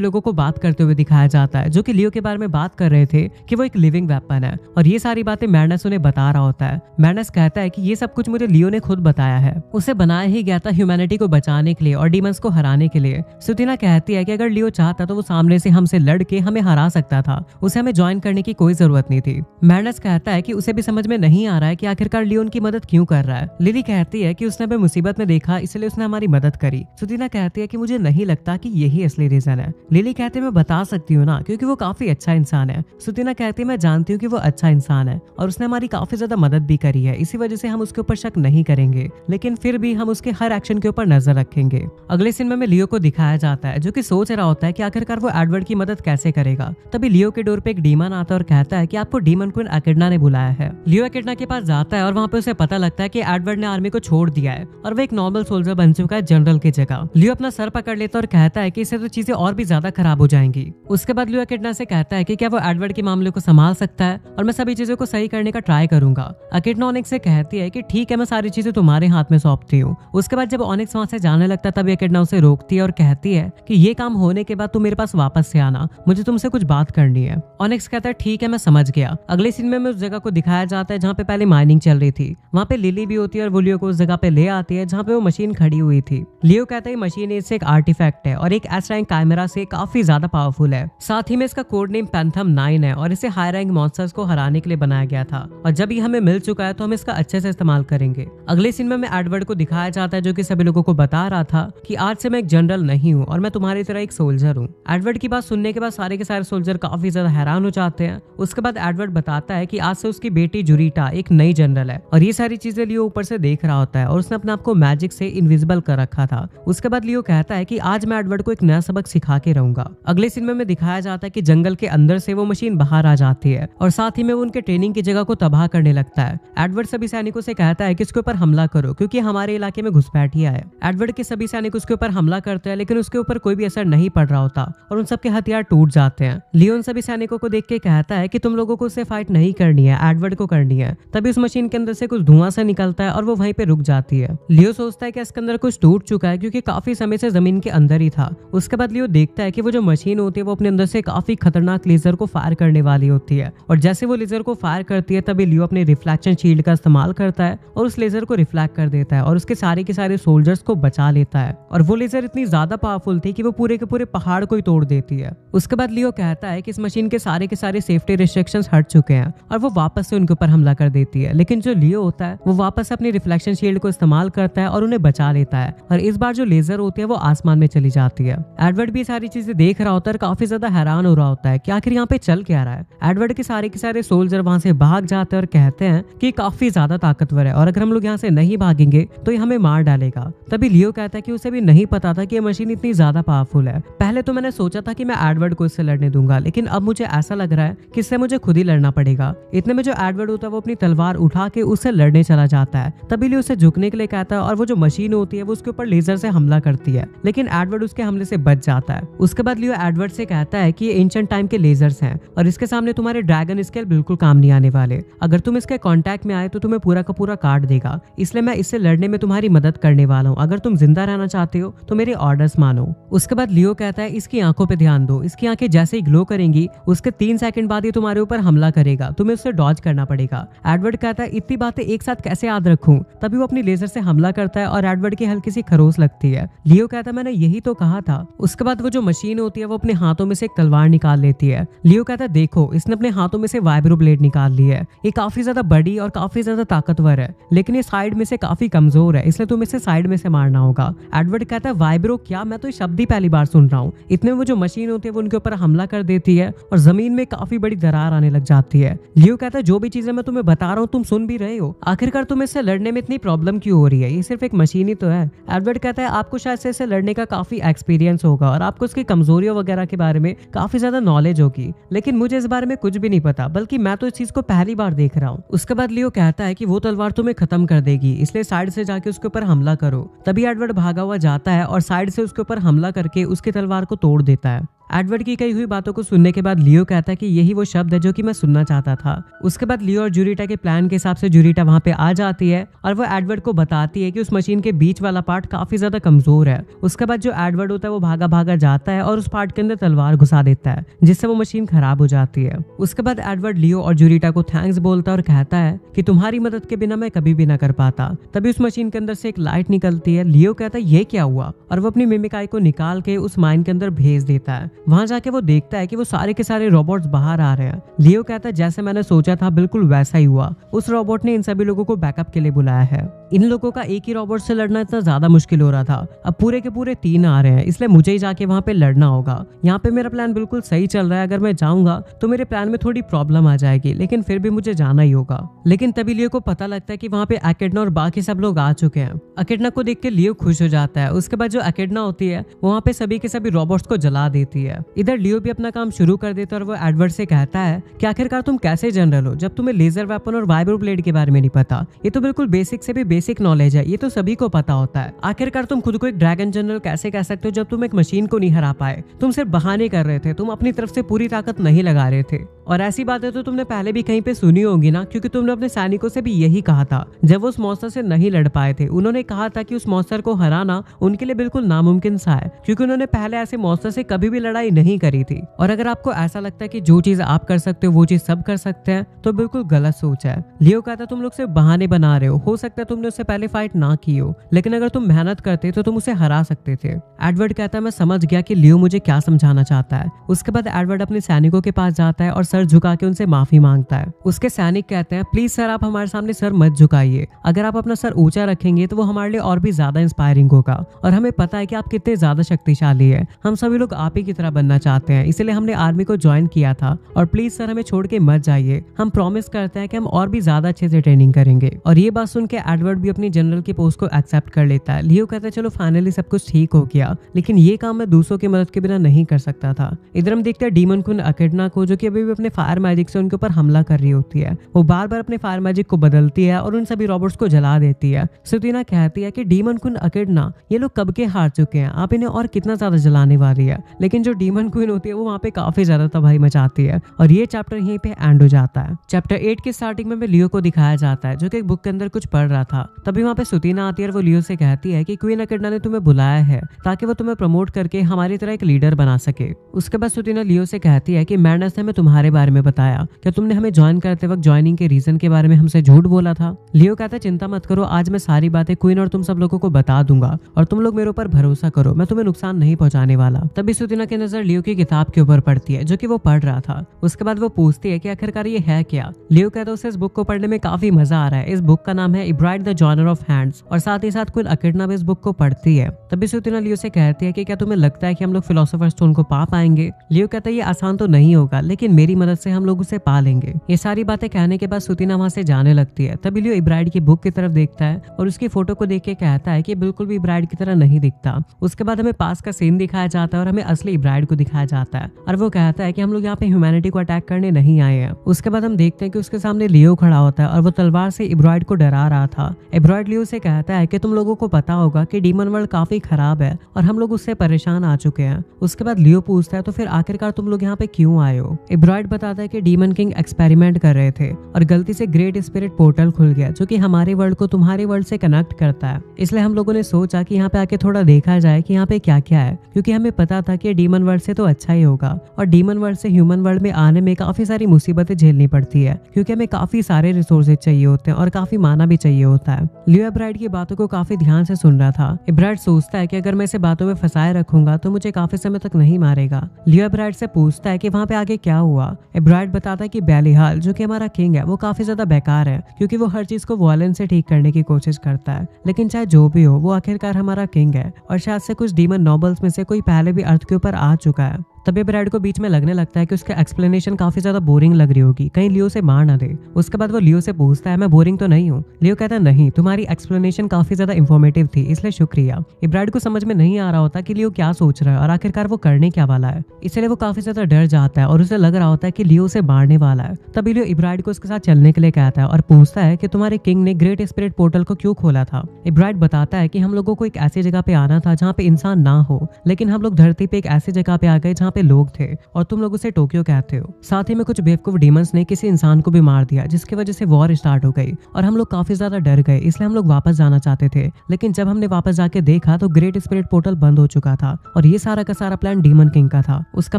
लोगों को बात करते हुए दिखाया जाता है जो कि लियो के बारे में बात कर रहे थे कि वो एक लिविंग वेपन है और ये सारी बातें मैडनेस उन्हें बता रहा होता है। मैडनेस कहता है कि ये सब कुछ मुझे लियो ने खुद बताया है, उसे बनाया ही गया था ह्यूमैनिटी को बचाने के लिए और डीमंस को हराने के लिए। सुतीना कहती है कि अगर लियो चाहता तो वो सामने से हमसे लड़ के हमें हरा सकता था, उसे हमें ज्वाइन करने की कोई जरूरत नहीं थी। मैडनेस कहता है कि उसे भी समझ में नहीं आ रहा है कि आखिरकार लियो उनकी मदद क्यों कर रहा है। लिली कहती है कि उसने हमें मुसीबत में देखा इसलिए उसने हमारी मदद करी। सुतीना कहती है कि मुझे नहीं लगता कि यही असली रीजन है। लिली कहती है मैं बता सकती हूँ ना, क्योंकि वो काफी अच्छा इंसान है। सुतीना कहती है मैं जानती हूँ कि वो अच्छा इंसान है और उसने हमारी काफी ज्यादा मदद भी करी है, इसी वजह से हम उसके ऊपर शक नहीं करेंगे, लेकिन फिर भी हम उसके हर एक्शन के ऊपर नजर रखेंगे। अगले सीन में लियो को दिखाया जाता है जो कि सोच रहा होता है कि आखिरकार वो एडवर्ड की मदद कैसे करेगा। तभी लियो के डोर पे एक डीमन आता है और कहता है कि आपको डीमन क्वीन एकिडना ने बुलाया है। लियो एकिडना के पास जाता है और वहाँ पे उसे पता लगता है कि एडवर्ड ने आर्मी को छोड़ दिया है और वो एक नॉर्मल सोल्जर बन चुका है जनरल की जगह। लियो अपना सर पकड़ लेता है और कहता है कि इससे तो चीजें और भी ज्यादा खराब हो जाएंगी। उसके बाद लियो एकिडना से कहता है कि क्या वो एडवर्ड के मामले को संभाल सकता है और मैं सभी चीजों को सही करने का ट्राई करूंगा। एकिडना ओनिक्स से कहती है कि ठीक है मैं सारी चीजें तुम्हारे हाथ में सौंपती हूँ। उसके बाद जब ओनिक्स वहाँ से जाने लगता है तब एकिडना उसे रोकती है और कहती है कि ये काम होने के बाद तुम मेरे पास वापस से आना, मुझे तुमसे कुछ बात करनी है। ओनिक्स कहता है ठीक है मैं समझ गया। अगले सीन में उस जगह को दिखाया जाता है जहाँ पे पहले माइनिंग चल रही थी। वहाँ पे लिली भी होती है और वो लियो को उस जगह पे ले आती है जहाँ पे वो मशीन खड़ी हुई थी। लियो कहता है मशीन इससे एक आर्टिफैक्ट है और एक एस रैंक कैमरा से काफी ज्यादा पावरफुल है। साथ ही में इसका कोड नेम पैंथम 9 है और इसे हाई रैंक मॉन्स्टर्स को हराने के लिए बनाया गया था और जब ये हमें मिल चुका है तो हम इसका अच्छे से इस्तेमाल करेंगे। अगले सीन में एडवर्ड को दिखाया जाता है जो कि सभी लोगों को बता रहा था कि आज से मैं एक जनरल नहीं हूँ और मैं तुम्हारी तरह एक सोल्जर हूँ। एडवर्ड की बात सुनने के बाद सारे के सारे सोल्जर काफी ज्यादा हैरान हो जाते हैं। उसके बाद एडवर्ड बताता है कि आज से उसकी बेटी जुरिटा एक नई जनरल है और ये सारी चीजें लियो ऊपर से देख रहा होता है और उसने अपने आप को मैजिक से इनविजिबल कर रखा था। उसके बाद लियो कहता है कि आज मैं एडवर्ड को एक नया सबक सिखा के रहूंगा। अगले सीन में दिखाया जाता है कि जंगल के अंदर से वो मशीन बाहर आ जाती है और साथ ही में वो उनके ट्रेनिंग की जगह को तबाह करने लगता है। एडवर्ड सभी सैनिकों से कहता है कि इसके ऊपर हमला करो क्योंकि हमारे इलाके में घुसपैठिया है। एडवर्ड के सभी सैनिक उसके ऊपर हमला करते हैं लेकिन उसके ऊपर कोई भी असर नहीं पड़ रहा होता और उन सबके हथियार टूट जाते हैं। लियो उन सभी सैनिकों को देख के कहता है कि तुम लोगों को उससे फाइट नहीं करनी है, एडवर्ड को करनी है। तभी उस मशीन के अंदर से कुछ धुआं सा निकलता है और वो वहीं पे रुक जाती है। लियो सोचता है कि इसके अंदर कुछ टूट चुका है क्योंकि काफी समय से जमीन के अंदर ही था। उसके बाद लियो देखता है कि वो जो मशीन होती है वो अपने अंदर से काफी खतरनाक लेजर को फायर करने वाली होती है और जैसे वो लेजर को फायर करती है तभी लियो अपने रिफ्लेक्शन शील्ड का इस्तेमाल करता है और उस लेजर को रिफ्लेक्ट कर देता है और उसके सारे के सारे सोल्जर्स को बचा लेता है और वो लेजर इतनी ज्यादा पावरफुल थी कि वो पूरे के पूरे पहाड़ को ही तोड़ देती है। उसके बाद लियो कहता है कि इस मशीन के सारे सेफ्टी रिस्ट्रिक्शंस हट चुके हैं और वो वापस से उनके ऊपर हमला कर देती है, लेकिन जो लियो होता है वो वापस अपनी रिफ्लेक्शन शील्ड को इस्तेमाल करता है और उन्हें बचा लेता है और इस बार जो लेजर होती है वो आसमान में चली जाती है। एडवर्ड भी सारी चीजें देख रहा होता है, काफी ज्यादा हैरान हो रहा होता है कि आखिर यहाँ पे चल क्या रहा है। एडवर्ड के सारे सोल्जर वहां से भाग जाते हैं और कहते हैं कि काफी ज्यादा ताकतवर है और अगर हम लोग यहाँ से नहीं भागेंगे तो ये हमें मार डालेगा। तभी लियो कहता है कि उसे भी नहीं पता था कि ये मशीन इतनी ज्यादा पावरफुल है। पहले तो मैंने सोचा था कि मैं एडवर्ड को इससे लड़ने दूंगा, लेकिन अब मुझे ऐसा लग रहा है कि इससे मुझे खुद ही लड़ना पड़ेगा। इतने में जो एडवर्ड होता है वो अपनी तलवार उठा के उससे लड़ने चला जाता है। तभी लियो उसे झुकने के लिए कहता है और वो जो मशीन होती है वो उसके ऊपर लेजर से हमला करती है, लेकिन एडवर्ड उसके हमले से बच जाता है। उसके बाद लियो एडवर्ड से कहता है कि ये एंशिएंट टाइम के लेजर्स हैं और इसके सामने तुम्हारे ड्रैगन स्केल बिल्कुल काम नहीं आने वाले। अगर तुम इसके कांटेक्ट में आए तो तुम्हें पूरा का पूरा काट देगा, इसलिए मैं इससे लड़ने में तुम्हारी मदद करने वाला हूँ। अगर तुम जिंदा रहना चाहते हो तो मेरे ऑर्डर्स मानो। उसके बाद लियो कहता है इसकी आंखों पे ध्यान दो, इसकी आंखें जैसे ही ग्लो करेंगी उसके 3 सेकंड बाद ये तुम्हारे ऊपर हमला करेगा, तुम्हें उससे डॉज करना पड़ेगा। एडवर्ड कहता है इतनी बातें एक साथ कैसे याद रखूं। तभी वो अपनी लेजर से हमला करता है और एडवर्ड की हल्की सी खरोच लगती है। लियो कहता है मैंने यही तो कहा था। उसके बाद वो जो मशीन होती है वो अपने हाथों में से एक तलवार निकाल लेती है। लियो कहता है देखो इसने अपने हाथों में से वाइब्रो ब्लेड निकाल ली है, एक काफी ज्यादा बड़ी और काफी ज्यादा ताकतवर है, लेकिन ये साइड में से काफी कमजोर है, इसलिए तुम्हें इसे साइड में से मारना होगा। एडवर्ड कहता है वाइब्रो क्या, मैं तो ये शब्द ही पहली बार सुन रहा हूँ। इतने में वो जो मशीन होती है वो उनके ऊपर हमला कर देती है और जमीन में काफी बड़ी दरार आने लग जाती है। लियो कहता है जो भी चीजें मैं तुम्हें बता रहा हूँ तुम सुन भी रहे हो, आखिरकार तुम इससे लड़ने में इतनी प्रॉब्लम क्यों हो रही है, ये सिर्फ एक मशीन ही तो है। एडवर्ड कहता है आपको शायद से इससे लड़ने का काफी एक्सपीरियंस होगा और आपको उसकी कमजोरियों वगैरह के बारे में काफी ज्यादा नॉलेज होगी, लेकिन मुझे इस बारे में कुछ भी नहीं पता, बल्कि मैं तो इस चीज को पहली बार देख रहा हूँ। उसके बाद लियो कहता है कि वो तलवार तुम्हें खत्म कर देगी, इसलिए साइड से जाके उसके ऊपर हमला करो। तभी एडवर्ड भागा हुआ जाता है और साइड से उसके ऊपर हमला करके उसकी तलवार को तोड़ देता है। एडवर्ड की कही हुई बातों को सुनने के बाद लियो कहता है कि यही वो शब्द है जो कि मैं सुनना चाहता था। उसके बाद लियो और जूरिटा के प्लान के हिसाब से जूरिटा वहां पे आ जाती है और वो एडवर्ड को बताती है कि उस मशीन के बीच वाला पार्ट काफी ज्यादा कमजोर है। उसके बाद जो एडवर्ड होता है वो भागा भागा जाता है और उस पार्ट के अंदर तलवार घुसा देता है, जिससे वो मशीन खराब हो जाती है। उसके बाद एडवर्ड लियो और जूरिटा को थैंक्स बोलता है और कहता है कि तुम्हारी मदद के बिना मैं कभी भी ना कर पाता। तभी उस मशीन के अंदर से एक लाइट निकलती है। लियो कहता है ये क्या हुआ, और वो अपनी मिमिक आई को निकाल के उस माइन के अंदर भेज देता है। वहां जाके वो देखता है कि वो सारे के सारे रोबोट्स बाहर आ रहे हैं। लियो कहता है जैसे मैंने सोचा था बिल्कुल वैसा ही हुआ, उस रोबोट ने इन सभी लोगों को बैकअप के लिए बुलाया है। इन लोगों का एक ही रोबोट से लड़ना इतना ज्यादा मुश्किल हो रहा था, अब पूरे के पूरे 3 आ रहे हैं, इसलिए मुझे ही जाके वहां पे लड़ना होगा। यहाँ पे मेरा प्लान बिल्कुल सही चल रहा है, अगर मैं जाऊंगा तो मेरे प्लान में थोड़ी प्रॉब्लम आ जाएगी, लेकिन फिर भी मुझे जाना ही होगा। लेकिन तभी लियो को पता लगता है कि वहाँ पे एकेडना और बाकी सब लोग आ चुके हैं। एकेडना को देख के लियो खुश हो जाता है। उसके बाद जो एकेडना होती है वहाँ पे सभी के सभी रोबोट्स को जला देती है। इधर लियो भी अपना काम शुरू कर देता है और वो एडवर्ड से कहता है कि आखिरकार तुम कैसे जनरल हो जब तुम्हें लेजर वेपन और वाइब्रो ब्लेड के बारे में नहीं पता। ये तो बिल्कुल बेसिक से भी बेसिक नॉलेज है, ये तो सभी को पता होता है। आखिरकार तुम खुद को एक ड्रैगन जनरल कैसे कह सकते हो जब तुम एक मशीन को नहीं हरा पाए। तुम सिर्फ बहाने कर रहे थे, तुम अपनी तरफ से पूरी ताकत नहीं लगा रहे थे। और ऐसी बातें तो तुमने पहले भी कहीं पे सुनी होगी ना, क्योंकि तुमने अपने सैनिकों से भी यही कहा था जब वो उस मॉन्स्टर से नहीं लड़ पाए थे। उन्होंने कहा था कि उस मॉन्स्टर को हराना उनके लिए बिल्कुल नामुमकिन सा है, क्योंकि उन्होंने पहले ऐसे मॉन्स्टर से कभी भी लड़ाई नहीं करी थी। और अगर आपको ऐसा लगता है कि जो चीज आप कर सकते हो वो चीज सब कर सकते हैं, तो बिल्कुल गलत सोच है। लियो कहता तुम लोग सिर्फ बहाने बना रहे हो सकता है तुमने उससे पहले फाइट ना की हो, लेकिन अगर तुम मेहनत करते तो तुम उसे हरा सकते थे। एडवर्ड कहता है मैं समझ गया कि लियो मुझे क्या समझाना चाहता है। उसके बाद एडवर्ड अपने सैनिकों के पास जाता है और सर झुका के उनसे माफी मांगता है। उसके सैनिक कहते हैं प्लीज सर आप हमारे सामने सर मत झुकाइए, अगर आप अपना सर ऊंचा रखेंगे तो वो हमारे लिए और भी ज्यादा इंस्पायरिंग होगा, और हमें पता है कि आप कितने ज्यादा शक्तिशाली है। हम सभी लोग आप ही की तरह बनना चाहते हैं, इसलिए हमने आर्मी को ज्वाइन किया था, और प्लीज सर हमें छोड़ के मत जाइए। हम प्रॉमिस करते हैं कि हम और भी ज्यादा अच्छे से ट्रेनिंग करेंगे। और ये बात सुन के एडवर्ड भी अपनी जनरल की पोस्ट को एक्सेप्ट कर लेता है। लियो कहता है चलो फाइनली सब कुछ ठीक हो गया, लेकिन ये काम मैं दूसरों की मदद के बिना नहीं कर सकता था। इधर हम देखते हैं डीमन क्वीन एकेडना को, जो कि अभी भी अपने फायर मैजिक से उनके ऊपर हमला कर रही होती है। वो बार बार अपने फायर मैजिक को बदलती है और उन सभी रोबोट्स को जला देती है। सुतीना कहती है कि डीमन क्वीन एकेडना ये लोग कब के हार चुके हैं, आप इन्हें और कितना ज्यादा जलाने वाली है। लेकिन जो डीमन क्वीन होती है वो वहाँ पे काफी ज्यादा तबाही मचाती है, और ये चैप्टर यहीं पे एंड हो जाता है। चैप्टर 8 के स्टार्टिंग में लियो को दिखाया जाता है जो कि एक बुक के अंदर कुछ पढ़ रहा था। तभी वहाँ पे सुतीना आती है और वो लियो से कहती है कि क्वीन एकेडना ने तुम्हें बुलाया है ताकि वो तुम्हें प्रमोट करके हमारी तरह एक लीडर बना सके। उसके बाद सुतीना लियो से कहती है कि मैडनेस ने हमें तुम्हारे बारे में बताया, क्या तुमने हमें ज्वाइन करते वक्त ज्वाइनिंग के रीजन के बारे में हमसे झूठ बोला था। लियो कहता है चिंता मत करो, आज मैं सारी बातें क्वीन और तुम सब लोगों को बता दूंगा, और तुम लोग मेरे ऊपर भरोसा करो, मैं तुम्हें नुकसान नहीं पहुंचाने वाला। तभी सुतीना की नजर लियो की किताब के ऊपर पड़ती है जो कि वो पढ़ रहा था। उसके बाद वो पूछती है कि आखिरकार ये है क्या। लियो कहता है उसे इस बुक को पढ़ने में काफी मजा आ रहा है। इस बुक का नाम है इब्राइड द जॉनर ऑफ हैंड्स, और साथ ही साथ क्वीन एकेडना भी इस बुक को पढ़ती है। तभी सुतीना लियो से कहती है कि क्या तुम्हें लगता है कि हम लोग फिलोसोफर स्टोन को पा पाएंगे। लियो कहता है ये आसान तो नहीं होगा, लेकिन मेरी मदद से हम लोग उसे पा लेंगे। ये सारी बातें कहने के बाद सुतीना वहां से जाने लगती है। तभी लियो इब्राइड की बुक की तरफ देखता है और उसकी फोटो को देख के कहता है कि बिल्कुल भी इब्राइड की तरह नहीं दिखता। उसके बाद हमें पास का सीन दिखाया जाता है और हमें असली इब्राइड को दिखाया जाता है, और वो कहता है कि हम लोग यहाँ पे ह्यूमैनिटी को अटैक करने नहीं आए हैं। उसके बाद हम देखते हैं कि उसके सामने लियो खड़ा होता है और वो तलवार से इब्राइड को डरा रहा था। इब्राइड लियो से कहता है कि तुम लोगों को पता होगा कि डीमन वर्ल्ड काफी खराब है और हम लोग उससे परेशान आ चुके हैं। उसके बाद लियो पूछता है तो फिर आखिरकार तुम लोग यहाँ पे क्यों आए हो। इब्राइड बताता है कि डीमन किंग एक्सपेरिमेंट कर रहे थे और गलती से ग्रेट स्पिरिट पोर्टल खुल गया जो कि हमारे वर्ल्ड को तुम्हारे वर्ल्ड से कनेक्ट करता है। इसलिए हम लोगों ने सोचा कि यहाँ पे आके थोड़ा देखा जाए कि यहाँ पे क्या क्या है, क्योंकि हमें पता था कि डीमन वर्ल्ड से तो अच्छा ही होगा, और डीमन वर्ल्ड से ह्यूमन वर्ल्ड में आने में काफी सारी मुसीबतें झेलनी पड़ती है, क्योंकि हमें काफी सारे रिसोर्सेज चाहिए होते हैं और काफी माना भी चाहिए होता है। लियो इब्राइड की बातों को काफी ध्यान से सुन रहा था। इब्राइड सोचता है कि अगर मैं इसे बातों में फंसाए रखूंगा तो मुझे काफी समय तक नहीं मारेगा। लियो इब्राइड से पूछता है कि वहाँ पे आगे क्या हुआ। इब्राइड बताता है कि बैलिहाल जो कि हमारा किंग है वो काफी ज्यादा बेकार है, क्योंकि वो हर चीज को वायलेंस से ठीक करने की कोशिश करता है। लेकिन चाहे जो भी हो, वो आखिरकार हमारा किंग है और शायद से कुछ डीमन नॉबल्स में से कोई पहले भी अर्थ के ऊपर आ चुका है। तभी ब्रैड को बीच में लगने लगता है कि उसका एक्सप्लेनेशन काफी ज्यादा बोरिंग लग रही होगी, कहीं लियो से मार ना दे। उसके बाद वो लियो से पूछता है, मैं बोरिंग तो नहीं हूँ? लियो कहता है, नहीं, तुम्हारी एक्सप्लेनेशन काफी ज्यादा इंफॉर्मेटिव थी, इसलिए शुक्रिया। ब्रैड को समझ में नहीं आ रहा होता कि लियो क्या सोच रहा है और आखिरकार वो करने क्या वाला है, इसलिए वो काफी ज्यादा डर जाता है और उसे लग रहा होता है कि लियो उसे मारने वाला है। तभी लियो इब्राइड को उसके साथ चलने के लिए कहता है और पूछता है कि तुम्हारे किंग ने ग्रेट स्पिरिट पोर्टल को क्यों खोला था। इब्राइड बताता है कि हम लोगों को एक ऐसी जगह पे आना था जहाँ पे इंसान ना हो, लेकिन हम लोग धरती पे एक ऐसी जगह पे आ गए जहाँ पे लोग थे और तुम लोग उसे टोक्यो कहते हो। साथ ही में कुछ बेवकूफ डीमंस ने किसी इंसान को भी मार दिया, जिसकी वजह से वॉर स्टार्ट हो गई और हम लोग काफी ज्यादा डर गए, इसलिए हम लोग वापस जाना चाहते थे। लेकिन जब हमने वापस जाके देखा तो ग्रेट स्पिरिट पोर्टल बंद हो चुका था और ये सारा का सारा प्लान डीमन किंग का था। उसका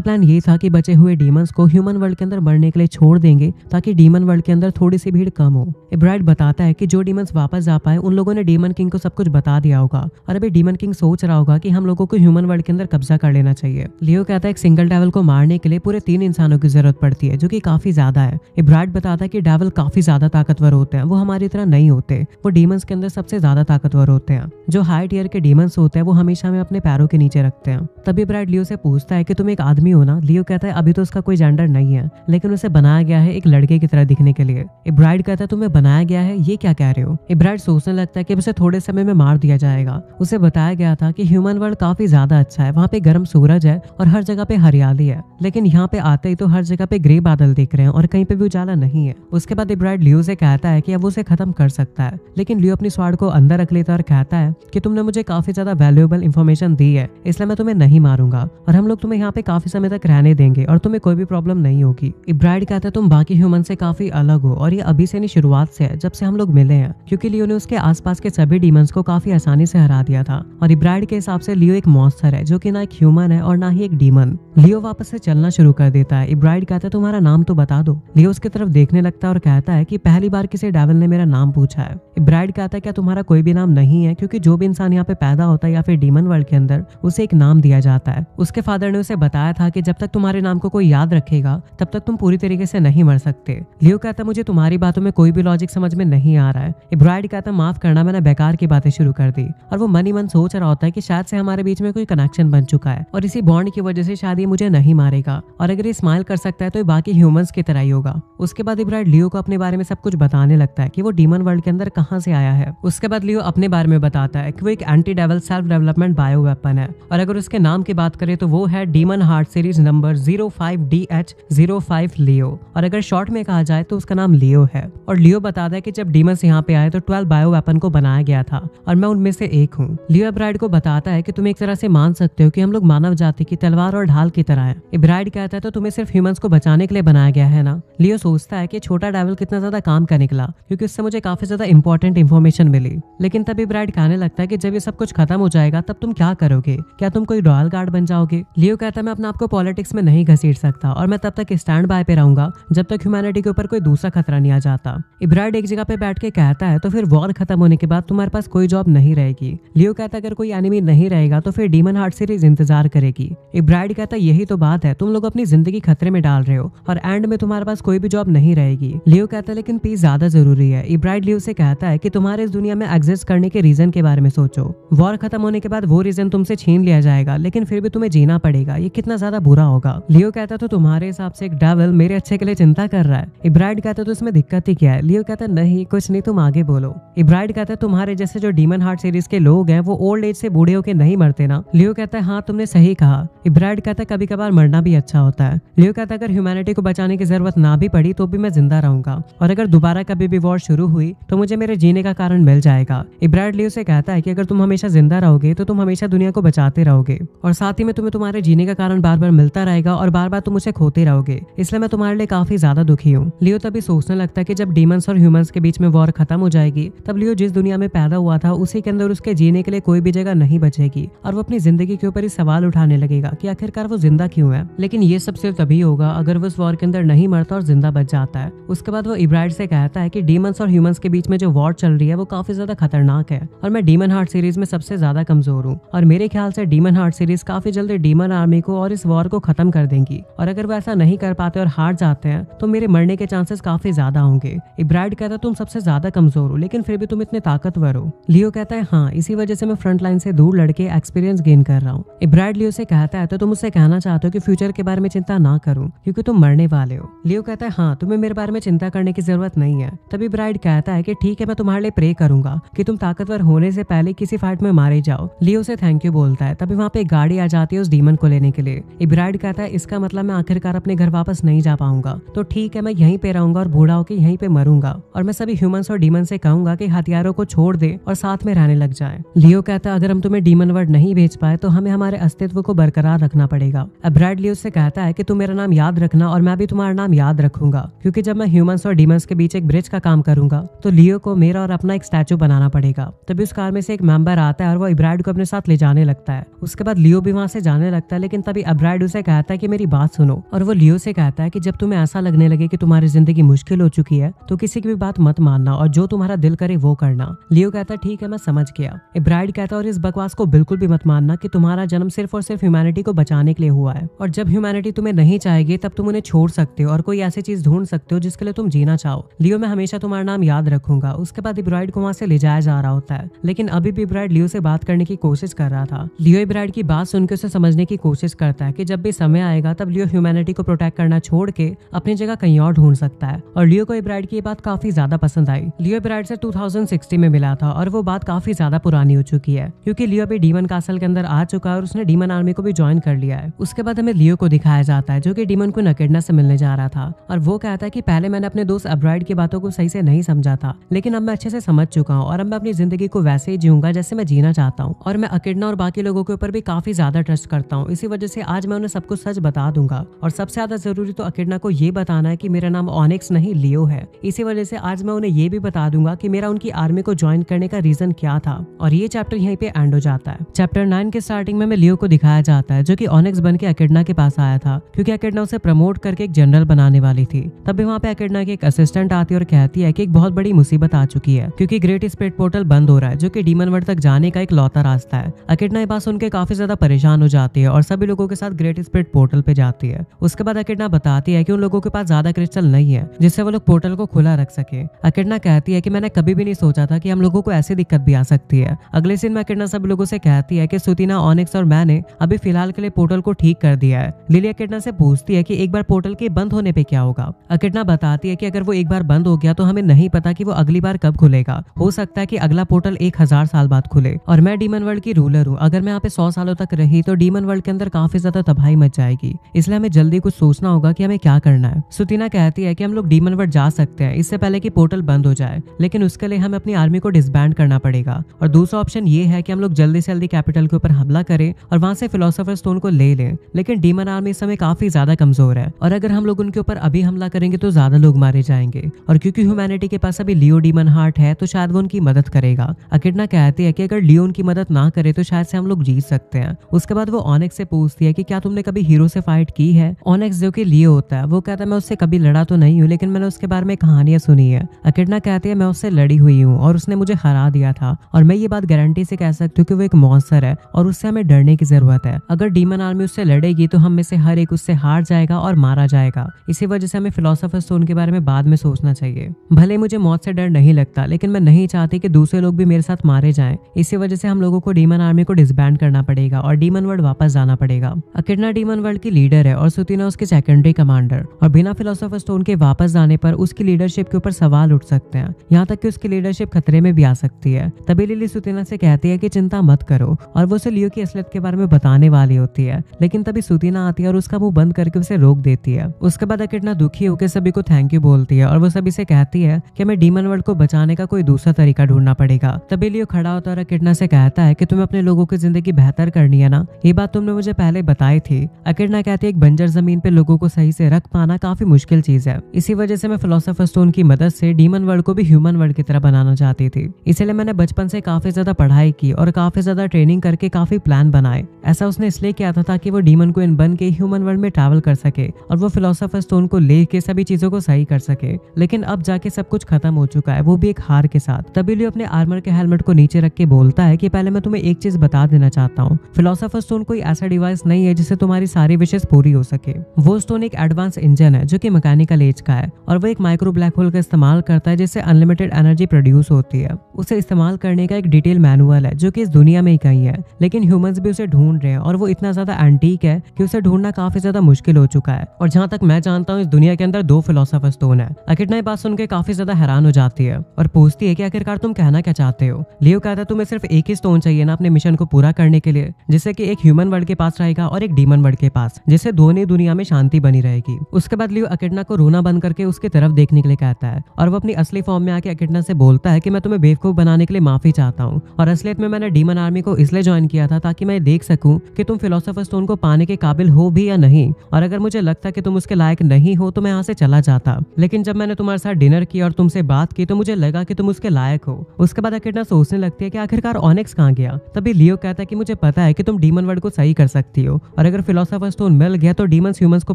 प्लान ये था कि बचे हुए डीमंस को ह्यूमन वर्ल्ड के अंदर मरने के लिए छोड़ देंगे ताकि डीमन वर्ल्ड के अंदर थोड़ी सी भीड़ कम हो। इब्राइड बताता है कि जो डीमंस वापस जा पाए उन लोगों ने डीमन किंग को सब कुछ बता दिया होगा और अभी डीमन किंग सोच रहा होगा कि हम लोगों को ह्यूमन वर्ल्ड के अंदर कब्जा कर लेना चाहिए। लियो कहता है एक सिंगल डेविल को मारने के लिए पूरे 3 इंसानों की जरूरत पड़ती है, जो कि काफी ज्यादा है। इब्राइड बताता है कि डेविल काफी ज्यादा ताकतवर होते हैं, वो हमारी तरह नहीं होते, वो डीमंस के अंदर सबसे ज्यादा ताकतवर होते हैं। जो हाई टियर के डीमंस होते हैं वो हमेशा में अपने पैरों के नीचे रखते हैं। तभी इब्राइड लियो से पूछता है कि तुम एक आदमी हो ना? लियो कहता है अभी तो उसका कोई जेंडर नहीं है, लेकिन उसे बनाया गया है एक लड़के की तरह दिखने के लिए। इब्राइड कहता है तुम्हें बनाया गया है, ये क्या कह रहे हो? इब्राइड सोचने लगता है कि उसे थोड़े समय में मार दिया जाएगा। उसे बताया गया था कि ह्यूमन वर्ल्ड काफी ज्यादा अच्छा है, वहाँ पे गर्म सूरज है और हर जगह पे हरियाली है, लेकिन यहाँ पे आते ही तो हर जगह पे ग्रे बादल दिख रहे हैं और कहीं पे भी उजाला नहीं है। उसके बाद इब्राइड लियो से कहता है कि अब उसे खत्म कर सकता है, लेकिन लियो अपनी स्वाड को अंदर रख लेता है और कहता है कि तुमने मुझे काफी ज्यादा वैल्यूएबल इंफॉर्मेशन दी है, इसलिए मैं तुम्हें नहीं मारूंगा और हम लोग तुम्हें यहाँ पे काफी समय तक रहने देंगे और तुम्हें कोई भी प्रॉब्लम नहीं होगी। इब्राइड कहता है तुम बाकी ह्यूमन से काफी अलग हो और ये अभी से नहीं शुरुआत से है, जब से हम लोग मिले हैं, क्योंकि लियो ने उसके आसपास के सभी डीमंस को काफी आसानी से हरा दिया था। और इब्राइड के हिसाब से लियो एक मॉन्स्टर है, जो कि ना एक ह्यूमन है और ना ही एक डीमन। लियो वापस से चलना शुरू कर देता है। इब्राइड कहता है तुम्हारा नाम तो बता दो। लियो उसकी तरफ देखने लगता है और कहता है कि पहली बार किसी डेविल ने मेरा नाम पूछा है। इब्राइड कहता है क्या तुम्हारा कोई भी नाम नहीं है? क्योंकि जो भी इंसान यहाँ पे पैदा होता है या फिर डीमन वर्ल्ड के अंदर, उसे एक नाम दिया जाता है। उसके फादर ने उसे बताया था कि जब तक तुम्हारे नाम को कोई याद रखेगा तब तक तुम पूरी तरीके से नहीं मर सकते। लियो कहता है मुझे तुम्हारी बातों में कोई भी लॉजिक समझ में नहीं आ रहा है। इब्राइड कहता है माफ करना, मैंने बेकार की बातें शुरू कर दी। और वो मन ही मन सोच रहा होता है कि शायद से हमारे बीच में कोई कनेक्शन बन चुका है और इसी बॉन्ड की वजह से शायद ये मुझे नहीं मारेगा और अगर ये स्माइल कर सकता है तो ये बाकी ह्यूमंस की तरह ही होगा। उसके बाद इब्राइड लियो को अपने बारे में सब कुछ बताने लगता है कि वो डीमन वर्ल्ड के अंदर कहां से आया है। उसके बाद लियो अपने बारे में बताता है कि वो एक anti devil self development bio weapon है और अगर उसके नाम की बात करें तो वो है demon heart series number 05DH05 लियो और अगर शॉर्ट में कहा जाए तो उसका नाम लियो है। और लियो बताता है कि जब डीमंस यहाँ पे आए तो 12 बायो वेपन को बनाया गया था और मैं उनमें से एक हूँ। लियो इब्राइड को बताता है कि तुम एक तरह से मान सकते हो कि हम लोग मानव जाति की तलवार और ढाल की तरह है। इब्राइड कहता है तो तुम्हें सिर्फ ह्यूमंस को बचाने के लिए बनाया गया है ना? लियो सोचता है कि छोटा डेविल कितना ज्यादा काम का निकला, क्योंकि उससे मुझे काफी ज्यादा इंपॉर्टेंट इन्फॉर्मेशन मिली। लेकिन तब इब्राइड कहने लगता है कि जब ये सब कुछ खत्म हो जाएगा तब तुम क्या करोगे? क्या तुम कोई रॉयल गार्ड बन जाओगे? लियो कहता है मैं अपने आप को पॉलिटिक्स में नहीं घसीट सकता और मैं तब तक स्टैंड बाय पे रहूंगा जब तक ह्यूमैनिटी के ऊपर कोई दूसरा खतरा नहीं आ जाता। इब्राइड एक जगह पे बैठ के कहता है तो फिर वॉर खत्म होने के बाद तुम्हारे पास कोई जॉब नहीं रहेगी। लियो कहता है अगर कोई एनिमी नहीं रहेगा तो फिर डीमन हार्ट सीरीज इंतजार करेगी। इब्राइड कहता है यही तो बात है, तुम लोग अपनी जिंदगी खतरे में डाल रहे हो और एंड में तुम्हारे पास कोई भी जॉब नहीं रहेगी। लियो कहता है लेकिन पीस ज्यादा जरूरी है। इब्राइड लियो से कहता है कि तुम्हारे इस दुनिया में एग्जिस्ट करने के रीजन के बारे में सोचो। वॉर खत्म होने के बाद वो रीजन तुमसे छीन लिया जाएगा, लेकिन फिर भी तुम्हें जीना पड़ेगा, ये कितना ज्यादा बुरा होगा। लियो कहता है तो तुम्हारे हिसाब से एक डेविल मेरे अच्छे के लिए चिंता कर रहा है। इब्राइड कहता है तो इसमें दिक्कत ही क्या है? लियो कहता है नहीं कुछ नहीं, तुम आगे बोलो। इब्राइड कहता है तुम्हारे जैसे जो डीमन हार्ट सीरीज के लोग हैं वो ओल्ड एज से बूढ़े होके नहीं मरते ना? लियो कहता है हाँ तुमने सही कहा। इब्राइड कहता है कभी कभार मरना भी अच्छा होता है। लियो कहता है अगर ह्यूमैनिटी को बचाने की जरूरत ना भी पड़ी तो भी मैं जिंदा रहूंगा और अगर दोबारा कभी भी वॉर शुरू हुई तो मुझे मेरे जीने का कारण मिल जाएगा। इब्राइड लियो से कहता है कि अगर तुम हमेशा जिंदा रहोगे तो तुम हमेशा दुनिया को बचाते रहोगे और साथ ही में तुम्हें तुम्हारे जीने का कारण बार बार मिलता रहेगा और बार बार तुम उसे खोते रहोगे, इसलिए मैं तुम्हारे लिए काफी ज्यादा दुखी हूँ। लियो तभी सोचने लगता है कि जब डीमंस और ह्यूमंस के बीच में वॉर खत्म हो जाएगी तब लियो जिस दुनिया में पैदा हुआ था उसी के अंदर उसके जीने के लिए कोई भी जगह नहीं बचेगी और वो अपनी जिंदगी के ऊपर ही सवाल उठाने लगेगा कि आखिरकार वो जिंदा क्यों है। लेकिन ये सब सिर्फ तभी होगा अगर वो उस वॉर के अंदर नहीं मरता और जिंदा बच जाता है। उसके बाद वो इब्राइड से कहता है कि डीमंस और ह्यूमंस के बीच में जो वॉर वॉर चल रही है वो काफी ज्यादा खतरनाक है और मैं डीमन हार्ट सीरीज में सबसे ज्यादा कमजोर हूँ और मेरे ख्याल से डीमन हार्ट सीरीज काफी जल्दी डीमन आर्मी को और इस वॉर को खत्म कर देंगी और अगर वो ऐसा नहीं कर पाते और हार जाते हैं तो मेरे मरने के चांसेस काफी ज्यादा होंगे। इब्राइड कहता है तुम सबसे ज्यादा कमजोर हो लेकिन फिर भी तुम इतने ताकतवर हो। लियो कहता है हाँ, इसी वजह से मैं फ्रंट लाइन से दूर लड़के एक्सपीरियंस गेन कर रहा हूँ। इब्राइड लियो से कहता है तो तुम मुझसे कहना चाहते हो कि फ्यूचर के बारे में चिंता ना करूं क्योंकि तुम मरने वाले हो। लियो कहता है हाँ, तुम्हें मेरे बारे में चिंता करने की जरूरत नहीं है। तभी इब्राइड कहता है कि ठीक है, मैं तुम्हारे लिए प्रे करूंगा कि तुम ताकतवर होने से पहले किसी फाइट में मारे जाओ। लियो से थैंक यू बोलता है। तभी वहाँ पे एक गाड़ी आ जाती है उस डीमन को लेने के लिए। इब्राइड कहता है इसका मतलब मैं आखिरकार अपने घर वापस नहीं जा पाऊंगा, तो ठीक है मैं यहीं पे रहूंगा और बूढ़ा होकर यहीं पे मरूंगा और मैं सभी ह्यूमंस और डीमन से कहूंगा कि हथियारों को छोड़ दे और साथ में रहने लग जाए। लियो कहता है अगर हम तुम्हें डीमन वर्ड नहीं भेज पाए तो हमें हमारे अस्तित्व को बरकरार रखना पड़ेगा। इब्राइड लियो से कहता है कि तुम मेरा नाम याद रखना और मैं भी तुम्हारा नाम याद रखूंगा क्योंकि जब मैं ह्यूमंस और डीमंस के बीच एक ब्रिज का काम करूंगा तो लियो को मेरा और अपना एक स्टैचू बनाना पड़ेगा। तभी उस कार में से एक मेंबर आता है और वो इब्राइड को अपने साथ ले जाने लगता है। उसके बाद लियो भी वहां से जाने लगता है लेकिन तभी इब्राइड उसे कहता है कि मेरी बात सुनो और वो लियो से कहता है कि जब तुम्हें ऐसा लगने लगे कि तुम्हारी जिंदगी मुश्किल हो चुकी है तो किसी की भी बात मत मानना और जो तुम्हारा दिल करे वो करना। लियो कहता है ठीक है मैं समझ गया। इब्राइड कहता है और इस बकवास को बिल्कुल भी मत मानना कि तुम्हारा जन्म सिर्फ और सिर्फ ह्यूमैनिटी को बचाने के लिए हुआ है और जब ह्यूमैनिटी तुम्हें नहीं चाहेगी तब तुम उन्हें छोड़ सकते हो और कोई ऐसी चीज ढूंढ सकते हो जिसके लिए तुम जीना चाहो। लियो मैं हमेशा तुम्हारा नाम याद रखूंगा। उसके बाद इब्राइड को वहां से ले जाया जा रहा होता है लेकिन अभी भी इब्राइड लियो से बात करने की कोशिश कर रहा था। लियो इब्राइड की बात सुनकर उसे समझने की कोशिश करता है कि जब भी समय आएगा तब लियो ह्यूमैनिटी को प्रोटेक्ट करना छोड़ के अपनी जगह कहीं और ढूंढ सकता है और लियो को इब्राइड की ये बात काफी ज्यादा पसंद आई। लियो इब्राइड से 2060 में मिला था और वो बात काफी ज्यादा पुरानी हो चुकी है क्योंकि लियो अभी डीमन कासल के अंदर आ चुका है और उसने डीमन आर्मी को भी ज्वाइन कर लिया है। उसके बाद हमें लियो को दिखाया जाता है जो कि डीमन को नकेडना से मिलने जा रहा था और वो कहता है कि पहले मैंने अपने दोस्त इब्राइड की बातों को सही से नहीं समझा था लेकिन अब मैं अच्छे से समझ चुका हूँ और अब मैं अपनी जिंदगी को वैसे ही जीऊंगा जैसे मैं जीना चाहता हूँ और मैं अकेडना और बाकी लोगों के ऊपर भी काफी ज्यादा ट्रस्ट करता हूँ। इसी वजह से आज मैं उन्हें सब कुछ सच बता दूंगा और सबसे ज्यादा जरूरी तो अकेडना को ये बताना है कि मेरा नाम ऑनिक्स नहीं लियो है। इसी वजह से आज मैं उन्हें ये भी बता दूंगा कि मेरा उनकी आर्मी को ज्वाइन करने का रीजन क्या था और ये चैप्टर यहीं पे एंड हो जाता है। चैप्टर 9 के स्टार्टिंग में हमें लियो को दिखाया जाता है जो कि ऑनिक्स बन के अकेडना के पास आया था क्योंकि अकेडना उसे प्रमोट करके एक जनरल बनाने वाली थी। तभी वहाँ पे अकेडना की एक असिस्टेंट आती है और कहती है कि एक बहुत बड़ी मुसीबत आ चुकी है क्योंकि ग्रेट स्पिरिट पोर्टल बंद हो रहा है जो कि डीमन वर्ल्ड तक जाने का एक लौता रास्ता है। अकेडना ये बात सुन के काफी ज्यादा परेशान हो जाती है और सभी लोगों के साथ ग्रेट स्पिरिट पोर्टल पे जाती है। उसके बाद अकेडना बताती है कि उन लोगों के पास ज्यादा क्रिस्टल नहीं है जिससे वो लोग पोर्टल को खुला रख सके। अकेडना कहती है कि मैंने कभी भी नहीं सोचा था कि हम लोगों को ऐसी दिक्कत भी आ सकती है। अगले सीन में अकेडना सभी लोगों से कहती है कि सुतीना, ऑनिक्स और मैंने अभी फिलहाल के लिए पोर्टल को ठीक कर दिया है। लिली अकेडना से पूछती है कि एक बार पोर्टल के बंद होने पे क्या होगा। अकेडना बताती है कि अगर वो एक बार बंद हो गया तो हमें नहीं पता कि वो अगली बार कब खुलेगा। हो सकता है कि अगला पोर्टल 1000 साल बाद खुले और मैं डीमन वर्ल्ड की रूलर हूँ। अगर मैं यहाँ पे 100 सालों तक रही तो डीमन वर्ल्ड के अंदर काफी ज्यादा तबाही मच जाएगी, इसलिए हमें जल्दी कुछ सोचना होगा कि हमें क्या करना है। सुतीना कहती है कि हम लोग डीमन वर्ल्ड जा सकते हैं इससे पहले कि पोर्टल बंद हो जाए, लेकिन उसके लिए हमें अपनी आर्मी को डिसबैंड करना पड़ेगा। और दूसरा ऑप्शन ये है कि हम लोग जल्दी से जल्दी कैपिटल के ऊपर हमला करें और वहां से फिलोसोफर स्टोन को ले लें। लेकिन डीमन आर्मी इस समय काफी ज्यादा कमजोर है और अगर हम लोग उनके ऊपर अभी हमला करेंगे तो ज्यादा लोग मारे जाएंगे और क्योंकि ह्यूमैनिटी के पास अभी लियो डीमन हार्ट है तो शायद वो उनकी मदद करेगा। अकेडना कहती है कि अगर लियो उनकी मदद ना करे तो शायद से हम लोग जीत सकते हैं। उसके बाद वो ऑनिक्स से पूछती है कि क्या तुमने कभी हीरो से फाइट की है। ऑनिक्स जो कि लियो होता है वो कहता है मैं उससे कभी लड़ा तो नहीं हूँ लेकिन मैंने उसके बारे में कहानियां सुनी है। अकेडना कहती है मैं उससे लड़ी हुई हूँ और उसने मुझे हरा दिया था और मैं ये बात गारंटी से कह सकती हूँ कि वो एक मॉन्स्टर है और उससे हमें डरने की जरूरत है। अगर डीमन आर्मी उससे लड़ेगी तो हम में से हर एक उससे हार जाएगा और मारा जाएगा। इसी वजह से हमें फिलोसोफर स्टोन के बारे में बाद में सोचना चाहिए। भले मुझे मौत से डर नहीं लगता लेकिन मैं नहीं चाहती कि दूसरे लोग भी मेरे साथ मारे जाएं। इसी वजह से हम लोगों को डीमन आर्मी को डिसबैंड करना पड़ेगा और डीमन वर्ल्ड वापस जाना पड़ेगा। अकेडना डीमन वर्ल्ड की लीडर है और सुतीना उसके सेकेंडरी कमांडर और बिना फिलोसोफर स्टोन के वापस जाने पर उसकी लीडरशिप के ऊपर सवाल उठ सकते हैं, यहाँ तक कि उसकी लीडरशिप खतरे में भी आ सकती है। तभी लिली सुतीना से कहती है कि चिंता मत करो और वो उसे लियो की असलियत के बारे में बताने वाली होती है, लेकिन तभी सुतीना आती है और उसका मुंह बंद करके उसे रोक देती है। उसके बाद अकेडना दुखी होकर सभी को थैंक यू बोलती है और वो सभी से कहती है कि हमें डीमन वर्ल्ड को बचाने का कोई दूसरा तरीका ढूंढना पड़ेगा। तभी लियो खड़ा होता है और अकेडना से कहता है कि तुम्हें अपने लोगों की जिंदगी बेहतर करनी है ना, ये बात तुमने मुझे पहले बताई थी। अकेडना कहती है एक बंजर जमीन पे लोगों को सही से रख पाना काफी मुश्किल चीज है, इसी वजह से मैं फिलोसोफर स्टोन की मदद से डीमन वर्ल्ड को भी ह्यूमन वर्ल्ड की तरह बनाना चाहती थी। इसलिए मैंने बचपन से काफी ज्यादा पढ़ाई की और काफी ज्यादा ट्रेनिंग करके काफी प्लान बनाए। ऐसा उसने इसलिए किया था ताकि वो डीमन क्वीन बन के ह्यूमन वर्ल्ड में ट्रैवल कर सके और वो फिलोसोफर स्टोन को लेके सभी चीजों को सही कर सके। लेकिन अब जाके सब कुछ खत्म हो चुका है, वो वो भी एक हार के साथ। तभी लियो अपने आर्मर के हेलमेट को नीचे रख के बोलता है कि पहले मैं तुम्हें एक चीज बता देना चाहता हूँ, फिलोसोफर स्टोन कोई ऐसा डिवाइस नहीं है जिससे तुम्हारी सारी विशेष पूरी हो सके। वो स्टोन एक एडवांस इंजन है जो कि मैकेनिकल एज का है और वो एक माइक्रो ब्लैक होल का इस्तेमाल करता है जिससे अनलिमिटेड एनर्जी प्रोड्यूस होती है। उसे इस्तेमाल करने का एक डिटेल मैनुअल है जो कि इस दुनिया में ही कहीं है, लेकिन ह्यूमंस भी उसे ढूंढ रहे हैं और वो इतना ज्यादा एंटीक है कि उसे ढूंढना काफी ज्यादा मुश्किल हो चुका है। और जहां तक मैं जानता हूँ इस दुनिया के अंदर 2 फिलोसोफर स्टोन है। अकिडना ये बात सुन के काफी ज्यादा हैरान हो जाती है और पूछती है कि आखिरकार तुम कहना क्या चाहते हो। लियो कहता है तुम्हें सिर्फ एक ही स्टोन चाहिए ना अपने मिशन को पूरा करने के लिए, जिससे कि एक ह्यूमन वर्ल्ड के पास रहेगा और एक डीमन वर्ल्ड के पास, जिससे दोनों दुनिया में शांति बनी रहेगी। उसके बाद लियो अकिडना को रोना बंद करके उसकी तरफ देखने के लिए कहता है और वो अपनी असली फॉर्म में आके अकिडना से बोलता है कि मैं तुम्हें बेवकूफ बनाने के लिए माफी चाहता हूँ और असलियत में मैंने डीमन आर्मी को इसलिए ज्वाइन किया था ताकि मैं देख सकूं कि तुम फिलोसोफर स्टोन को पाने के काबिल हो भी या नहीं, और अगर मुझे लगता कि तुम उसके लायक नहीं हो तो मैं यहाँ से चला जाता। लेकिन जब मैंने तुम्हारे साथ डिनर किया और तुमसे बात की तो मुझे लगा कि तुम उसके लायक हो। उसके बाद अकिडना सोचने लगती है कि आखिरकार ऑनिक्स कहाँ गया। तभी लियो कहता है कि मुझे पता है कि तुम डीमन वर्ल्ड को सही कर सकती हो और अगर फिलोसोफर स्टोन मिल गया तो डीमंस ह्यूमंस को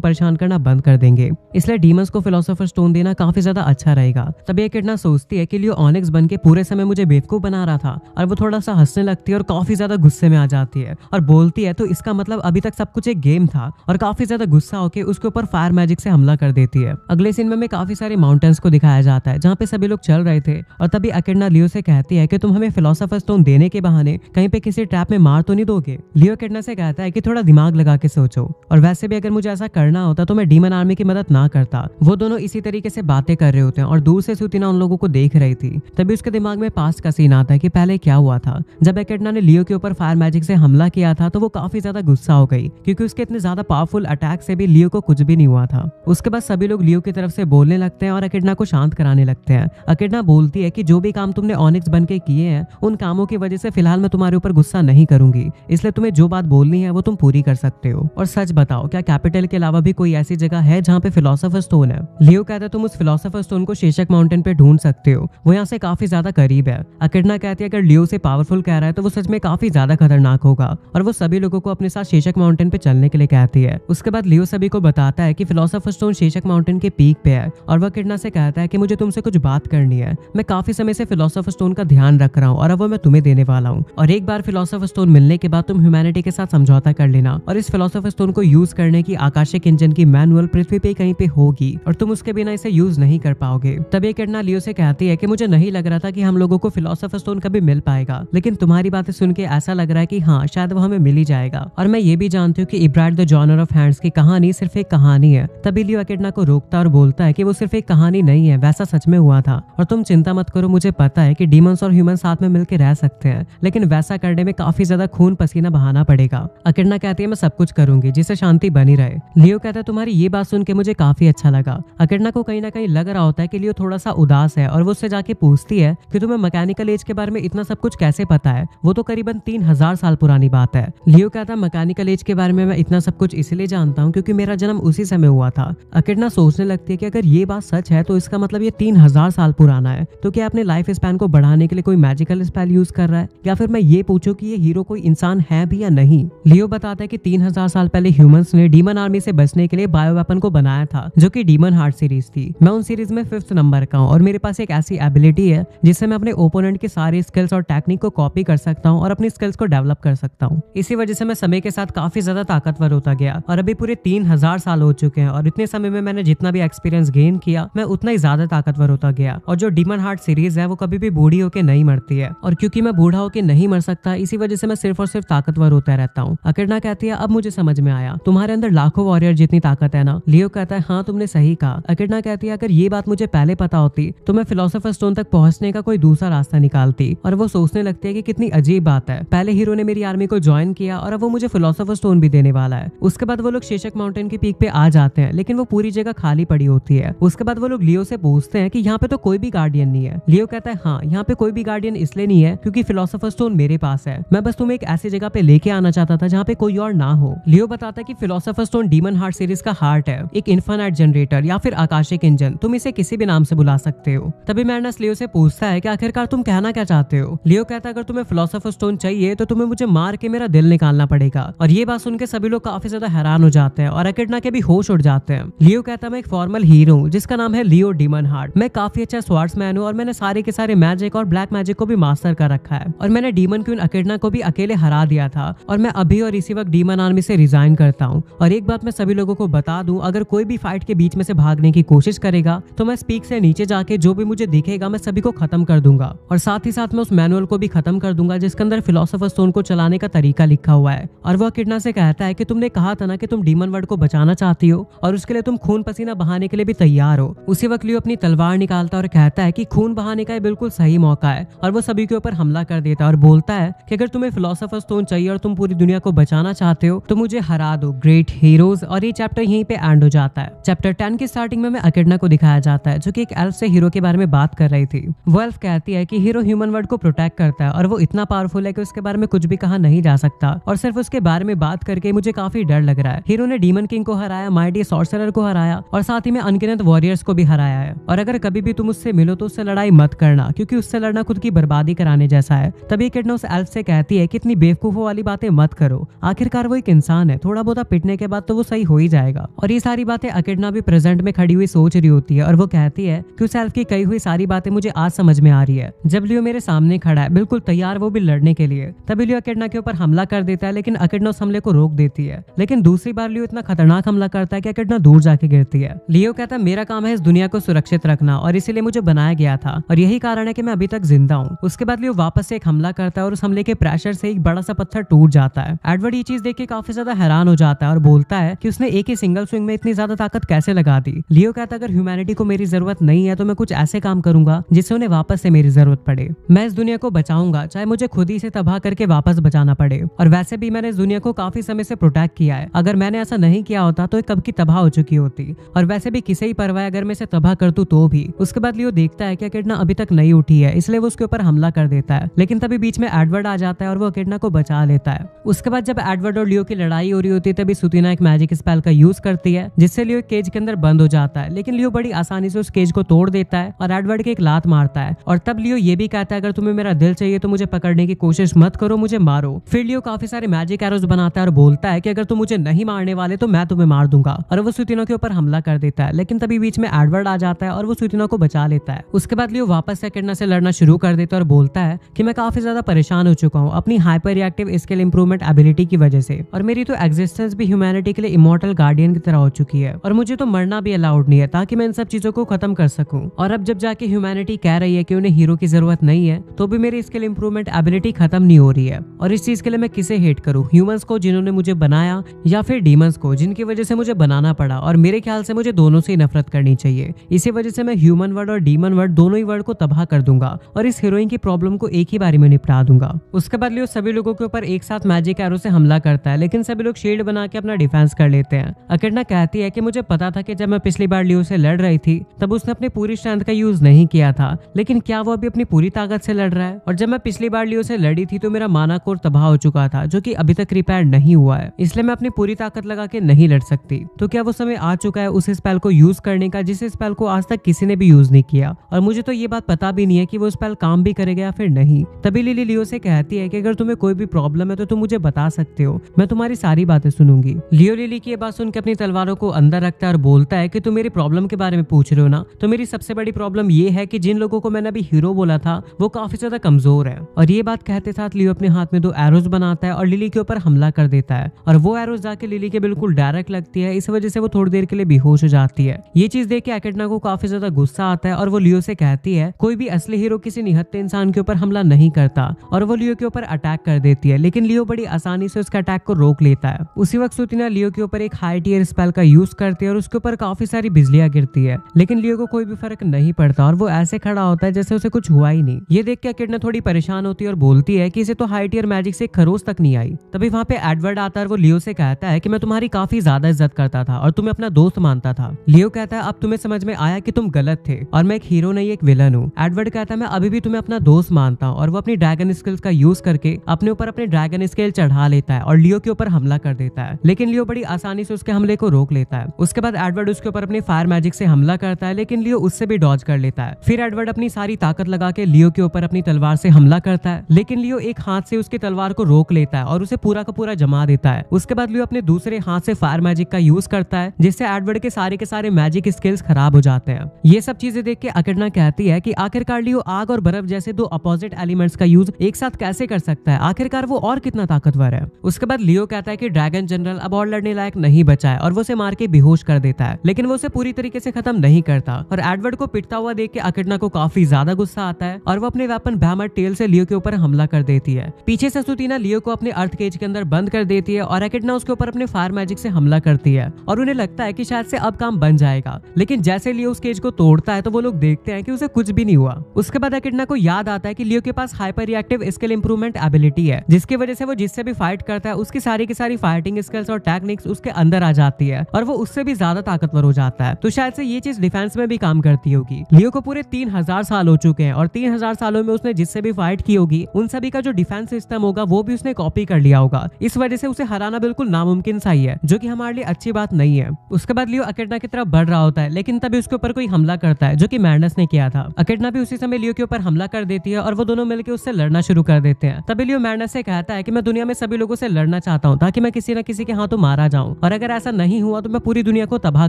परेशान करना बंद कर देंगे, इसलिए डीमंस को फिलोसोफर स्टोन देना काफी ज्यादा अच्छा रहेगा। तभी अकिडना सोचती है कि लियो ऑनिक्स बन के पूरे समय मुझे बेवकूफ बना रहा था और वो थोड़ा सा हंसने लगती है और काफी ज्यादा गुस्से में आ जाती है और बोलती है तो इसका मतलब अभी तक सब कुछ एक गेम था, और काफी ज्यादा गुस्सा होकर उसके ऊपर फायर मैजिक से हमला कर देती है। अगले सीन में काफी सारे माउंटेन्स को दिखाया जाता है जहाँ पे सभी लोग चल रहे थे और तभी अकिडना लियो से कहती है कि तुम हमें फिलोसोफर स्टोन देने के बहाने कहीं पे किसी ट्रैप में मार तो नहीं दोगे। लियो अकिडना से कहता है कि थोड़ा दिमाग लगा के सोचो, और वैसे भी अगर मुझे ऐसा करना होता तो मैं डीमन आर्मी की मदद ना करता। वो दोनों इसी तरीके से बातें कर रहे होते हैं और दूर से सुतीना उन लोगों को देख रही थी। तभी उसके दिमाग में पास्ट का सीन आता है कि पहले क्या हुआ था। जब अकिडना ने लियो के ऊपर फायर मैजिक से हमला किया था तो वो काफी ज्यादा गुस्सा हो गई क्योंकि उसके इतने ज्यादा पावरफुल अटैक से भी लियो को कुछ भी नहीं हुआ था। उसके बाद सभी लोग लियो की तरफ से बोलने लगते हैं और अकिडना को शांत कराने लगते हैं। अकिडना बोलती है कि जो भी काम तुमने ऑनिक्स बन के किए हैं उन कामों की वजह से फिलहाल मैं तुम्हारे ऊपर गुस्सा नहीं करूंगी, इसलिए तुम्हें जो बात बोलनी है वो तुम पूरी कर सकते हो। और सच बताओ क्या कैपिटल के अलावा भी कोई ऐसी जगह है जहाँ पे फिलोसोफर स्टोन है। लियो कहता है तुम उस फिलोसोफर स्टोन को शेषक माउंटेन पे ढूंढ सकते हो, वो यहाँ से काफी ज्यादा करीब है। अकिडना कहती है अगर लियो से पावरफुल कह रहा है तो वो सच में काफी ज्यादा खतरनाक होगा, और वो सभी लोगों को अपने साथ शेषक माउंटेन पे चलने के लिए कहती है। उसके बाद लियो सभी को बताता है कि फिलोसोफर स्टोन शेषक माउंटेन के पीक पे है और वह अकिडना से कहता है कि मुझे तुमसे कुछ बात करनी है। मैं काफी समय से फिलोसोफर स्टोन का ध्यान रख रहा हूँ और अब वो मैं तुम्हें देने वाला हूँ, और एक बार फिलोसोफर स्टोन मिलने के बाद तुम ह्यूमैनिटी के साथ समझौता कर लेना और इस फिलोसोफर स्टोन को यूज करने की आकाशिक इंजन की मैनुअल पृथ्वी पे कहीं पे होगी और तुम उसके बिना इसे यूज नहीं कर पाओगे। तभी अकिडना लियो से कहती है कि मुझे नहीं लग रहा था कि हम लोगों को फिलोसोफर स्टोन कभी मिल पाएगा, लेकिन तुम्हारी बातें सुन के ऐसा लग रहा है कि हाँ शायद वो हमें मिल ही जाएगा, और मैं ये भी जानती हूँ कि इब्राइड द जॉनर ऑफ हैंड्स की कहानी सिर्फ एक कहानी है। तभी लियो अकिडना को रोकता और बोलता है कि वो सिर्फ एक कहानी नहीं है, वैसा सच में हुआ था, और तुम चिंता मत करो, मुझे पता है कि डीमंस और ह्यूमन साथ में मिलकर रह सकते हैं, लेकिन वैसा करने में काफी ज्यादा खून पसीना बहाना पड़ेगा। अकिडना कहती है मैं सब कुछ करूंगी जिससे शांति बनी रहे। लियो कहता है तुम्हारी ये बात सुन के मुझे काफी अच्छा लगा। अकिडना को कहीं ना कहीं लग रहा होता है कि लियो थोड़ा सा उदास है और वो उससे जाके पूछती है कि तुम्हें मैकेनिकल एज के बारे में इतना सब कुछ कैसे पता है, वो तो करीबन 3000 साल पुरानी बात है। लियो कहता है मैकेनिकल एज के बारे में मैं इतना सब कुछ इसलिए जानता हूँ क्योंकि मेरा जन्म उसी समय हुआ था। अकिडना सोचने लगती है कि अगर ये बात सच है तो इसका मतलब ये 3000 साल पुराना है, तो क्या अपने लाइफ स्पैन को बढ़ाने के लिए कोई मैजिकल स्पेल यूज कर रहा है, या फिर मैं ये पूछूं कि ये हीरो कोई इंसान है भी या नहीं। लियो बताता है कि 3000 साल पहले ह्यूमंस ने डीमन आर्मी से बचने के लिए बायो वेपन को बनाया था जो कि डीमन हार्ट सीरीज थी। मैं उन सीरीज में 5th नंबर का हूँ और मेरे पास एक ऐसी एबिलिटी है जिससे मैं अपने ओपोनेंट के सारे स्किल्स और टेक्निक को कॉपी कर सकता हूँ और अपनी स्किल्स को डेवलप कर सकता हूँ। इसी वजह से मैं समय के साथ काफी ज्यादा ताकतवर होता गया और अभी पूरे 3000 साल हो चुके हैं और इतने समय में मैंने जितना भी एक्सपीरियंस गेन किया मैं उतना ही ज्यादा ताकतवर होता गया। और जो डीमन हार्ट सीरीज है वो कभी भी बूढ़ी होके नहीं मरती है, और क्योंकि मैं बूढ़ा होके नहीं मर सकता इसी वजह से मैं सिर्फ और सिर्फ ताकतवर होता रहता हूँ। अकिडना कहती है अब मुझे समझ में आया, तुम्हारे अंदर लाखों वॉरियर जितनी ताकत है ना। लियो कहता है हाँ तुमने सही कहा। अकिडना कहती है अगर ये बात मुझे पहले पता होती तो मैं फिलोसोफर स्टोन तक पहुंचने का कोई दूसरा रास्ता निकालती। और वो सोचने लगती है कि कितनी अजीब बात है, पहले हीरो ने मेरी आर्मी को ज्वाइन किया और अब वो मुझे फिलोसोफर स्टोन भी देने वाला है। उसके बाद वो लोग शेषक माउंटेन की पीक पे आ जाते हैं लेकिन वो पूरी जगह खाली पड़ी होती है। उसके बाद वो लोग लियो से पूछते हैं कि यहाँ पे तो कोई भी गार्डियन नहीं है। लियो कहता है हाँ यहाँ पे कोई भी गार्डियन इसलिए नहीं है क्योंकि फिलोसोफर स्टोन मेरे पास है, मैं बस तुम्हें एक ऐसी जगह पे लेके आना चाहता था जहाँ पे कोई और ना हो। लियो बताता है कि philosopher stone demon heart series का हार्ट है, एक इन्फिनाइट जनरेटर या फिर आकाशिक इंजन, तुम इसे किसी भी नाम से बुला सकते हो। तभी मैडनस लियो से पूछता है कि आखिरकार तुम कहना क्या चाहते हो। लियो कहता है अगर तुम्हें फिलोसोफर स्टोन चाहिए तो तुम्हें मुझे मार के मेरा दिल निकालना पड़ेगा। और ये बात सुन के सभी लोग काफी ज्यादा हैरान हो जाते हैं और अकिडना के भी होश उड़ जाते हैं। लियो कहता है मैं एक फॉर्मल हीरो हूँ जिसका नाम है लियो डीमन हार्ट, मैं काफी अच्छा स्वॉर्ड स्वार्ड्समैन हूँ और मैंने सारे के सारे मैजिक और ब्लैक मैजिक को भी मास्टर कर रखा है और मैंने डीमन क्वीन अकेडना को भी अकेले हरा दिया था और मैं अभी और इसी वक्त डीमन आर्मी से रिजाइन करता हूँ। और एक बात मैं सभी लोगों को बता दूं, अगर कोई भी फाइट के बीच में से भागने की कोशिश करेगा तो मैं स्पीक से नीचे जाके जो भी मुझे दिखेगा मैं सभी को खत्म कर दूंगा और साथ ही साथ मैं उस मैनुअल को भी खत्म कर दूंगा जिसके अंदर फिलोसोफर स्टोन को चलाने का तरीका लिखा हुआ है। और वो अकेडना से कहता है कि तुमने कहा था ना कि तुम डीमन वर्ल्ड को बचाना चाहती हो और उसके लिए तुम खून पसीना बहाने के लिए भी तैयार हो। उसी वक्त लियो अपनी तलवार निकालता और कहता है कि खून बहाने का बिल्कुल सही मौका है और वो सभी के ऊपर हमला कर देता है और बोलता है कि अगर तुम्हें फिलोसोफर स्टोन चाहिए और तुम पूरी दुनिया को बचाना चाहते हो तो मुझे हरा दो, ग्रेट हीरोज। और ये चैप्टर यहीं पे एंड हो जाता है। चैप्टर 10 की स्टार्टिंग में हमें अकेडना को दिखाया जाता है जो कि एक एल्फ से हीरो के बारे में बात कर रही थी। वो एल्फ कहती है कि हीरो ह्यूमन वर्ल्ड को प्रोटेक्ट करता है और वो इतना पावरफुल है कि उसके बारे में कुछ भी कहा नहीं जा सकता और सिर्फ उसके बारे में बात करके मुझे काफी डर लग रहा है। हीरो ने डीमन किंग को हराया, माइटी सॉर्सरर को हराया और साथ ही में अनगिनत वॉरियर्स को भी हराया है। और अगर कभी भी तुम उससे मिलो तो उससे लड़ाई मत करना क्योंकि उससे लड़ना खुद की बर्बादी कराने जैसा है। तभी अकेडना उस एल्फ से कहती है कि इतनी बेवकूफों वाली बातें मत करो, आखिरकार वो एक इंसान है, थोड़ा बहुत पिटने के बाद तो वो सही हो ही जाएगा। और ये सारी बातें अकेडना भी प्रेजेंट में खड़ी हुई सोच रही होती है और वो कहती है कि उस एल्फ की कही हुई सारी बातें मुझे आज समझ में आ रही है। जब लियो मेरे सामने खड़ा है बिल्कुल तैयार वो भी लड़ने के लिए, तभी लियो अकेडना के ऊपर हमला कर देता है लेकिन अकेडना उस हमले को रोक देती है। लेकिन दूसरी बार लियो इतना खतरनाक हमला करता है कि अकेडना दूर जाके गिरती है। लियो कहता है मेरा काम है इस दुनिया को सुरक्षित रखना और इसीलिए मुझे बनाया गया था और यही कारण है कि मैं अभी तक जिंदा हूँ। उसके बाद लियो वापस से एक हमला करता है और उस हमले के प्रेशर से एक बड़ा सा पत्थर टूट जाता है। एडवर्ड ये चीज देख के काफी ज्यादा हैरान हो जाता है और बोलता है कि उसने एक ही सिंगल स्विंग में इतनी ज्यादा ताकत कैसे लगा दी। लियो कहता है अगर ह्यूमैनिटी को मेरी जरूरत नहीं है तो मैं कुछ ऐसे काम करूंगा जिससे उन्हें वापस से मेरी जरूरत पड़े। मैं इस दुनिया को बचाऊंगा चाहे मुझे खुद ही से तबाह करके वापस बचाना पड़े। और वैसे भी मैंने इस दुनिया को काफी समय से प्रोटेक्ट किया है, अगर मैंने ऐसा नहीं किया होता तो ये कब की तबाह हो चुकी होती। और वैसे भी किसे ही परवाह अगर मैं इसे तबाह कर दूं तो भी। उसके बाद लियो देखता है कि अकेडना अभी तक नहीं उठी है इसलिए वो उसके ऊपर हमला कर देता है। लेकिन तभी बीच में एडवर्ड आ जाता है और वो अकेडना को बचा लेता है। उसके बाद जब एडवर्ड और लियो की लड़ाई हो रही होती है तभी सुतीना एक मैजिक स्पेल का यूज करती है जिससे लियो केज के अंदर बंद हो जाता है। लेकिन लियो बड़ी आसानी से उस केज को तोड़ देता है और एडवर्ड के एक लात मारता है। और तब लियो ये भी कहता है अगर तुम्हें मेरा दिल चाहिए तो मुझे पकड़ने की कोशिश मत करो, मुझे मारो। फिर लियो काफी सारे मैजिक एरोज बनाता है और बोलता है कि अगर तुम मुझे नहीं मारने वाले तो मैं तुम्हें मार दूंगा और वो सुतीना के ऊपर हमला कर देता है। लेकिन तभी बीच में एडवर्ड आ जाता है और वो सुतीना को बचा लेता है। उसके बाद लियो वापस से अकेडना से लड़ना शुरू कर देता है और बोलता है कि मैं काफी ज्यादा परेशान हो चुका हूँ अपनी hyper reactive skill improvement ability की वजह से और मेरी तो एग्जिस्टेंस भी ह्यूमैनिटी के लिए इमॉर्टल गार्डियन की तरह हो चुकी है और मुझे तो मरना भी अलाउड नहीं है ताकि मैं इन सब चीजों को खत्म कर सकूं। और अब जब जाके ह्यूमैनिटी कह रही है कि उन्हें हीरो की जरूरत नहीं है तो भी मेरी स्किल इंप्रूवमेंट एबिलिटी खत्म नहीं हो रही है। और इस चीज के लिए मैं किसे हेट करूं, ह्यूमंस को जिन्होंने मुझे बनाया या फिर डीमंस को जिनकी वजह से मुझे बनाना पड़ा। और मेरे ख्याल से मुझे दोनों से ही नफरत करनी चाहिए। इसी वजह से मैं ह्यूमन वर्ल्ड और डीमन वर्ल्ड दोनों ही वर्ल्ड को तबाह कर दूंगा और इस हीरोइन की प्रॉब्लम को एक ही बारी में निपटा दूंगा। उसके बाद लियो सभी लोगों के ऊपर एक साथ मैजिक एरो से हमला करता है लेकिन सभी लोग शील्ड बना के अपना डिफेंस कर लेते हैं। अकेडना कहती है कि मुझे पता था कि जब मैं पिछली बार लियो से लड़ रही थी तब उसने अपनी पूरी स्ट्रेंथ का यूज नहीं किया था, लेकिन क्या वो अभी अपनी पूरी ताकत से लड़ रहा है? और जब मैं पिछली बार लियो से लड़ी थी तो मेरा माना कोर तबाह हो चुका था जो कि अभी तक रिपेयर नहीं हुआ है, इसलिए मैं अपनी पूरी ताकत लगा के नहीं लड़ सकती। तो क्या वो समय आ चुका है उस स्पेल को यूज करने का जिस स्पेल को आज तक किसी ने भी यूज नहीं किया? और मुझे तो ये बात पता भी नहीं है कि वो स्पेल काम भी करेगा या फिर नहीं। तभी लिली लियो से कहती है कि अगर तुम्हें कोई भी प्रॉब्लम है तो तुम मुझे बता सकते हो, मैं तुम्हारी सारी बातें सुनूंगी। लियो लिली की ये बात सुन के अपनी तलवारों को अंदर रखता है और बोलता है कि तुम मेरी प्रॉब्लम के बारे में पूछ रहे हो ना, तो मेरी सबसे बड़ी प्रॉब्लम ये है कि जिन लोगों को मैंने अभी हीरो बोला था वो काफी ज्यादा कमजोर है। और ये बात कहते साथ लियो अपने हाथ में 2 एरोज बनाता है और लिली के ऊपर हमला कर देता है और वो एरोज जाके लिली के बिल्कुल डायरेक्ट लगती है। इस वजह से वो थोड़ी देर के लिए बेहोश हो जाती है। ये चीज देख के अकेडना को काफी ज्यादा गुस्सा आता है और वो लियो से कहती है कोई भी असली हीरो किसी निहत्थे इंसान के ऊपर हमला नहीं करता और वो लियो के ऊपर अटैक कर देती है। लेकिन लियो बड़ी आसानी से उसके अटैक को रोक लेता है। उसी वक्त सुतीना लियो के ऊपर एक हाई टियर स्पेल का यूज करती है और उसके ऊपर काफी सारी बिजलियां गिरती है, लेकिन लियो को कोई भी फर्क नहीं पड़ता और वो ऐसे खड़ा होता है जैसे उसे कुछ हुआ ही नहीं। ये देख के अकेडना थोड़ी परेशान होती है और बोलती है कि इसे तो हाई टियर मैजिक से खरोच तक नहीं आई। तभी वहाँ पे एडवर्ड आता है और वो लियो से कहता है कि मैं तुम्हारी काफी ज्यादा इज्जत करता था और तुम्हें अपना दोस्त मानता था। लियो कहता है अब तुम्हें समझ में आया कि तुम गलत थे और मैं एक हीरो नहीं एक विलन हूँ। एडवर्ड कहता है मैं अभी भी तुम्हें अपना दोस्त मानता हूँ और वो अपनी ड्रैगन स्किल्स का यूज करके अपने ऊपर अपने ड्रैगन स्केल चढ़ा लेता है और लियो के ऊपर हमला कर देता है। लेकिन लियो बड़ी आसानी से उसके हमले को रोक लेता है। उसके बाद एडवर्ड उसके ऊपर अपने फायर मैजिक से हमला करता है लेकिन लियो उससे भी डॉज कर लेता है। फिर एडवर्ड अपनी सारी ताकत लगा के लियो के ऊपर अपनी तलवार से हमला करता है लेकिन लियो एक हाथ से उसकी तलवार को रोक लेता है और उसे पूरा का पूरा जमा देता है। उसके बाद लियो अपने दूसरे हाथ से फायर मैजिक का यूज करता है जिससे एडवर्ड के सारे मैजिक स्किल्स खराब हो जाते हैं। ये सब चीजें देख के अकेडना कहती है कि आखिरकार लियो आग और बर्फ जैसे दो अपोजिट एलिमेंट्स का यूज एक साथ कैसे कर सकता है, आखिरकार वो और कितना ताकतवर है। उसके बाद लियो कहता है कि ड्रैगन जनरल अब और लड़ने लायक नहीं बचा है और वो उसे मार के बेहोश कर देता है, लेकिन वो उसे पूरी तरीके से खत्म नहीं करता। और एडवर्ड को पिटता हुआ देख के अकेडना को काफी ज्यादा गुस्सा आता है और वो अपने वेपन बैमर टेल से लियो के ऊपर हमला कर देती है। पीछे से सुतीना लियो को अपने अर्थ केज के अंदर बंद कर देती है और अकेडना उसके ऊपर अपने फायर मैजिक से हमला करती है और उन्हें लगता है कि शायद से अब काम बन जाएगा, लेकिन जैसे लियो उस केज को तोड़ता है तो वो लोग देखते हैं कि उसे कुछ भी नहीं हुआ। उसके बाद अकेडना को याद आता है कि लियो के पास hyper reactive skill improvement ability है, जिसकी वजह से वो जिससे भी फाइट करता है उसकी सारी की सारी फाइटिंग स्किल्स और टेक्निक्स उसके अंदर आ जाती है और वो उससे भी ज्यादा ताकतवर हो जाता है। तो शायद से ये चीज डिफेंस में भी काम करती होगी। लियो को पूरे 3000 साल हो चुके हैं और 3000 सालों में उसने जिससे भी फाइट की होगी उन सभी का जो डिफेंस सिस्टम होगा वो भी उसने कॉपी कर लिया होगा। इस वजह से उसे हराना बिल्कुल नामुमकिन सा ही है, जो कि हमारे लिए अच्छी बात नहीं है। उसके बाद लियो अकेडना की तरफ बढ़ रहा होता है, लेकिन तभी उसके ऊपर कोई हमला करता है जो कि मैडनेस ने किया था। अकेडना भी उसी समय लियो के ऊपर हमला कर देती है और वो दोनों मिलकर उससे लड़ना शुरू कर देते हैं। तभी लियो मैडनेस से कहता है कि मैं दुनिया में सभी लोगों से लड़ना चाहता हूँ ताकि मैं किसी न किसी के हाथों मारा जाऊं, और अगर ऐसा नहीं हुआ तो मैं पूरी दुनिया को तबाह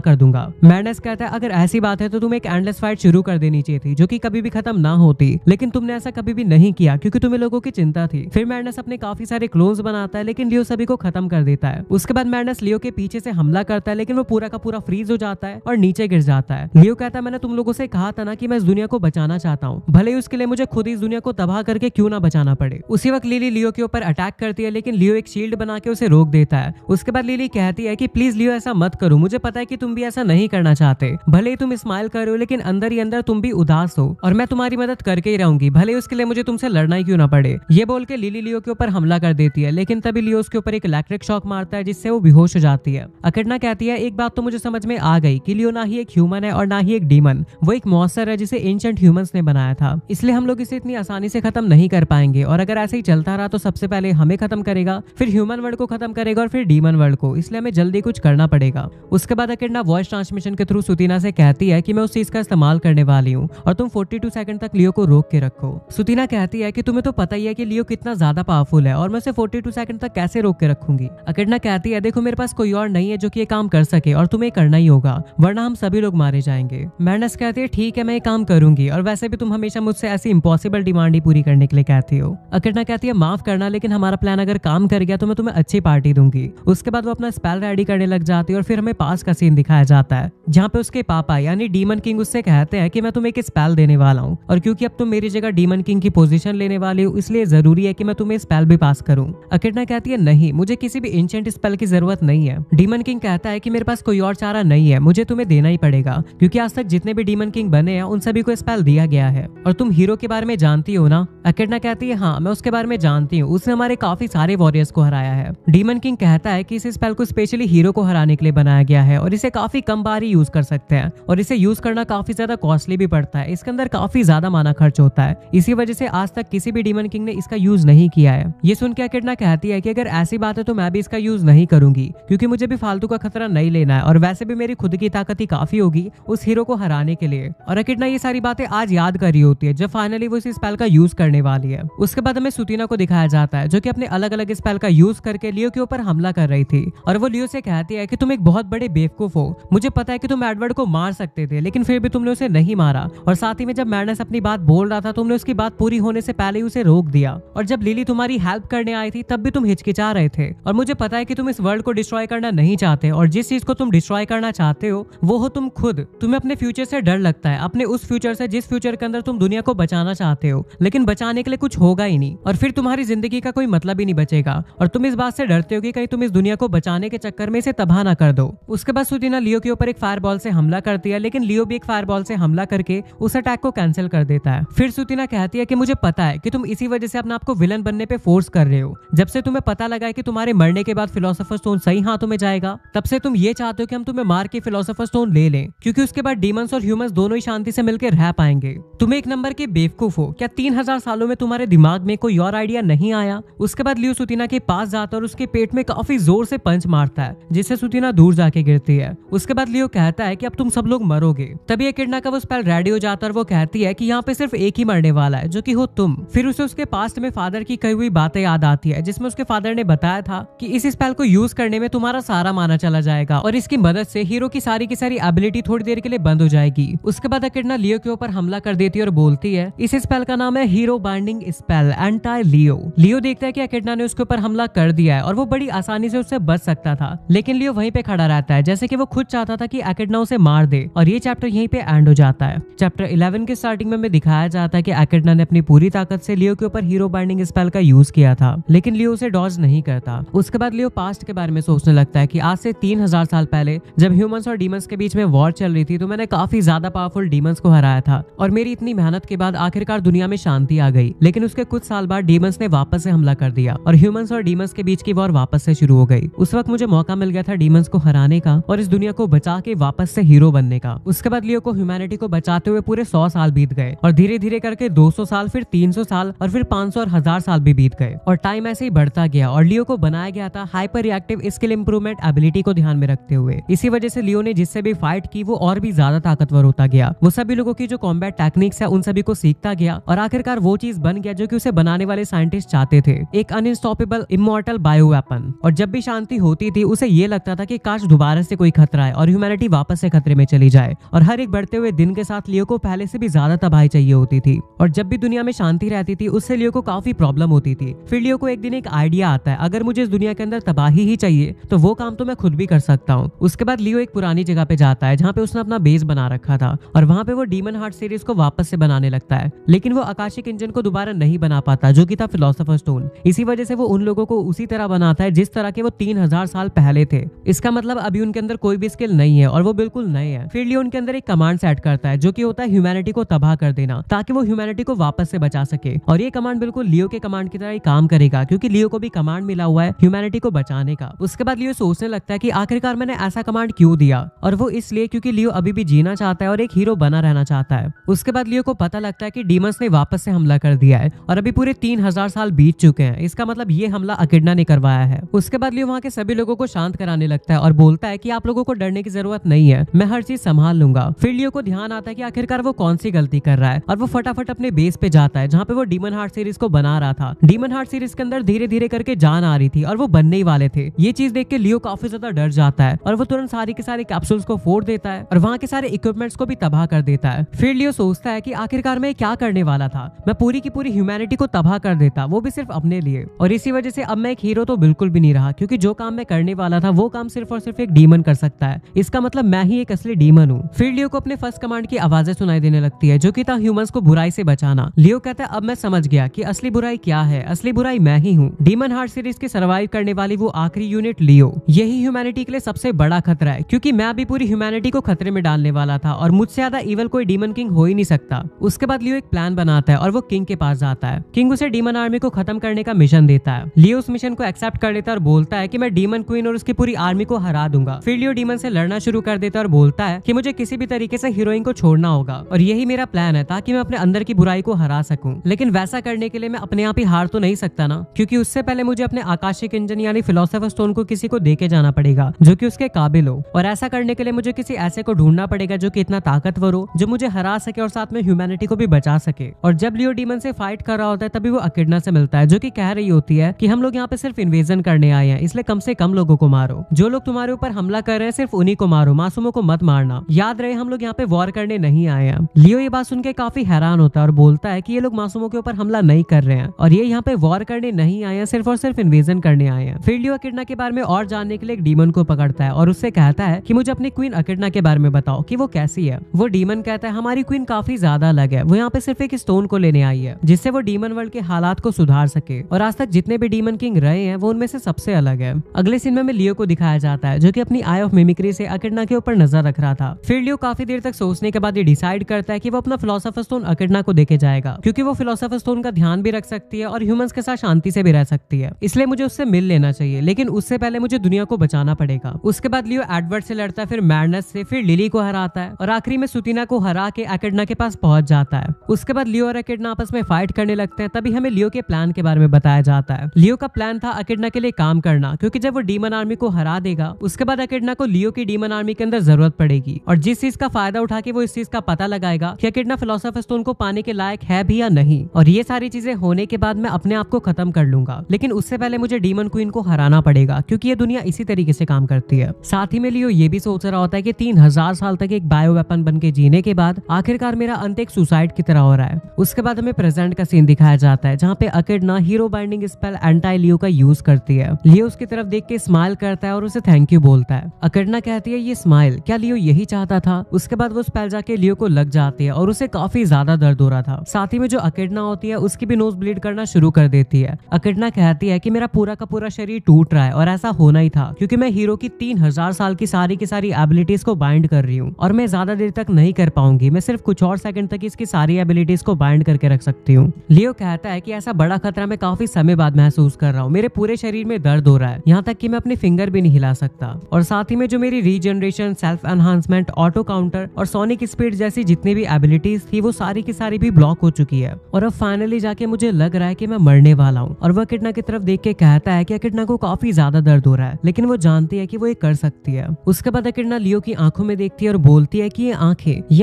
कर दूंगा। मैडनेस कहता है अगर ऐसी बात है तो तुम्हें एक एंडलेस फाइट शुरू कर देनी चाहिए थी जो कि कभी भी खत्म ना होती, लेकिन तुमने ऐसा कभी भी नहीं किया क्योंकि तुम्हें लोगों की चिंता थी। फिर मैडनेस अपने काफी सारे क्लोन्स बनाता है, लेकिन लियो सभी को खत्म कर देता है। उसके बाद मैडनेस लियो के पीछे से हमला करता है, लेकिन वो पूरा का पूरा फ्रीज हो जाता है और नीचे गिर जाता है। लियो कहता है मैंने तुम लोगों से कहा था ना कि मैं इस दुनिया को बचाना चाहता हूँ, भले ही उसके लिए मुझे खुद इस दुनिया को तबाह करके क्यों ना बचाना पड़े। उसी वक्त लिली लियो के ऊपर अटैक करती है, लेकिन लियो एक शील्ड बना के उसे रोक देता है। उसके बाद लिली कहती है कि प्लीज लियो ऐसा मत करो, मुझे पता है कि तुम भी ऐसा नहीं करना चाहते, भले ही तुम स्माइल कर रहे हो लेकिन अंदर ही अंदर तुम भी उदास हो और मैं तुम्हारी मदद करके ही रहूंगी, भले ही उसके लिए मुझे तुमसे लड़ना ही क्यों ना पड़े। ये बोल के लिली लियो के ऊपर हमला कर देती है, लेकिन तभी लियो उसके ऊपर एक इलेक्ट्रिक शॉक मारता है जिससे वो बेहोश हो जाती है। अकेडना कहती है एक बात तो मुझे समझ में आ गई कि लियो ना ही एक ह्यूमन है और ना ही एक डीमन, वो एक मॉन्स्टर है जिसे एंशिएंट ह्यूमंस ने बनाया था, इसलिए हम लोग इसे इतनी आसानी से खत्म नहीं कर पाएंगे और अगर ऐसे ही चलता रहा तो सबसे पहले हमें खत्म करेगा, फिर ह्यूमन वर्ल्ड को खत्म करेगा और फिर डीमन वर्ल्ड को, इसलिए हमें जल्दी कुछ करना पड़ेगा। उसके बाद अकेडना वॉइस ट्रांसमिशन के थ्रू सुतीना से कहती है कि मैं उस चीज का इस्तेमाल करने वाली हूँ और तुम 42 सेकंड तक लियो को रोक के रखो। सुतीना कहती है कि तुम्हें तो पता ही है कि लियो कितना ज्यादा पावरफुल है और मैं उसे 42 सेकंड तक कैसे रोक के रखूंगी। अकेडना कहती है देखो मेरे पास कोई और नहीं है जो कि ये काम कर सके और तुम्हें करना ही होगा वरना हम सभी लोग मारे जाएंगे। मैडनेस कहती है ठीक है मैं ये काम करूंगी और वैसे भी तुम हमेशा मुझसे ऐसी इम्पॉसिबल डिमांड ही पूरी करने के लिए कहती हो। अकेडना कहती है माफ करना लेकिन हमारा प्लान अगर काम कर गया तो मैं तुम्हें अच्छी पार्टी दूंगी। उसके बाद वो अपना स्पेल रेडी करने लग जाती है और फिर हमें पास का सीन दिखाया जाता है जहाँ पे उसके पापा यानी डीमन किंग उससे कहते हैं कि मैं तुम्हें एक स्पेल देने वाला हूँ और क्योंकि अब तुम मेरी जगह डीमन किंग की पोजीशन लेने वाली हो इसलिए जरूरी है कि मैं तुम्हें स्पेल भी पास करूँ। अकेडना कहती है नहीं मुझे किसी भी एंशिएंट स्पेल की जरूरत नहीं है। डीमन किंग कहता है कि मेरे पास कोई और चारा नहीं है, मुझे तुम्हें देना ही पड़ेगा क्योंकि आज तक जितने भी डीमन किंग बने हैं उन सभी को स्पेल दिया गया है और तुम हीरो के बारे में जानती हो ना। अकेडना कहती है हाँ मैं उसके बारे में जानती हूँ, उसने हमारे काफी सारे वॉरियर्स को हराया है। डीमन किंग कहता है कि इस स्पेल को स्पेशली हीरो को हराने के लिए बनाया गया है और इसे काफी कम बार ही यूज कर सकते हैं और इसे यूज करना काफी ज्यादा कॉस्टली भी पड़ता है, इसके अंदर काफी ज्यादा माना खर्च होता है, इसी वजह से आज तक किसी भी डीमन किंग ने इसका यूज नहीं किया है। ये सुन के अकेडना कहती है कि अगर ऐसी बात है तो मैं भी इसका यूज नहीं करूंगी क्योंकि मुझे भी फालतू का खतरा नहीं लेना है और वैसे भी मेरी खुद की ताकत ही काफी होगी उस हीरो को हराने के लिए। और अकेडना ये सारी बातें आज याद कर रही होती है जब फाइनली वो इस स्पेल का यूज करने वाली है। उसके बाद हमें सुतीना को दिखाया जाता है जो कि अपने अलग अलग स्पेल का यूज करके लियो के ऊपर हमला कर रही थी और वो लियो से कहती है कि तुम एक बहुत बड़े बेवकूफ हो, मुझे पता है कि तुम एडवर्ड को मार सकते थे लेकिन फिर भी तुमने उसे नहीं मारा और साथ ही में जब मैडनेस अपनी बात बोल रहा था तुमने उसकी बात पूरी होने से पहले ही उसे रोक दिया और जब लिली तुम्हारी हेल्प करने आई थी तब भी तुम हिचकिचा रहे थे और मुझे पता है कि तुम इस वर्ल्ड को डिस्ट्रॉय करना नहीं चाहते और जिस चीज को तुम डिस्ट्रॉय करना चाहते हो वो हो तुम खुद। तुम्हें अपने फ्यूचर से डर लगता है, अपने उस फ्यूचर से जिस फ्यूचर के अंदर तुम दुनिया को बचाना चाहते हो, लेकिन बचाने के लिए कुछ होगा ही नहीं और फिर तुम्हारी जिंदगी का कोई मतलब ही नहीं बचेगा और तुम इस बात से डरते हो कि कहीं तुम इस दुनिया को बचाने के चक्कर में इसे तबाह ना कर दो। उसके बाद सुतीना लियो के ऊपर एक फायरबॉल से हमला करती है लेकिन लियो भी एक फायरबॉल से हमला करके उस अटैक को कैंसिल कर देता है। फिर सुतीना कहती है कि मुझे पता है कि तुम इसी वजह से अपने आप को विलन बनने पे फोर्स कर रहे हो। जब से तुम्हें पता लगा है कि तुम्हारे मरने के बाद फिलोसोफर स्टोन सही हाथों में जाएगा तब से तुम ये चाहते हो कि हम तुम्हें मार के फिलोसोफर स्टोन ले लें क्योंकि उसके बाद डीमंस और ह्यूमंस दोनों ही शांति से मिलकर रह पाएंगे। तुम एक नंबर के बेवकूफ हो, क्या 3000 सालों में तुम्हारे दिमाग में कोई और आइडिया नहीं आया। उसके बाद लियो सुतीना के पास जाता है और उसके पेट में काफी जोर से पंच मारता है जिससे सुतीना दूर जाके गिरती है। उसके बाद लियो कहता है कि अब तुम सब लोग मरोगे। तभी एकिडना का वो स्पेल रेडी हो जाता है और वो कहती है कि यहाँ पे सिर्फ एक ही मरने वाला है जो कि हो तुम। फिर उसे उसके पास्ट में फादर की कही हुई बातें याद आती है जिसमें उसके फादर ने बताया था कि इस स्पेल को यूज करने में तुम्हारा सारा माना चला जाएगा और इसकी मदद से हीरो की सारी एबिलिटी थोड़ी देर के लिए बंद हो जाएगी। उसके बाद अकिडना लियो के ऊपर हमला कर देती है और बोलती है इस स्पेल का नाम है हीरो बाइंडिंग स्पेल एंटी लियो। लियो देखता है कि अकिडना ने उसके ऊपर हमला कर दिया है और वो बड़ी आसानी से उससे बच सकता था, लेकिन लियो वहीं पे खड़ा रहता है जैसे कि वो खुद चाहता था कि अकिडना उसे मार दे। और ये चैप्टर यहीं पे एंड हो जाता है। चैप्टर 11 के स्टार्टिंग में दिखाया जाता है कि अकिडना ने अपनी पूरी ताकत से लियो के ऊपर हीरो बाइंडिंग स्पेल का यूज किया था, लेकिन लियो उसे डॉज नहीं करता। उसके बाद लियो पास्ट के बारे में सोचने लगता है कि आज से 3000 साल पहले जब ह्यूमंस और डीमंस के बीच में वॉर चल रही थी तो मैंने काफी ज्यादा पावरफुल डीमंस को हराया था और मेरी इतनी मेहनत के बाद आखिरकार दुनिया में शांति आ गई। लेकिन उसके कुछ साल बाद डीमंस ने वापस से हमला कर दिया और ह्यूमंस और डीमंस के बीच की वॉर वापस से शुरू हो गई। उस वक्त मुझे मौका मिल गया था डीमंस को हराने का और इस दुनिया को बचा के वापस से हीरो बनने का। उसके बाद लियो को ह्यूमैनिटी को बचाते हुए पूरे 100 साल बीत गए और धीरे धीरे करके 200 साल, फिर 300 साल और फिर 500 और 1000 साल भी बीत गए और टाइम ऐसे ही बढ़ता गया। और लियो को बनाया गया था hyper reactive skill improvement ability को ध्यान में रखते हुए। इसी वजह से लियो ने जिससे भी फाइट की वो और भी ज्यादा ताकतवर होता गया। वो सभी लोगों की जो कॉम्बैट टेक्निक्स है उन सभी को सीखता गया और आखिरकार वो चीज बन गया जो कि उसे बनाने वाले साइंटिस्ट चाहते थे, एक अनस्टॉपेबल इमॉर्टल बायो वेपन। और जब भी शांति होती थी उसे ये लगता था कि काश दोबारा से कोई खतरा है और ह्यूमैनिटी वापस से खतरे में चली जाए। और हर एक बढ़ते हुए दिन के साथ लियो को पहले से भी ज्यादा तबाही चाहिए होती थी और जब भी दुनिया में शांति रहती थी उससे लियो को काफी प्रॉब्लम होती थी। फिर लियो को एक दिन एक आइडिया आता है, अगर मुझे इस दुनिया के अंदर तबाही ही चाहिए तो वो काम तो मैं खुद भी कर सकता हूँ। उसके बाद लियो एक पुरानी जगह पे जाता है जहाँ पे उसने अपना बेस बना रखा था और वहाँ पे वो डीमन हार्ट सीरीज को वापस से बनाने लगता है, लेकिन वो आकाशिक इंजन को दोबारा नहीं बना पाता जो कि था फिलोसोफर स्टोन। इसी वजह से वो उन लोगों को उसी तरह बनाता है जिस तरह के वो 3000 साल पहले थे। इसका मतलब अभी उनके अंदर कोई भी स्किल नहीं है और वो बिल्कुल नए हैं। फिर लियो उनके अंदर एक कमांड सेट करता है जो कि होता है ह्यूमैनिटी को तबाह कर देना, ताकि वो ह्यूमैनिटी को वापस से बचा सके। और ये कमांड बिल्कुल लियो के कमांड की तरह ही काम करेगा क्योंकि लियो को भी कमांड मिला हुआ है ह्यूमैनिटी को बचाने का। उसके बाद लियो सोचने लगता है कि आखिरकार मैंने ऐसा कमांड क्यों दिया, और वो इसलिए क्योंकि लियो अभी भी जीना चाहता है और एक हीरो बना रहना चाहता है। उसके बाद लियो को पता लगता है कि डीमंस ने वापस से हमला कर दिया है और अभी पूरे 3000 साल बीत चुके हैं। इसका मतलब ये हमला अकिडना ने करवाया है। उसके बाद लियो वहाँ के सभी लोगों को शांत कराने लगता है और बोलता है कि आप लोगों को डरने की जरूरत नहीं है, मैं हर चीज संभाल लूंगा। फिर लियो को ध्यान आता है कि आखिरकार वो कौन सी गलती कर रहा है और वो फटाफट अपने बेस पे जाता है जहाँ पे वो डीमन हार्ट सीरीज को बना रहा था। डीमन हार्ट सीरीज के अंदर धीरे धीरे करके जान आ रही थी और वो बनने ही वाले थे। ये चीज देख के लियो काफी ज्यादा डर जाता है और वो तुरंत सारी के सारे कैप्सूल्स को फोड़ देता है और वहाँ के सारे इक्विपमेंट्स को भी तबाह कर देता है। फिर लियो सोचता है कि आखिरकार मैं क्या करने वाला था, मैं पूरी की पूरी ह्यूमैनिटी को तबाह कर देता, वो भी सिर्फ अपने लिए। और इसी वजह से अब मैं एक हीरो तो बिल्कुल भी नहीं रहा क्योंकि जो काम मैं करने वाला था वो काम सिर्फ और सिर्फ एक डीमन कर सकता है। इसका मतलब मैं ही एक असली डीमन हूँ। फिर लियो को अपने फर्स्ट कमांड की आवाजें सुनाई देने लगती है जो कि था ह्यूमंस को बुराई से बचाना। लियो कहता है अब मैं समझ गया कि असली बुराई क्या है, असली बुराई मैं ही हूँ। डीमन हार्ट सीरीज के सर्वाइव करने वाली वो आखिरी यूनिट लियो, यही ह्यूमैनिटी के लिए सबसे बड़ा खतरा है क्योंकि मैं अभी पूरी ह्यूमैनिटी को खतरे में डालने वाला था और मुझसे ज्यादा इवल कोई डीमन किंग हो ही नहीं सकता। उसके बाद लियो एक प्लान बनाता है और वो किंग के पास जाता है। किंग उसे डीमन आर्मी को खत्म करने का मिशन देता है। लियो उस मिशन को एक्सेप्ट कर लेता है और बोलता है कि मैं डीमन क्वीन और उसकी पूरी आर्मी को हरा दूंगा। फिर लियो डीमन से लड़ना शुरू कर देता है और बोलता है कि मुझे किसी भी तरीके से हीरोइन को छोड़ना होगा और यही मेरा प्लान है ताकि मैं अपने अंदर की बुराई को हरा सकूं। लेकिन वैसा करने के लिए मैं अपने आप ही हार तो नहीं सकता ना, क्योंकि उससे पहले मुझे अपने आकाशिक इंजन यानी फिलोसोफर स्टोन को किसी को देके जाना पड़ेगा जो कि उसके काबिल हो। और ऐसा करने के लिए मुझे किसी ऐसे को ढूंढना पड़ेगा जो कि इतना ताकतवर हो, जो मुझे हरा सके और साथ में ह्यूमैनिटी को भी बचा सके। और जब लियो डीमन से फाइट कर रहा होता है तभी वो अकिडना से मिलता है जो कि कह रही होती है कि हम लोग यहाँ पे सिर्फ इन्वेजन करने आए हैं, इसलिए कम से कम लोगों को मारो। जो लोग तुम्हारे ऊपर हमला कर रहे हैं सिर्फ उन्हीं को मारो, मासूमों को मत मारना। याद रहे हम लोग यहाँ पे वॉर करने नहीं आए हैं। लियो ये बात सुन के काफी हैरान होता है और बोलता है कि ये लोग मासूमों के ऊपर हमला नहीं कर रहे हैं और ये यहाँ पे वॉर करने नहीं आए हैं, सिर्फ और सिर्फ इन्वेजन करने आए हैं। फिर लियो अकिडना के बारे में और जानने के लिए एक डीमन को पकड़ता है और उससे कहता है कि मुझे अपनी क्वीन अकिडना के बारे में बताओ कि वो कैसी है। वो डीमन कहता है हमारी क्वीन काफी ज्यादा अलग है, वो यहाँ पे सिर्फ एक स्टोन को लेने आई है जिससे वो डीमन वर्ल्ड के हालात को सुधार सके और आज तक जितने भी डीमन किंग रहे हैं वो उनमें से सबसे अलग है। अगले सीन में लियो को दिखाया जाता है जो कि अपनी आई ऑफ मिमिक्री से अकिडना के ऊपर नजर रख रहा था। फिर लियो काफी देर तक सोचने के बाद ये डिसाइड करता है कि वो अपना फिलोसोफर स्टोन अकिडना को देके जाएगा क्योंकि वो फिलोसोफर स्टोन का ध्यान भी रख सकती है और ह्यूमंस के साथ शांति से भी रह सकती है, इसलिए मुझे उससे मिल लेना चाहिए, लेकिन उससे पहले मुझे दुनिया को बचाना पड़ेगा। उसके बाद लियो एडवर्ड से लड़ता है, फिर मैडनेस से, फिर लिली को हराता है और आखिरी में सुतीना को हरा के अकिडना के पास पहुंच जाता है। उसके बाद लियो और अकिडना आपस में फाइट करने लगते हैं। तभी हमें लियो के प्लान के बारे में बताया जाता है। लियो का प्लान था अकिडना के लिए काम करना क्योंकि जब वो डीमन आर्मी को हरा देगा उसके बाद अकिडना को लियो की डीमन आर्मी के अंदर जरूरत पड़ेगी और जिस चीज का फायदा उठा के वो इस चीज का पता लगाएगा कि अकिडना फिलोसोफर स्टोन को पाने के लायक है भी या नहीं। और ये सारी चीजें होने के बाद मैं अपने आप को खत्म कर लूंगा, लेकिन उससे पहले मुझे डीमन क्वीन को हराना पड़ेगा क्योंकि ये दुनिया इसी तरीके से काम करती है। साथ ही में लियो ये भी सोच रहा होता है कि 3000 साल तक एक बायो वेपन बन के जीने के बाद आखिरकार मेरा अंत एक सुसाइड की तरह हो रहा है। उसके बाद हमें प्रेजेंट का सीन दिखाया जाता है जहाँ पे अकेडना हीरो बाइंडिंग स्पेल एंटी लियो का यूज करती है। लियो उसकी तरफ देख के स्माइल करता है और उसे थैंक यू बोलता है। अकेडना कहती है ये स्माइल क्या लियो यही चाहता था। उसके बाद वो स्पेल जाके लियो को लग जाती है और उसे काफी ज्यादा दर्द हो रहा था। साथ ही में जो अकेडना होती है उसकी भी नोज ब्लीड करना शुरू कर देती है। अकेडना कहती है कि मेरा पूरा का पूरा शरीर टूट रहा है और ऐसा होना ही था क्योंकि मैं हीरो की 3000 साल की सारी एबिलिटीज को बाइंड कर रही हूँ और मैं ज्यादा देर तक नहीं कर पाऊंगी। मैं सिर्फ कुछ और सेकंड तक इसकी सारी एबिलिटीज को बाइंड करके रख सकती हूँ। लियो कहता है कि ऐसा बड़ा खतरा मैं काफी समय बाद महसूस कर रहा हूँ। मेरे पूरे शरीर में दर्द हो रहा है, यहाँ तक कि मैं अपनी फिंगर भी नहीं हिला सकता। और साथ ही में जो मेरी regeneration, self enhancement, auto counter और सोनिक स्पीड जैसी जितनी भी एबिलिटीज थी वो सारी की सारी भी ब्लॉक हो चुकी है। और अब फाइनली जाके मुझे लग रहा है कि मैं मरने वाला हूँ। और वह अकेडना की तरफ देख के कहता है कि अकेडना को काफी ज्यादा दर्द हो रहा है लेकिन वो जानती है कि वो ये कर सकती है। उसके बाद अकेडना लियो की आंखों में देखती है और बोलती है कि ये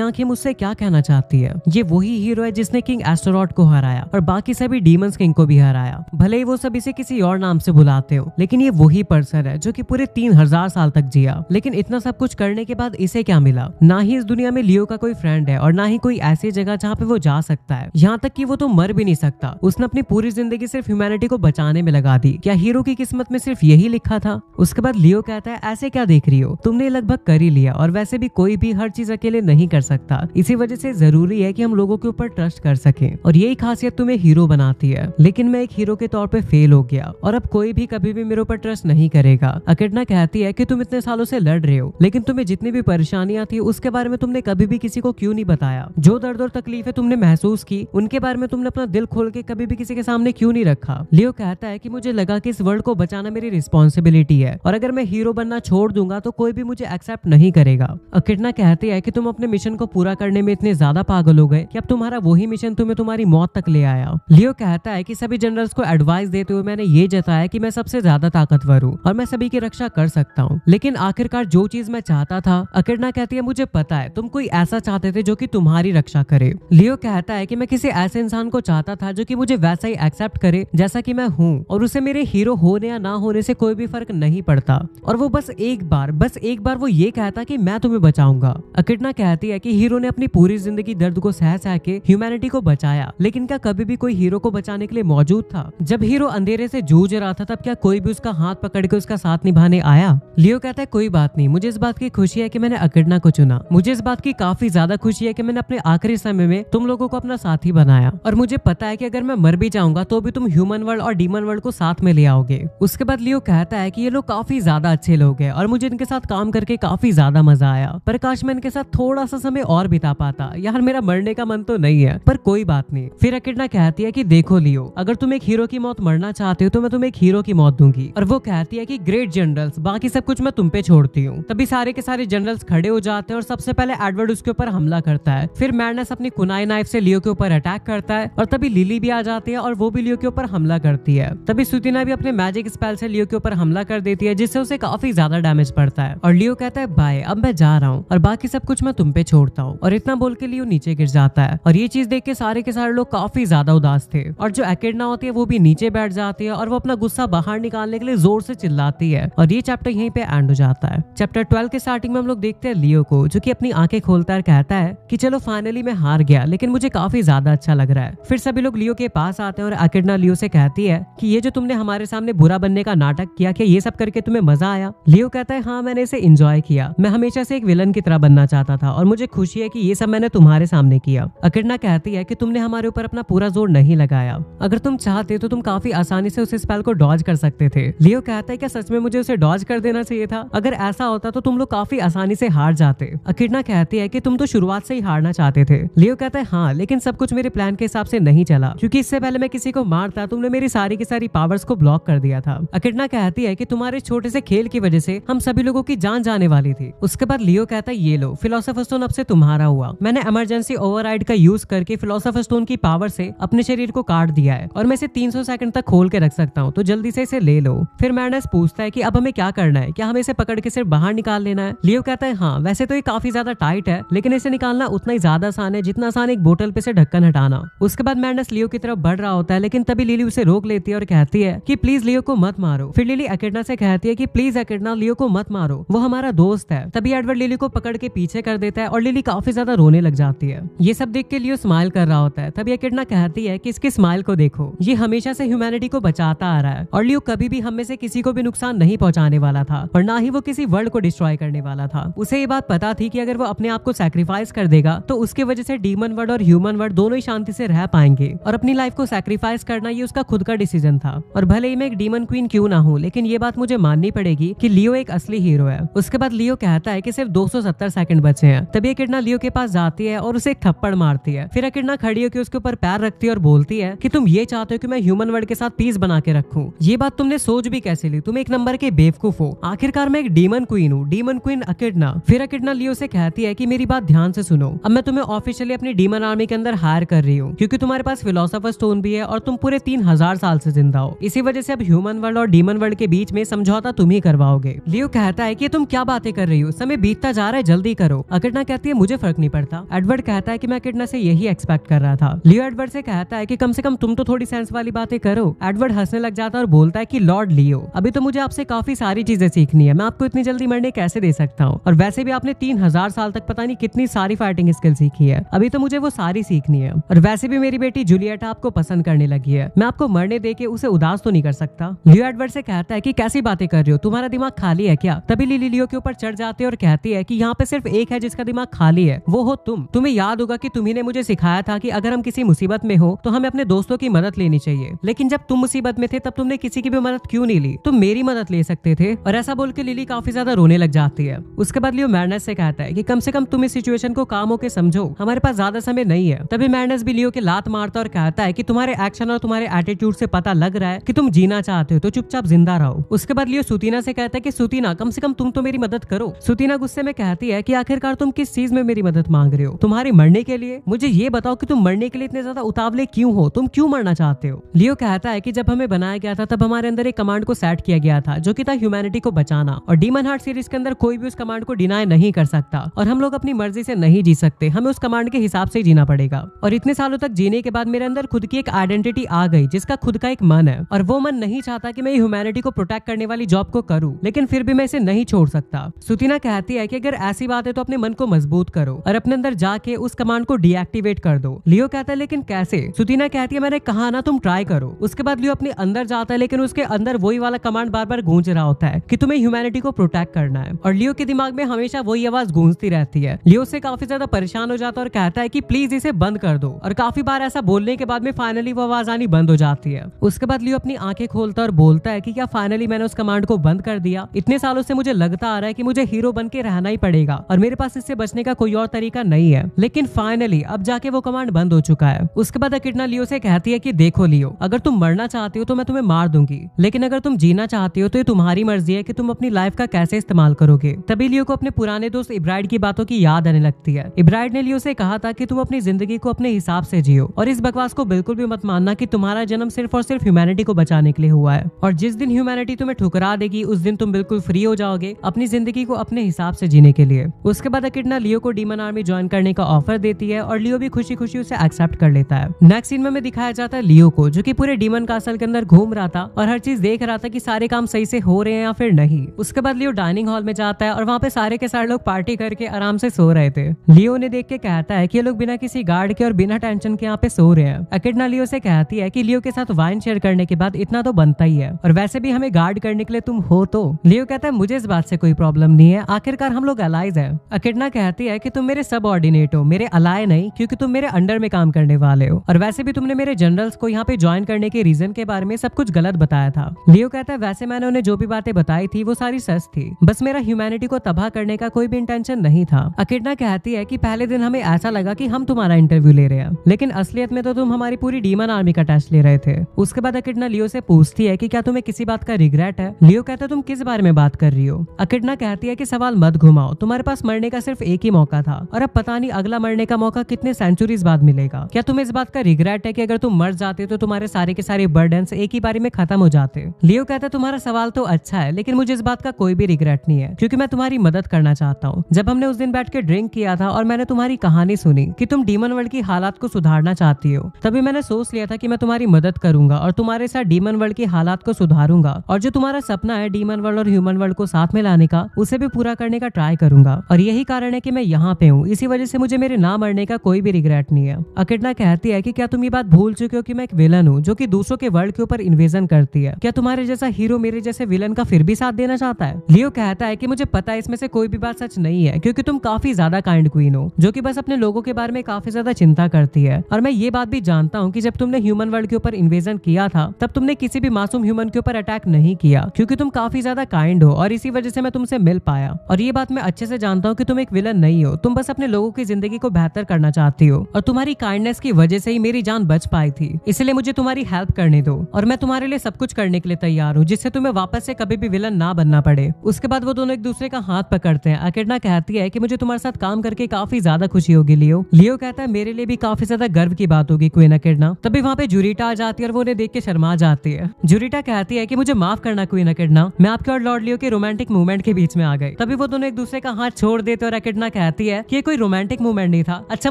आंखें मुझसे क्या कहना चाहती है। ये वही हीरो है जिसने किंग एस्टेरॉयड को हराया और बाकी सभी डीमंस किंग को भी हराया। भले ही वो सब इसे किसी और नाम से बुलाते हो लेकिन ये वही पर्सन है जो कि पूरे 3000 साल तक जिया। लेकिन इतना सब कुछ करने के बाद इसे क्या मिला? ना ही इस दुनिया में लियो का कोई फ्रेंड है और ना ही कोई ऐसी जगह जहाँ पे वो जा सकता है। यहाँ तक कि वो तो मर भी नहीं सकता। उसने अपनी पूरी जिंदगी सिर्फ ह्यूमैनिटी को बचाने में लगा दी। क्या हीरो की किस्मत में सिर्फ यही लिखा था? उसके बाद लियो कहता है ऐसे क्या देख रही हो, तुमने लगभग कर ही लिया और वैसे भी कोई भी हर चीज अकेले नहीं कर सकता। इसी वजह से जरूरी है कि हम लोगों के ऊपर ट्रस्ट कर सकें और यही खासियत तुम्हें हीरो बनाती है। लेकिन मैं एक हीरो के तौर पे फेल हो गया और अब कोई भी कभी भी मेरे ऊपर ट्रस्ट नहीं करेगा। अकेडना कहती है कि तुम इतने सालों से लड़ रहे हो लेकिन तुम्हें जितनी भी परेशानियां थी उसके बारे में तुमने कभी भी किसी को क्यों नहीं बताया? जो दर्द और तकलीफें तुमने महसूस की उनके बारे में तुमने अपना दिल खोल के कभी भी किसी के सामने क्यों नहीं रखा? लियो कहता है कि मुझे लगा कि इस वर्ल्ड को बचाना मेरी रिस्पॉन्सिबिलिटी है और अगर मैं हीरो बनना छोड़ दूंगा तो कोई भी मुझे एक्सेप्ट नहीं करेगा। अकेडना कहती है कि तुम अपने मिशन को पूरा करने में इतने ज्यादा पागल हो गए कि अब तुम्हारा वही मिशन तुम्हें तुम्हारी मौत तक ले आया। लियो कहता है कि सभी जनरल्स को एडवाइस देते हुए मैंने ये जताया कि मैं सबसे ज्यादा ताकतवर हूँ और मैं सभी की रक्षा कर सकता हूँ लेकिन आखिरकार जो चीज मैं चाहता था, अकेडना कहती है मुझे पता है तुम कोई ऐसा चाहते थे जो कि तुम्हारी रक्षा करे। लियो कहता है कि मैं किसी ऐसे इंसान को चाहता था जो कि मुझे वैसा ही एक्सेप्ट करे जैसा कि मैं हूँ और उसे मेरे हीरो होने या ना होने से कोई भी फर्क नहीं पड़ता और वो बस एक बार वो ये कहता कि मैं तुम्हें बचाऊंगा। अकेडना कहती है कि हीरो ने अपनी पूरी जिंदगी दर्द को सह सह के ह्यूमैनिटी को बचाया लेकिन क्या कभी भी कोई हीरो को बचाने के लिए मौजूद था? जब हीरो अंधेरे से जूझ रहा था तब क्या कोई भी उसका हाथ पकड़ के उसका साथ निभाने आया? लियो कहता है कोई बात नहीं, मुझे इस बात की खुशी है कि मैंने अकेडना को चुना। मुझे इस बात की काफी ज्यादा खुशी है कि मैंने अपने आखिरी समय में तुम लोगों को अपना साथी बनाया और मुझे पता है कि अगर मैं मर भी जाऊंगा तो भी तुम ह्यूमन वर्ल्ड और डीमन वर्ल्ड को साथ में ले आओगे। उसके बाद लियो कहता है कि ये लोग काफी ज्यादा अच्छे लोग हैं और मुझे इनके साथ काम करके काफी ज्यादा मजा आया, पर काश मैं इनके साथ थोड़ा सा समय और बिता पाता। यार मेरा मरने का मन तो नहीं है पर कोई बात नहीं। फिर अकेडना कहती है कि देखो लियो, अगर तुम एक हीरो की मौत मरना चाहते हो तो मैं तुम्हें एक हीरो की मौत दूंगी। और वो कहती है कि ग्रेट जनरल्स, बाकी सब कुछ मैं तुम पे छोड़ती हूँ। तभी सारे के सारे जनरल्स खड़े हो जाते हैं और सबसे पहले एडवर्ड उसके ऊपर हमला करता है। फिर मैडनेस अपनी कुनाई नाइफ से लियो के ऊपर अटैक करता है और तभी लिली भी आ जाती है और वो भी लियो के ऊपर हमला करती है। तभी सुतिना भी अपने मैजिक स्पेल से लियो के ऊपर हमला कर देती है जिससे उसे काफी ज्यादा डैमेज पड़ता है और लियो कहता है बाय, अब मैं जा रहा हूँ और बाकी सब कुछ मैं तुम पे छोड़ता हूँ। और इतना बोल के लियो नीचे गिर जाता है और ये चीज देख के सारे के सारे लोग काफी ज्यादा उदास थे और जो अकेडना होती है वो भी नीचे बैठ जाती है और वो अपना गुस्सा बाहर निकालने के लिए जोर से चिल्लाती है और ये चैप्टर यहीं पे एंड हो जाता है। चैप्टर 12 के स्टार्टिंग में हम लोग देखते हैं लियो को जो कि अपनी आंखें खोलता है, कहता है कि चलो फाइनली मैं हार गया लेकिन मुझे काफी ज्यादा अच्छा लग रहा है। फिर सभी लोग लियो के पास आते हैं और अकेडना लियो से कहती है कि ये जो तुमने हमारे सामने बुरा बनने का नाटक किया, क्या ये सब करके तुम्हें मजा आया? लियो कहता है हाँ, मैंने इसे एंजॉय किया। मैं हमेशा से एक विलन की तरह बनना चाहता था और मुझे खुशी है कि ये सब मैंने तुम्हारे सामने किया। अकेडना कहती है कि तुमने हमारे ऊपर अपना पूरा जोर नहीं लगाया। अगर तुम चाहते तो तुम काफी आसानी से उस स्पेल को डॉज कर सकते थे। लियो कहता है क्या सच में मुझे उसे डॉज कर देना चाहिए था? अगर ऐसा होता तो तुम लोग काफी आसानी से हार जाते। अकेडना कहती है कि तुम तो शुरुआत से ही हारना चाहते थे। लियो कहता है हाँ, लेकिन सब कुछ मेरे प्लान के हिसाब से नहीं चला क्योंकि इससे पहले मैं किसी को मारता तुमने मेरी सारी की सारी पावर्स को ब्लॉक कर दिया था। अकेडना कहती है कि तुम्हारे छोटे से खेल की वजह से हम सभी लोगों की जान जाने वाली थी। उसके बाद लियो कहता है ये लो, फिलोसोफर स्टोन अब से तुम्हारा हुआ। मैंने इमरजेंसी ओवरराइड का यूज करके फिलोसोफर स्टोन की पावर से अपने शरीर को काट दिया है और मैं इसे 300 सेकंड तक खोल के रख सकता हूँ, तो जल्दी से इसे ले लो। फिर मैडनेस पूछता है कि अब हमें क्या करना है, क्या हमें इसे पकड़ के सिर्फ बाहर निकाल लेना है? लियो कहता है हाँ, वैसे तो ये काफी ज्यादा टाइट है लेकिन इसे निकालना उतना ही ज्यादा आसान है जितना आसान एक बोतल पे से ढक्कन हटाना। उसके बाद मैडनेस लियो की तरफ बढ़ रहा होता है लेकिन तभी लिली उसे रोक लेती है और कहती है कि प्लीज लियो को मत मारो। फिर लिली अकेडना से कहती है कि प्लीज अकेडना, लियो को मत मारो, वो हमारा दोस्त है। तभी एडवर्ड लिली को पकड़ के पीछे कर देता देता है और लिली काफी ज्यादा रोने लग जाती है। ये सब देख के लियो स्माइल कर रहा होता है। तभी एकिडना कहती है कि इसके स्माइल को देखो, ये हमेशा से ह्यूमैनिटी को बचाता आ रहा है और लियो कभी भी हम में से किसी को भी नुकसान नहीं पहुंचाने वाला था और ना ही वो किसी वर्ल्ड को डिस्ट्रॉय करने वाला था। उसे ये बात पता थी कि अगर वो अपने आप को सैक्रिफाइस कर देगा तो उसके वजह से डीमन वर्ल्ड और ह्यूमन वर्ल्ड दोनों ही शांति से रह पाएंगे और अपनी लाइफ को सैक्रिफाइस करना ये उसका खुद का डिसीजन था। और भले ही मैं एक डीमन क्वीन क्यों ना हूँ, लेकिन ये बात मुझे माननी पड़ेगी कि लियो एक असली हीरो है। उसके बाद लियो कहता है कि सिर्फ 270 सेकंड बचे हैं। तभी एकिडना लियो के पास जाती है और उसे एक थप्पड़ मारती है। फिर एकिडना खड़ी होकर उसके ऊपर पैर रखती है और बोलती है कि तुम ये चाहते हो कि मैं ह्यूमन वर्ल्ड के साथ पीस बना के रखूं? ये बात तुमने सोच भी कैसे ली? तुम एक नंबर के बेवकूफ हो। आखिरकार मैं एक डीमन क्वीन हूँ, डीमन क्वीन एकिडना। फिर एकिडना लियो से कहती है कि मेरी बात ध्यान से सुनो, अब मैं तुम्हें ऑफिशियली अपनी डीमन आर्मी के अंदर हायर कर रही हूँ क्योंकि तुम्हारे पास फिलोसोफर स्टोन भी है और तुम पूरे 3000 साल से जिंदा हो। इसी वजह से अब ह्यूमन वर्ल्ड और डीमन वर्ल्ड के बीच में समझौता तुम ही करवाओगे। लियो कहता है कि तुम क्या बातें कर रही हो, समय बीतता जा रहा है, जल्दी करो। एकिडना कहती है मुझे फर्क नहीं पड़ता। एडवर्ड कहता है कि मैं एकिडना से यही एक्सपेक्ट कर रहा था। लियो एडवर्ड से कहता है कि कम से कम तुम तो थोड़ी सेंस वाली बातें करो। एडवर्ड हंसने लग जाता है और बोलता है कि लॉर्ड लियो, अभी तो मुझे आपसे काफी सारी चीजें सीखनी है, मैं आपको इतनी जल्दी मरने कैसे दे सकता हूँ? और वैसे भी आपने 3000 साल तक पता नहीं कितनी सारी फाइटिंग स्किल सीखी है, अभी तो मुझे वो सारी सीखनी है। और वैसे भी मेरी बेटी जूलियट आपको पसंद करने लगी है, मैं आपको मरने दे के उसे उदास तो नहीं कर सकता। लियो एडवर्ड से कहता है कि कैसी बातें कर रहे हो, तुम्हारा दिमाग खाली है क्या? तभी लिली लियो के ऊपर चढ़ जाती है और कहती है कि यहाँ पे सिर्फ एक है जिसका दिमाग खाली है, वो हो तुम। तुम्हें याद होगा कि तुम्ही ने मुझे सिखाया था कि अगर हम किसी मुसीबत में हो तो हमें अपने दोस्तों की मदद लेनी चाहिए, लेकिन जब तुम मुसीबत में थे तब तुमने किसी की भी मदद क्यों नहीं ली? तुम मेरी मदद ले सकते थे। और ऐसा बोल के लिली काफी ज्यादा रोने लग जाती है। उसके बाद लियो मैडनेस से कहता है कि कम से कम तुम इस सिचुएशन को काम होके समझो, हमारे पास ज्यादा समय नहीं है। तभी मैडनेस भी लियो के लात मारता और कहता है कि तुम्हारे एक्शन और तुम्हारे एटीट्यूड से पता लग रहा है कि तुम जीना चाहते हो, तो चुपचाप जिंदा रहो। उसके बाद लियो सुतीना से कहता है कि सुतीना कम से कम तुम तो मेरी मदद करो। सुतीना गुस्से में कहती है कि आखिरकार तुम किस चीज में मेरी मदद मांग रहे हो? तुम्हारे मरने के लिए? मुझे ये बताओ कि तुम मरने के लिए इतने ज्यादा उतावले क्यों हो? तुम क्यों मरना चाहते हो? लियो कहता है कि जब हमें बनाया गया था तब हमारे अंदर एक कमांड को सेट किया गया था जो कि था ह्यूमैनिटी को बचाना, और डीमन हार्ट सीरीज के अंदर कोई भी उस कमांड को डिनाई नहीं कर सकता और हम लोग अपनी मर्जी से नहीं जी सकते, हमें उस कमांड के हिसाब से जीना पड़ेगा। और इतने सालों तक जीने के बाद मेरे अंदर खुद की एक आइडेंटिटी आ गई जिसका खुद का एक मन है, और वो मन नहीं चाहता कि मैं ह्यूमैनिटी को प्रोटेक्ट करने वाली जॉब को करूं, लेकिन फिर भी मैं इसे नहीं छोड़ सकता। सुतीना कहती है कि अगर ऐसी बात है तो अपने मन को मजबूत करो और अपने अंदर जाके उस कमांड को डीएक्टिवेट कर दो। लियो कहता है लेकिन कैसे? सुतीना कहती है मैंने कहा ना तुम ट्राई करो। उसके बाद लियो अपने अंदर जाता है, लेकिन उसके अंदर वही वाला कमांड बार बार गूंज रहा होता है कि तुम्हें ह्यूमैनिटी को प्रोटेक्ट करना है, और लियो के दिमाग में हमेशा वही आवाज गूंजती रहती है। लियो से काफी ज्यादा परेशान हो जाता है और कहता है कि प्लीज इसे बंद कर दो, और काफी बार ऐसा बोलने के बाद में फाइनली वो आवाज आनी बंद हो जाती है। उसके बाद लियो अपनी आंखें खोलता है और बोलता है कि क्या फाइनली मैंने उस कमांड को बंद कर दिया? इतने सालों से मुझे लगता आ रहा है कि मुझे हीरो बन के रहना ही पड़ेगा और मेरे पास इससे बचने का कोई और तरीका नहीं है, लेकिन फाइनली अब जाके वो कमांड बंद हो चुका है। उसके बाद एकिडना लियो से कहती है कि देखो लियो, अगर तुम मरना चाहते हो तो मैं तुम्हें मार दूंगी, लेकिन अगर तुम जीना चाहते हो तो ये तुम्हारी मर्जी है कि तुम अपनी लाइफ का कैसे इस्तेमाल करोगे। तभी लियो को अपने पुराने दोस्त इब्राइड की बातों की याद आने लगती है। इब्राइड ने लियो से कहा था कि तुम अपनी जिंदगी को अपने हिसाब से जियो और इस बकवास को बिल्कुल भी मत मानना कि तुम्हारा जन्म सिर्फ और सिर्फ ह्यूमैनिटी को बचाने के लिए हुआ है, और जिस दिन ह्यूमैनिटी तुम्हें ठुकरा देगी उस दिन तुम बिल्कुल फ्री हो जाओगे अपनी जिंदगी को अपने हिसाब से जीने के लिए। उसके बाद एकिडना लियो को डीमन आर्मी ज्वाइन करने का ऑफर देती है और लियो भी खुशी खुशी उसे एक्सेप्ट कर लेता है। नेक्स्ट सीन में हमें दिखाया जाता है लियो को जो कि पूरे डीमन कासल के अंदर घूम रहा था और हर चीज देख रहा था कि सारे काम सही से हो रहे हैं या फिर नहीं। उसके बाद लियो डाइनिंग हॉल में जाता है और वहाँ पे सारे के सारे लोग पार्टी करके आराम से सो रहे थे। लियो ने देख के कहता है कि ये लोग बिना किसी गार्ड के और बिना टेंशन के यहाँ पे सो रहे हैं। एकिडना लियो से कहती है कि लियो के साथ वाइन शेयर करने के बाद इतना तो बनता ही है, और वैसे भी हमें गार्ड करने के लिए तुम हो तो। लियो कहता है मुझे इस बात से कोई प्रॉब्लम नहीं है, आखिरकार हम लोग अलाइज है। एकिडना कहती है कि तुम मेरे सबऑर्डिनेट हो, मेरे अलाय नहीं, क्योंकि तुम मेरे अंडर में काम करने वाले हो, और वैसे भी तुमने मेरे जनरल्स को यहाँ पे ज्वाइन करने के रीजन के बारे में सब कुछ गलत बताया था। लियो कहता है वैसे मैंने उन्हें जो भी बातें बताई थी वो सारी सच थी, बस मेरा ह्यूमैनिटी को तबाह करने का कोई भी इंटेंशन नहीं था। एकिडना कहती है कि पहले दिन हमें ऐसा लगा कि हम तुम्हारा इंटरव्यू ले रहे हैं, लेकिन असलियत में तो तुम हमारी पूरी डीमन आर्मी का टेस्ट ले रहे थे। उसके बाद एकिडना लियो से पूछती है कि क्या तुम्हें किसी बात का रिग्रेट है? लियो कहता है तुम किस बारे में बात कर रही हो? एकिडना कहती है कि सवाल मत घुमाओ, तुम्हारे पास मरने का सिर्फ एक ही मौका था और अब पता नहीं अगला मरने का मौका कितने सेंचुरीज बाद मिलेगा। क्या तुम्हें इस बात का रिग्रेट है कि अगर तुम मर जाते तो तुम्हारे सारे के सारे बर्डन्स एक ही बारी में खत्म हो जाते? लियो कहता है तुम्हारा सवाल तो अच्छा है, लेकिन मुझे इस बात का कोई भी रिग्रेट नहीं है, क्योंकि मैं तुम्हारी मदद करना चाहता हूँ। जब हमने उस दिन बैठ के ड्रिंक किया था और मैंने तुम्हारी कहानी सुनी कि तुम डीमन वर्ल्ड की हालात को सुधारना चाहती हो, तभी मैंने सोच लिया था कि मैं तुम्हारी मदद करूंगा और तुम्हारे साथ डीमन वर्ल्ड की हालात को सुधारूंगा, और जो तुम्हारा सपना है डीमन वर्ल्ड और ह्यूमन वर्ल्ड को साथ में लाने का, उसे भी पूरा करने का ट्राई करूंगा। और यही कारण है कि मैं यहाँ पे हूँ, इसी वजह से मुझे मेरे ना मरने का कोई भी रिग्रेट नहीं है। अकिडना कहती है कि क्या तुम ये बात भूल चुके हो कि मैं एक विलन हूँ जो कि दूसरों के वर्ल्ड के ऊपर इन्वेजन करती है। क्या तुम्हारे जैसा हीरो मेरे जैसे विलन का फिर भी साथ देना चाहता है? लियो कहता है कि मुझे पता है इसमें से कोई भी बात सच नहीं है, क्योंकि तुम काफी ज्यादा काइंड क्वीन हो जो कि बस अपने लोगों के बारे में काफी ज्यादा चिंता करती है। और मैं ये बात भी जानता हूँ कि जब तुमने ह्यूमन वर्ल्ड के ऊपर इन्वेजन किया था तब तुमने किसी भी मासूम ह्यूमन के ऊपर अटैक नहीं किया, क्योंकि तुम काफी ज्यादा काइंड हो और इसी वजह से मैं तुमसे मिल पाया। और ये बात मैं अच्छे से जानता हूँ कि तुम एक विलन नहीं हो, तुम बस अपने लोगों की जिंदगी को बेहतर करना चाहती हो और तुम्हारी काइंडनेस की वजह से ही मेरी जान बच पाई थी। इसलिए मुझे तुम्हारी हेल्प करने दो और मैं तुम्हारे लिए सब कुछ करने के लिए तैयार हूँ, जिससे तुम्हें वापस से कभी भी विलन ना बनना पड़े। उसके बाद वो दोनों एक दूसरे का हाथ पकड़ते हैं। अकिडना कहती है कि मुझे तुम्हारे साथ काम करके काफी ज्यादा खुशी होगी लियो। लियो कहता है मेरे लिए भी काफी ज्यादा गर्व की बात होगी क्वीन अकिडना। तभी वहाँ पे जुरिटा आ जाती है और वो उन्हें देख के शर्मा जाती है। जुरिटा कहती है कि मुझे माफ करना क्वीन अकिडना, मैं आपके और लॉर्ड लियो के रोमांटिक मूवमेंट के बीच में आ गए। तभी वो दोनों एक दूसरे का हाथ छोड़ देते और अकिडना कहती है कि ये कोई रोमांटिक मूवमेंट नहीं था। अच्छा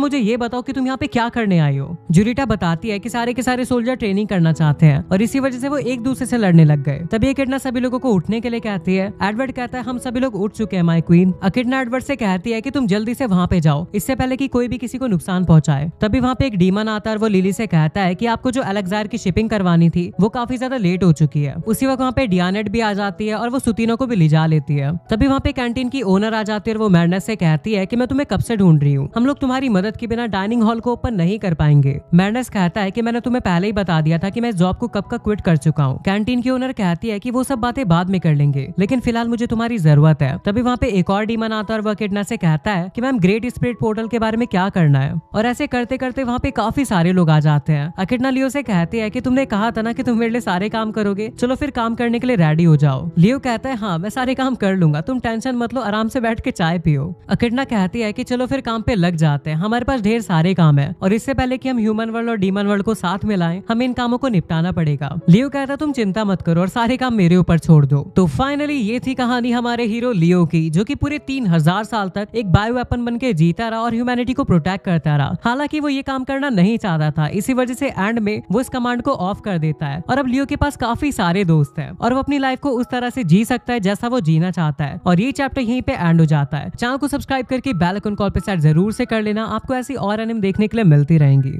मुझे ये बताओ कि तुम यहाँ पे क्या करने आई हो? जुरिटा बताती है कि सारे के सारे सोल्जर ट्रेनिंग करना चाहते हैं और इसी वजह से वो एक दूसरे से लड़ने लग गए। तभी अकिडना सभी लोगों को उठने के लिए कहती है। एडवर्ड कहता है हम सभी लोग उठ चुके हैं माय क्वीन। अकिडना एडवर्ड से कहती है कि तुम जल्दी से वहाँ पे जाओ, इससे पहले कि कोई भी किसी को नुकसान पहुंचाए। तभी वहाँ पे एक डीमन आता है और वो लिली से कहता है कि आपको जो अलेक्जार की शिपिंग करवानी थी वो काफी ज्यादा लेट हो चुकी है। उसी वक्त वहाँ पे डियानेट भी आ जाती है और वो सुतीनो को भी ले जा लेती है। तभी वहाँ पे कैंटीन की ओनर आ जाती है और वो मैडनेस से कहती है कि मैं तुम्हें कब से ढूंढ रही हूँ, हम लोग तुम्हारी मदद के बिना डाइनिंग हॉल को ओपन नहीं कर पाएंगे। मैडनेस कहता है कि मैंने तुम्हें पहले ही बता दिया था कि मैं इस जॉब को कब का क्विट कर चुका हूँ। कैंटीन की ओनर कहती है कि वो सब बातें बाद में कर लेंगे, लेकिन फिलहाल मुझे तुम्हारी जरूरत है। तभी वहाँ पे एक और डीमन आता है और वह अकिडना से कहता है कि मैम ग्रेट स्पिरिट पोर्टल के बारे में क्या करना है। और ऐसे करते करते वहाँ पे काफी सारे लोग आ जाते हैं। अकिडना लियो से कहती है कि तुमने कहा था ना कि तुम मेरे लिए सारे काम करोगे, चलो फिर काम करने के लिए रेडी हो जाओ। लियो कहता है हाँ मैं सारे काम कर लूंगा, तुम टेंशन मत लो, आराम से बैठ के चाय पियो। अकिडना कहती है कि चलो फिर काम पे लग जाते हैं, हमारे पास ढेर सारे काम है और इससे पहले कि हम ह्यूमन वर्ल्ड और डीमन वर्ल्ड को साथ में लाएं, हमें इन कामों को निपटाना पड़ेगा। लियो कहता तुम चिंता मत करो और सारे काम मेरे ऊपर छोड़ दो। तो फाइनली ये थी कहानी हमारे हीरो लियो की, जो कि पूरे 3000 साल तक एक बायो वेपन बन के जीता रहा और ह्यूमैनिटी को प्रोटेक्ट करता रहा। हालांकि वो ये काम करना नहीं चाहता था, इसी वजह से एंड में वो इस कमांड को ऑफ कर देता है और अब लियो के पास काफी सारे दोस्त हैं और वो अपनी लाइफ को उस तरह से जी सकता है जैसा वो जीना चाहता है। और ये चैप्टर यहीं पे एंड हो जाता है। चैनल को सब्सक्राइब करके बेल आइकन कॉल पे सेट जरूर से कर लेना, आपको ऐसी और एनिमे देखने के लिए मिलती रहेंगी।